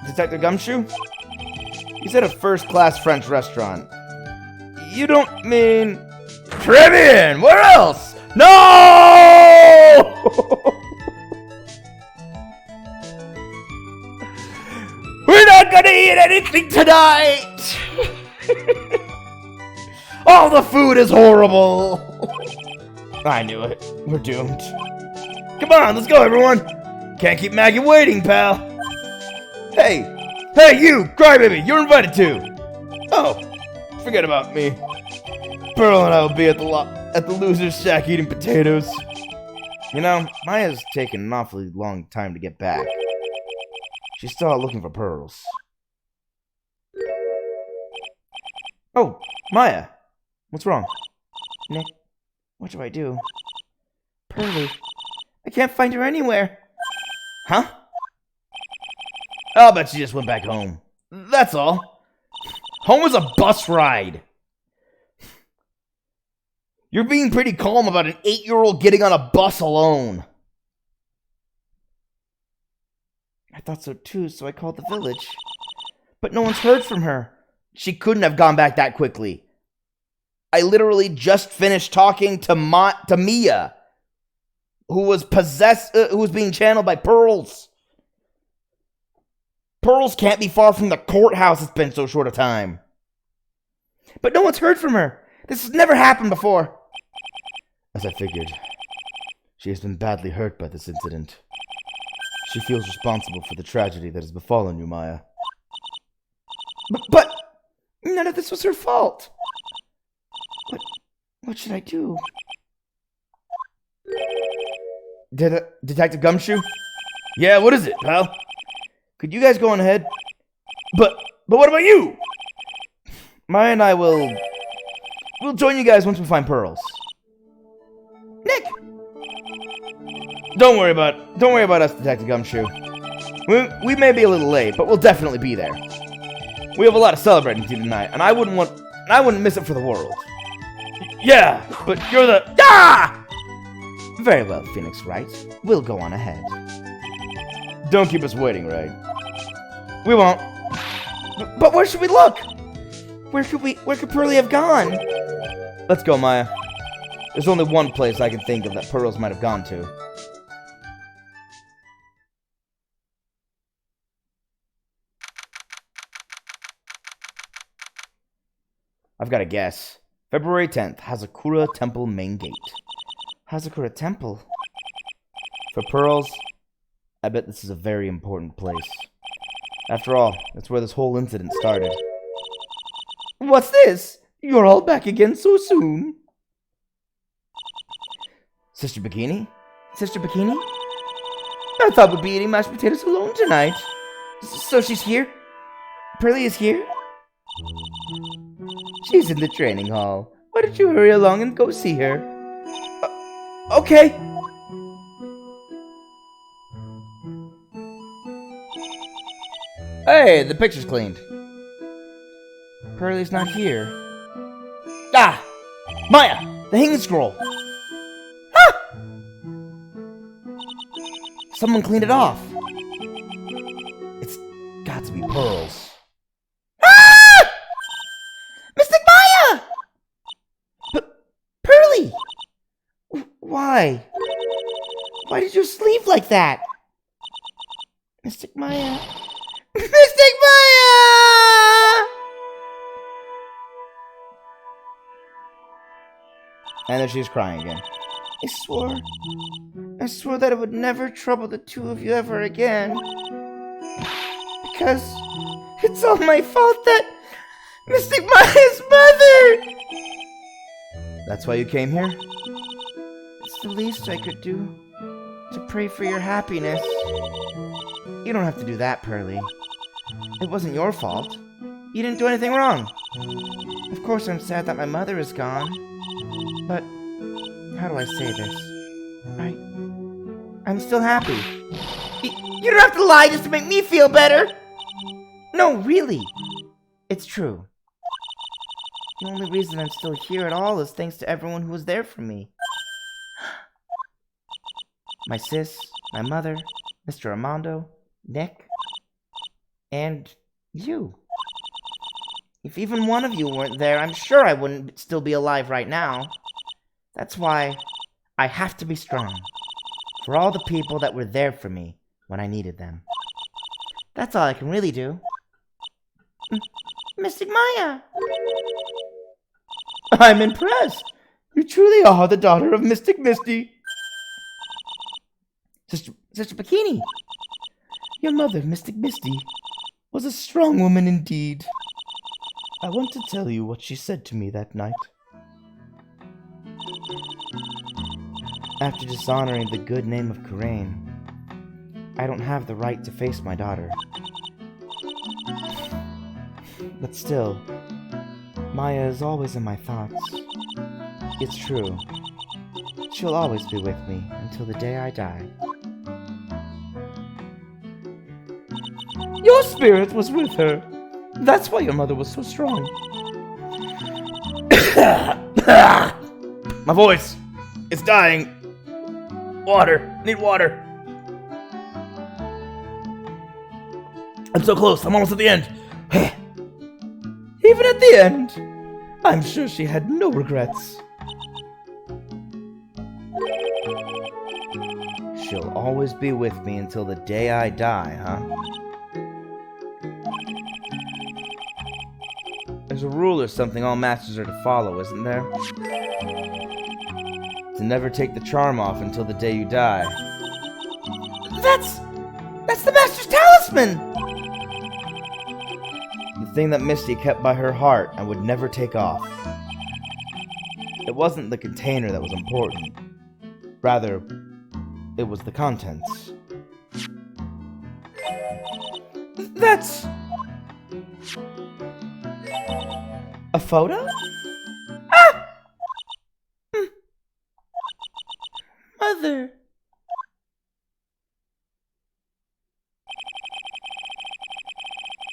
Detective Gumshoe? You said a first-class French restaurant. You don't mean... Tribune! Where else? No! We're not gonna eat anything tonight! All the food is horrible! I knew it. We're doomed. Come on, let's go, everyone! Can't keep Maggie waiting, pal! Hey! Hey, you! Crybaby! You're invited too! Oh, forget about me. Pearl and I will be at the loser's shack eating potatoes. You know, Maya's taken an awfully long time to get back. She's still out looking for pearls. Oh, Maya! What's wrong? Nick, what do I do? Pearly, I can't find her anywhere. Huh? I'll bet she just went back home. That's all. Home was a bus ride. You're being pretty calm about an 8-year-old getting on a bus alone. I thought so too, so I called the village. But no one's heard from her. She couldn't have gone back that quickly. I literally just finished talking to Mia, who was who was being channeled by Pearls. Pearls can't be far from the courthouse. It's been so short a time. But no one's heard from her. This has never happened before. As I figured, she has been badly hurt by this incident. She feels responsible for the tragedy that has befallen you, Maya. But none of this was her fault. What should I do? Detective Gumshoe? Yeah, what is it, pal? Could you guys go on ahead? But what about you? Maya and I we'll join you guys once we find pearls. Nick! Don't worry about us, Detective Gumshoe. We may be a little late, but we'll definitely be there. We have a lot of celebrating to do tonight, and I wouldn't miss it for the world. Yeah, but you're the... Ah! Very well, Phoenix Wright. We'll go on ahead. Don't keep us waiting, Wright. We won't. But where should we look? Where could Pearly have gone? Let's go, Maya. There's only one place I can think of that Pearls might have gone to. I've got a guess. February 10th, Hazakura Temple main gate. Hazakura Temple? For pearls, I bet this is a very important place. After all, that's where this whole incident started. What's this? You're all back again so soon. Sister Bikini? Sister Bikini? I thought we'd be eating mashed potatoes alone tonight. So she's here? Pearly is here? She's in the training hall. Why don't you hurry along and go see her? Okay. Hey, the picture's cleaned. Pearly's not here. Ah! Maya! The hanging scroll! Ah! Someone cleaned it off. It's got to be pearls. Ah! Mystic Maya! Pearly! Why? Why did you sleep like that? Mystic Maya. Mystic Maya! And then she's crying again. I swore that I would never trouble the two of you ever again. Because it's all my fault that Mystic Maya's mother! That's why you came here? It's the least I could do to pray for your happiness. You don't have to do that, Pearly. It wasn't your fault. You didn't do anything wrong. Of course I'm sad that my mother is gone. But, how do I say this? I'm still happy. You don't have to lie just to make me feel better! No, really. It's true. The only reason I'm still here at all is thanks to everyone who was there for me. My sis, my mother, Mr. Armando, Nick, and you. If even one of you weren't there, I'm sure I wouldn't still be alive right now. That's why I have to be strong. For all the people that were there for me when I needed them. That's all I can really do. Mystic Maya! I'm impressed. You truly are the daughter of Mystic Misty. Sister Bikini! Your mother, Mystic Misty, was a strong woman indeed. I want to tell you what she said to me that night. After dishonoring the good name of Karain, I don't have the right to face my daughter. But still, Maya is always in my thoughts. It's true. She'll always be with me until the day I die. Your spirit was with her. That's why your mother was so strong. My voice! It's dying! Water! Need water! I'm so close, I'm almost at the end! Even at the end, I'm sure she had no regrets. She'll always be with me until the day I die, huh? There's a rule or something all masters are to follow, isn't there? To never take the charm off until the day you die. That's the Master's talisman! The thing that Misty kept by her heart and would never take off. It wasn't the container that was important. Rather, it was the contents. That's... a photo? Ah! Mother...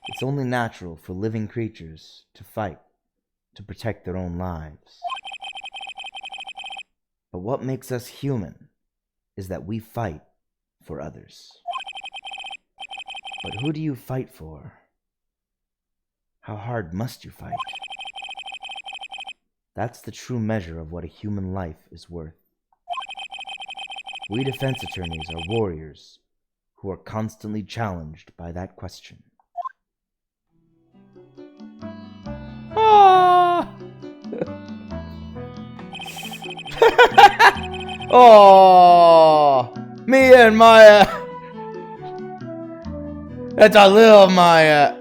It's only natural for living creatures to fight to protect their own lives. But what makes us human is that we fight for others. But who do you fight for? How hard must you fight? That's the true measure of what a human life is worth. We defense attorneys are warriors who are constantly challenged by that question. Oh, Mia and Maya. That's a little Maya.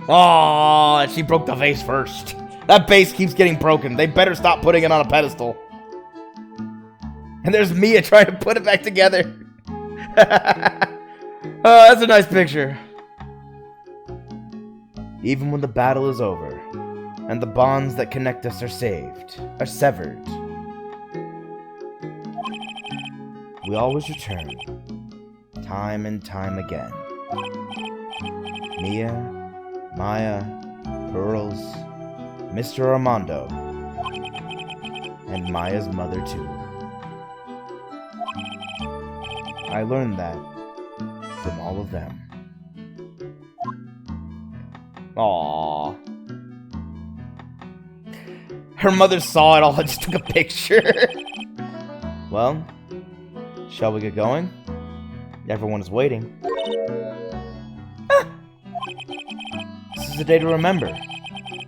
Oh, she broke the vase first. That vase keeps getting broken. They better stop putting it on a pedestal. And there's Mia trying to put it back together. Oh, that's a nice picture. Even when the battle is over, and the bonds that connect us are severed, we always return, time and time again. Mia, Maya, Pearls, Mr. Armando, and Maya's mother too. I learned that from all of them. Aww. Her mother saw it all and just took a picture. Well, shall we get going? Everyone is waiting. This is a day to remember.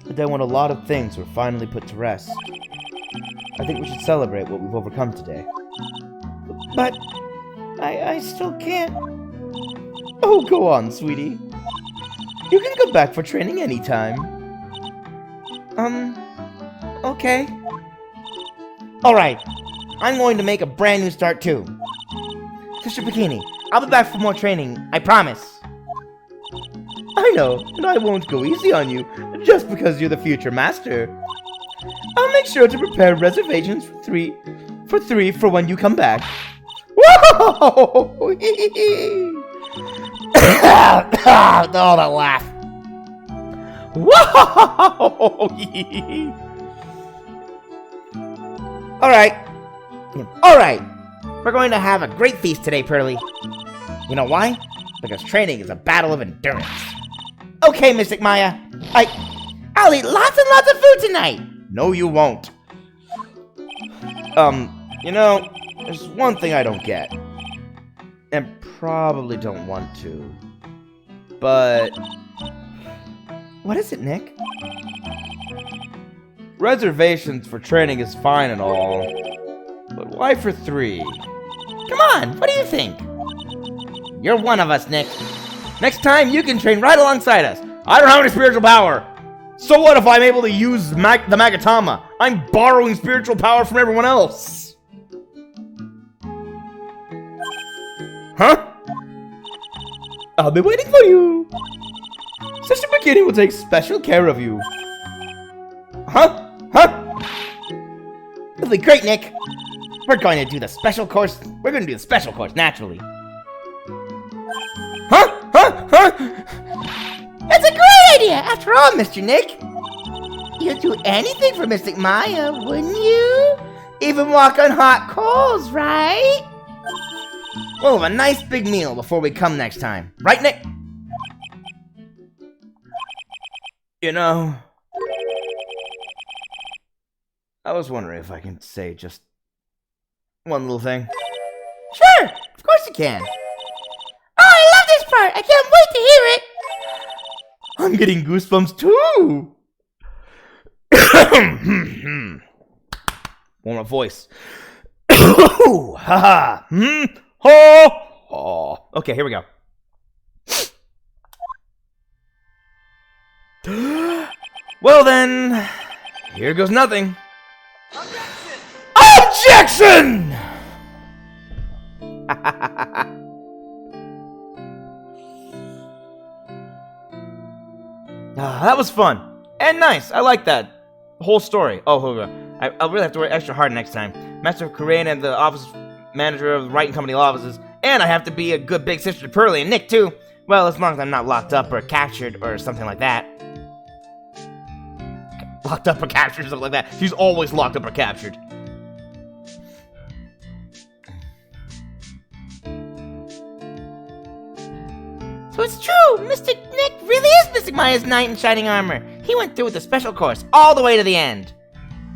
A day when a lot of things were finally put to rest. I think we should celebrate what we've overcome today. But I still can't. Oh, go on, sweetie. You can go back for training anytime. Okay. Alright, I'm going to make a brand new start too. Sister Bikini, I'll be back for more training, I promise. I know, and I won't go easy on you, just because you're the future master. I'll make sure to prepare reservations for three for when you come back. Whoa! Oh, that laugh. Whoa! Alright. We're going to have a great feast today, Pearly. You know why? Because training is a battle of endurance. Okay, Mystic Maya. I'll eat lots and lots of food tonight. No, you won't. There's one thing I don't get. And probably don't want to. But... what is it, Nick? Reservations for training is fine and all. But why for 3? Come on, what do you think? You're one of us, Nick. Next time, you can train right alongside us. I don't have any spiritual power. So what if I'm able to use the Magatama? I'm borrowing spiritual power from everyone else. Huh? I'll be waiting for you. Sister Bikini will take special care of you. Huh? It'll be great, Nick. We're going to do the special course. We're going to do the special course naturally. Huh? That's a great idea. After all, Mr. Nick, you'd do anything for Mystic Maya, wouldn't you? Even walk on hot coals, right? We'll have a nice big meal before we come next time. Right, Nick? I was wondering if I can say just one little thing. Sure, of course you can. Oh, I love this part. I can't wait to hear it. I'm getting goosebumps too. Want my voice. Haha. Oh. Okay, here we go. Well then, here goes nothing. Objection! That was fun and nice. I like that whole story. Oh, hold on. I'll really have to work extra hard next time. Master of Korean and the office manager of the Wright and Company offices, and I have to be a good big sister to Pearly and Nick too. Well, as long as I'm not locked up or captured or something like that. Locked up or captured or something like that. She's always locked up or captured. So it's true, Mystic Nick really is Mystic Maya's knight in shining armor. He went through with the special course all the way to the end.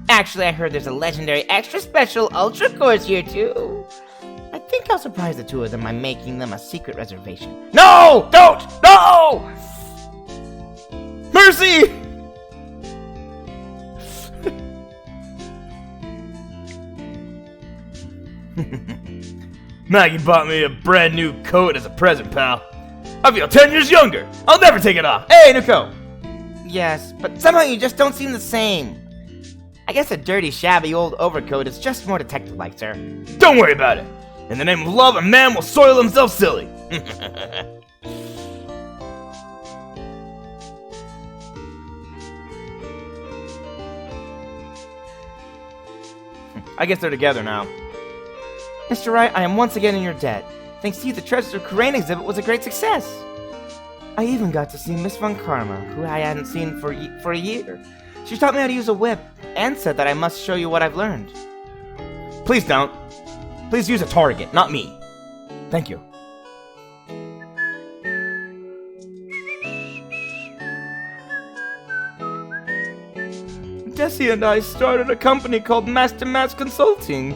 Actually, I heard there's a legendary extra special ultra course here too. I think I'll surprise the two of them by making them a secret reservation. No! Don't! No! Mercy! Maggie bought me a brand new coat as a present, pal. I feel 10 years younger. I'll never take it off. Hey, new coat. Yes, but somehow you just don't seem the same. I guess a dirty, shabby old overcoat is just more detective-like, sir. Don't worry about it. In the name of love, a man will soil himself silly. I guess they're together now. Mr. Wright, I am once again in your debt. Thanks to you, the Treasures of Korean exhibit was a great success. I even got to see Miss Von Karma, who I hadn't seen for a year. She taught me how to use a whip, and said that I must show you what I've learned. Please don't. Please use a target, not me. Thank you. Desi and I started a company called Master Mass Consulting.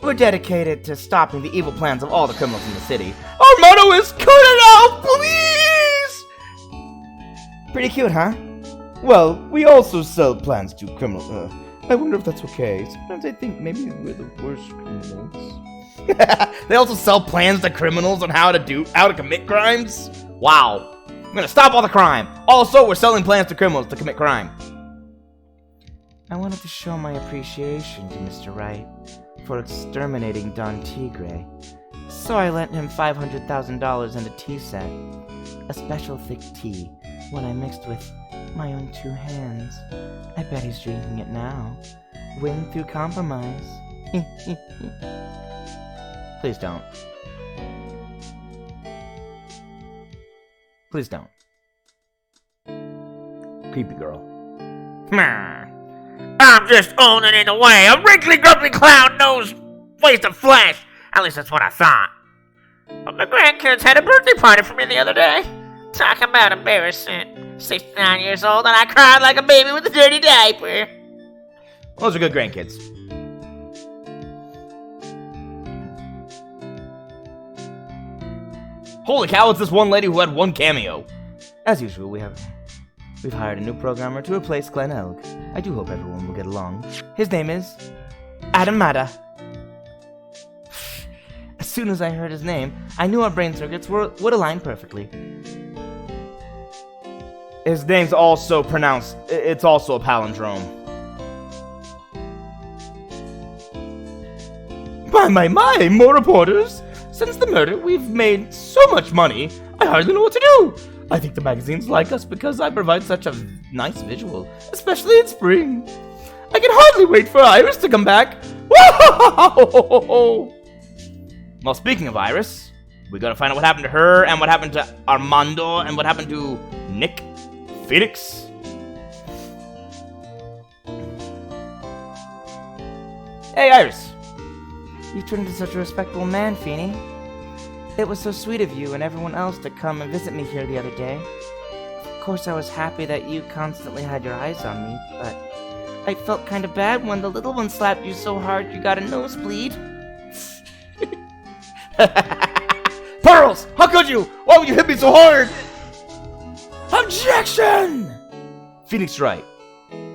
We're dedicated to stopping the evil plans of all the criminals in the city. Our motto is, cut it out, please! Pretty cute, huh? Well, we also sell plans to criminals. I wonder if that's okay. Sometimes I think maybe we're the worst criminals. They also sell plans to criminals on how to commit crimes? Wow. I'm gonna stop all the crime. Also, we're selling plans to criminals to commit crime. I wanted to show my appreciation to Mr. Wright for exterminating Don Tigre, so I lent him $500,000 and a tea set. A special thick tea, one I mixed with my own 2 hands. I bet he's drinking it now. Win through compromise. Please don't. Please don't. Creepy girl. I'm just owning in the way. A wrinkly, grumpy clown knows ways to flash. At least that's what I thought. But my grandkids had a birthday party for me the other day. Talk about embarrassing. 6-9 years old, and I cried like a baby with a dirty diaper. Those are good grandkids. Holy cow, it's this one lady who had one cameo. As usual, we've hired a new programmer to replace Glenn Elg. I do hope everyone will get along. His name is Adam Mata. As soon as I heard his name, I knew our brain circuits would align perfectly. His name's also pronounced, it's also a palindrome. My, more reporters! Since the murder, we've made so much money, I hardly know what to do! I think the magazines like us because I provide such a nice visual, especially in spring. I can hardly wait for Iris to come back! Whoa! Well, speaking of Iris, we gotta find out what happened to her, and what happened to Armando, and what happened to Nick, Phoenix. Hey, Iris! You turned into such a respectable man, Feeny. It was so sweet of you and everyone else to come and visit me here the other day. Of course, I was happy that you constantly had your eyes on me, but I felt kind of bad when the little one slapped you so hard you got a nosebleed. Pearls! How could you? Why would you hit me so hard? Objection! Phoenix Wright.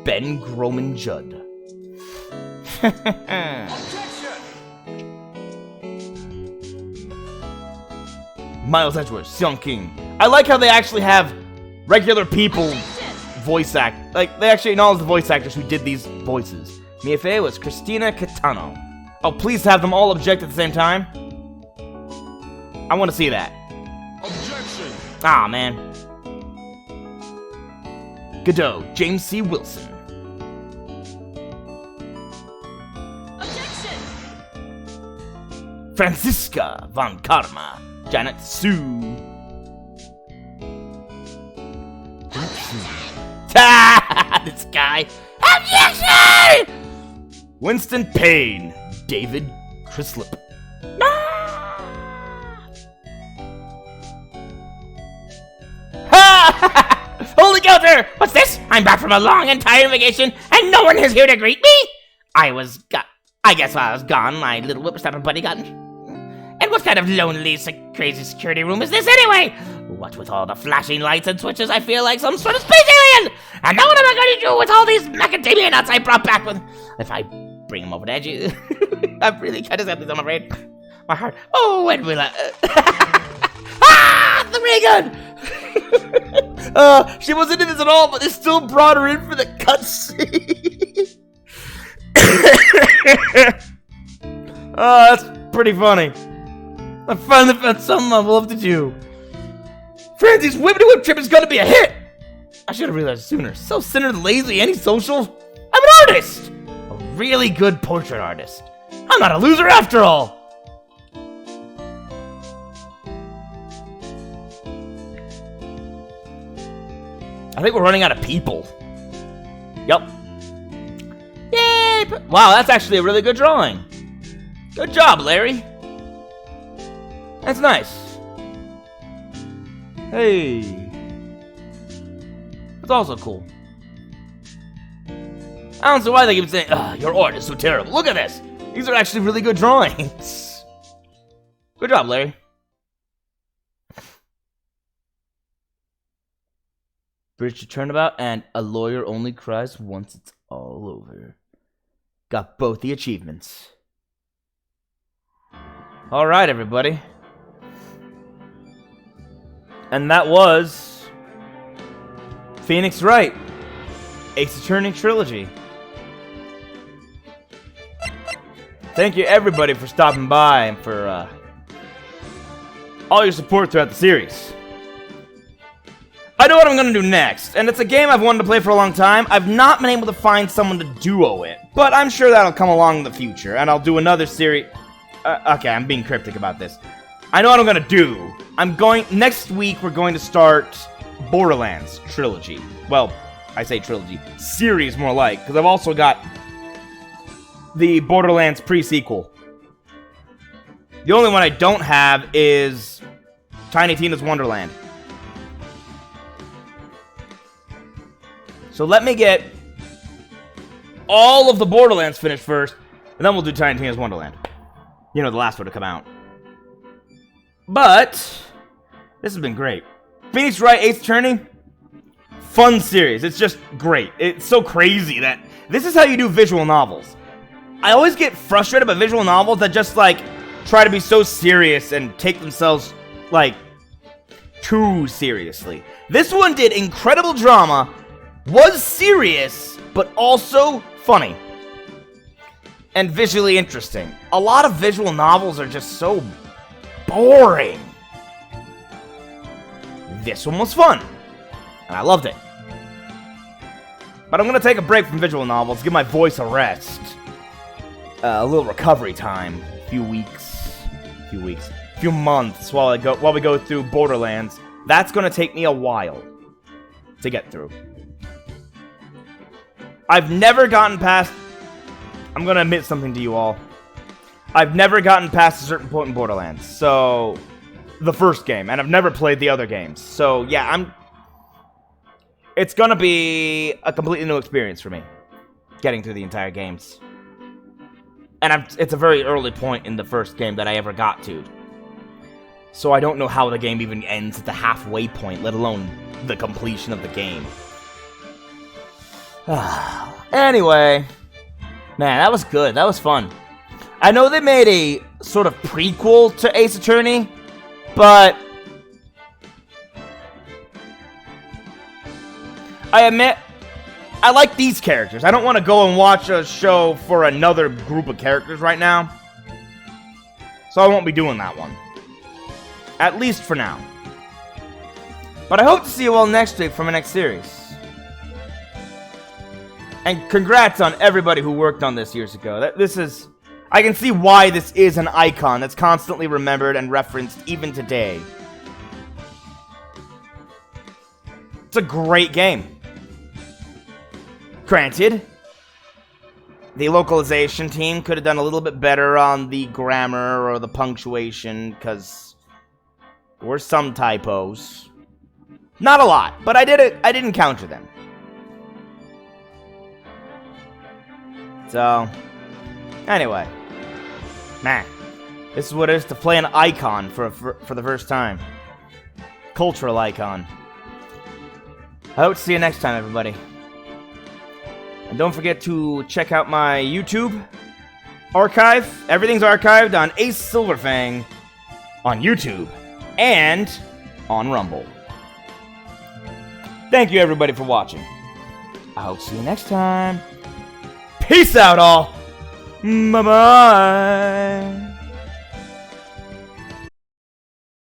Ben Groman Judd. Miles Edgeworth, Sean King. I like how they actually have regular people voice act. Like, they actually acknowledge the voice actors who did these voices. Mia Fey was Christina Catano. Oh, please have them all object at the same time. I want to see that. Objection! Ah, man. Godot, James C. Wilson. Objection! Franziska von Karma, Janet Sue. This guy. Objection! Winston Payne, David Crislip. Holy Counter! What's this? I'm back from a long and tiring vacation, and no one is here to greet me? I guess while I was gone, my little whippersnapper buddy got in. And what kind of lonely, crazy security room is this anyway? What with all the flashing lights and switches, I feel like some sort of space alien! And now what am I going to do with all these macadamia nuts I brought back with... If I bring them over to edge, I'm really kind of sad, I'm afraid. My heart... Oh, when will I... Ah! The ray gun! She wasn't in this at all, but they still brought her in for the cutscene. That's pretty funny. I finally found something I love to do. Franzie's whip-to-whip trip is gonna be a hit! I should have realized sooner. So centered, lazy, antisocial. I'm an artist! A really good portrait artist. I'm not a loser after all! I think we're running out of people. Yep. Yay! Wow, that's actually a really good drawing. Good job, Larry. That's nice. Hey. That's also cool. I don't know why they keep saying, your art is so terrible. Look at this. These are actually really good drawings. Good job, Larry. Bridge to Turnabout and A Lawyer Only Cries Once It's All Over. Got both the achievements. Alright, everybody. And that was Phoenix Wright, Ace Attorney Trilogy. Thank you, everybody, for stopping by and for all your support throughout the series. I know what I'm gonna do next, and it's a game I've wanted to play for a long time. I've not been able to find someone to duo it, but I'm sure that'll come along in the future, and I'll do another series. Okay, I'm being cryptic about this. I know what I'm gonna do. Next week, we're going to start Borderlands Trilogy. Well, I say trilogy. Series, more like, because I've also got the Borderlands pre-sequel. The only one I don't have is Tiny Tina's Wonderland. So let me get all of the Borderlands finished first, and then we'll do Tiny Tina's Wonderland. You know, the last one to come out. But this has been great. Phoenix Wright Ace Attorney, fun series. It's just great. It's so crazy that this is how you do visual novels. I always get frustrated by visual novels that just, like, try to be so serious and take themselves, like, too seriously. This one did incredible drama, was serious, but also funny. And visually interesting. A lot of visual novels are just so boring. This one was fun, and I loved it. But I'm going to take a break from visual novels, give my voice a rest. A little recovery time. A few months while we go through Borderlands. That's going to take me a while to get through. I've never gotten past... I'm going to admit something to you all. I've never gotten past a certain point in Borderlands. So, the first game. And I've never played the other games. So, yeah, it's going to be a completely new experience for me. Getting through the entire games. And it's a very early point in the first game that I ever got to. So I don't know how the game even ends at the halfway point, let alone the completion of the game. Anyway, man, that was good. That was fun. I know they made a sort of prequel to Ace Attorney, but I admit, I like these characters. I don't want to go and watch a show for another group of characters right now. So I won't be doing that one. At least for now. But I hope to see you all next week for my next series. And congrats on everybody who worked on this years ago. I can see why this is an icon that's constantly remembered and referenced even today. It's a great game. Granted, the localization team could have done a little bit better on the grammar or the punctuation, because there were some typos. Not a lot, but I did encounter them. So, anyway. Man, this is what it is to play an icon for the first time. Cultural icon. I hope to see you next time, everybody. And don't forget to check out my YouTube archive. Everything's archived on Ace Silverfang on YouTube and on Rumble. Thank you, everybody, for watching. I hope to see you next time. Peace out, all. Bye-bye.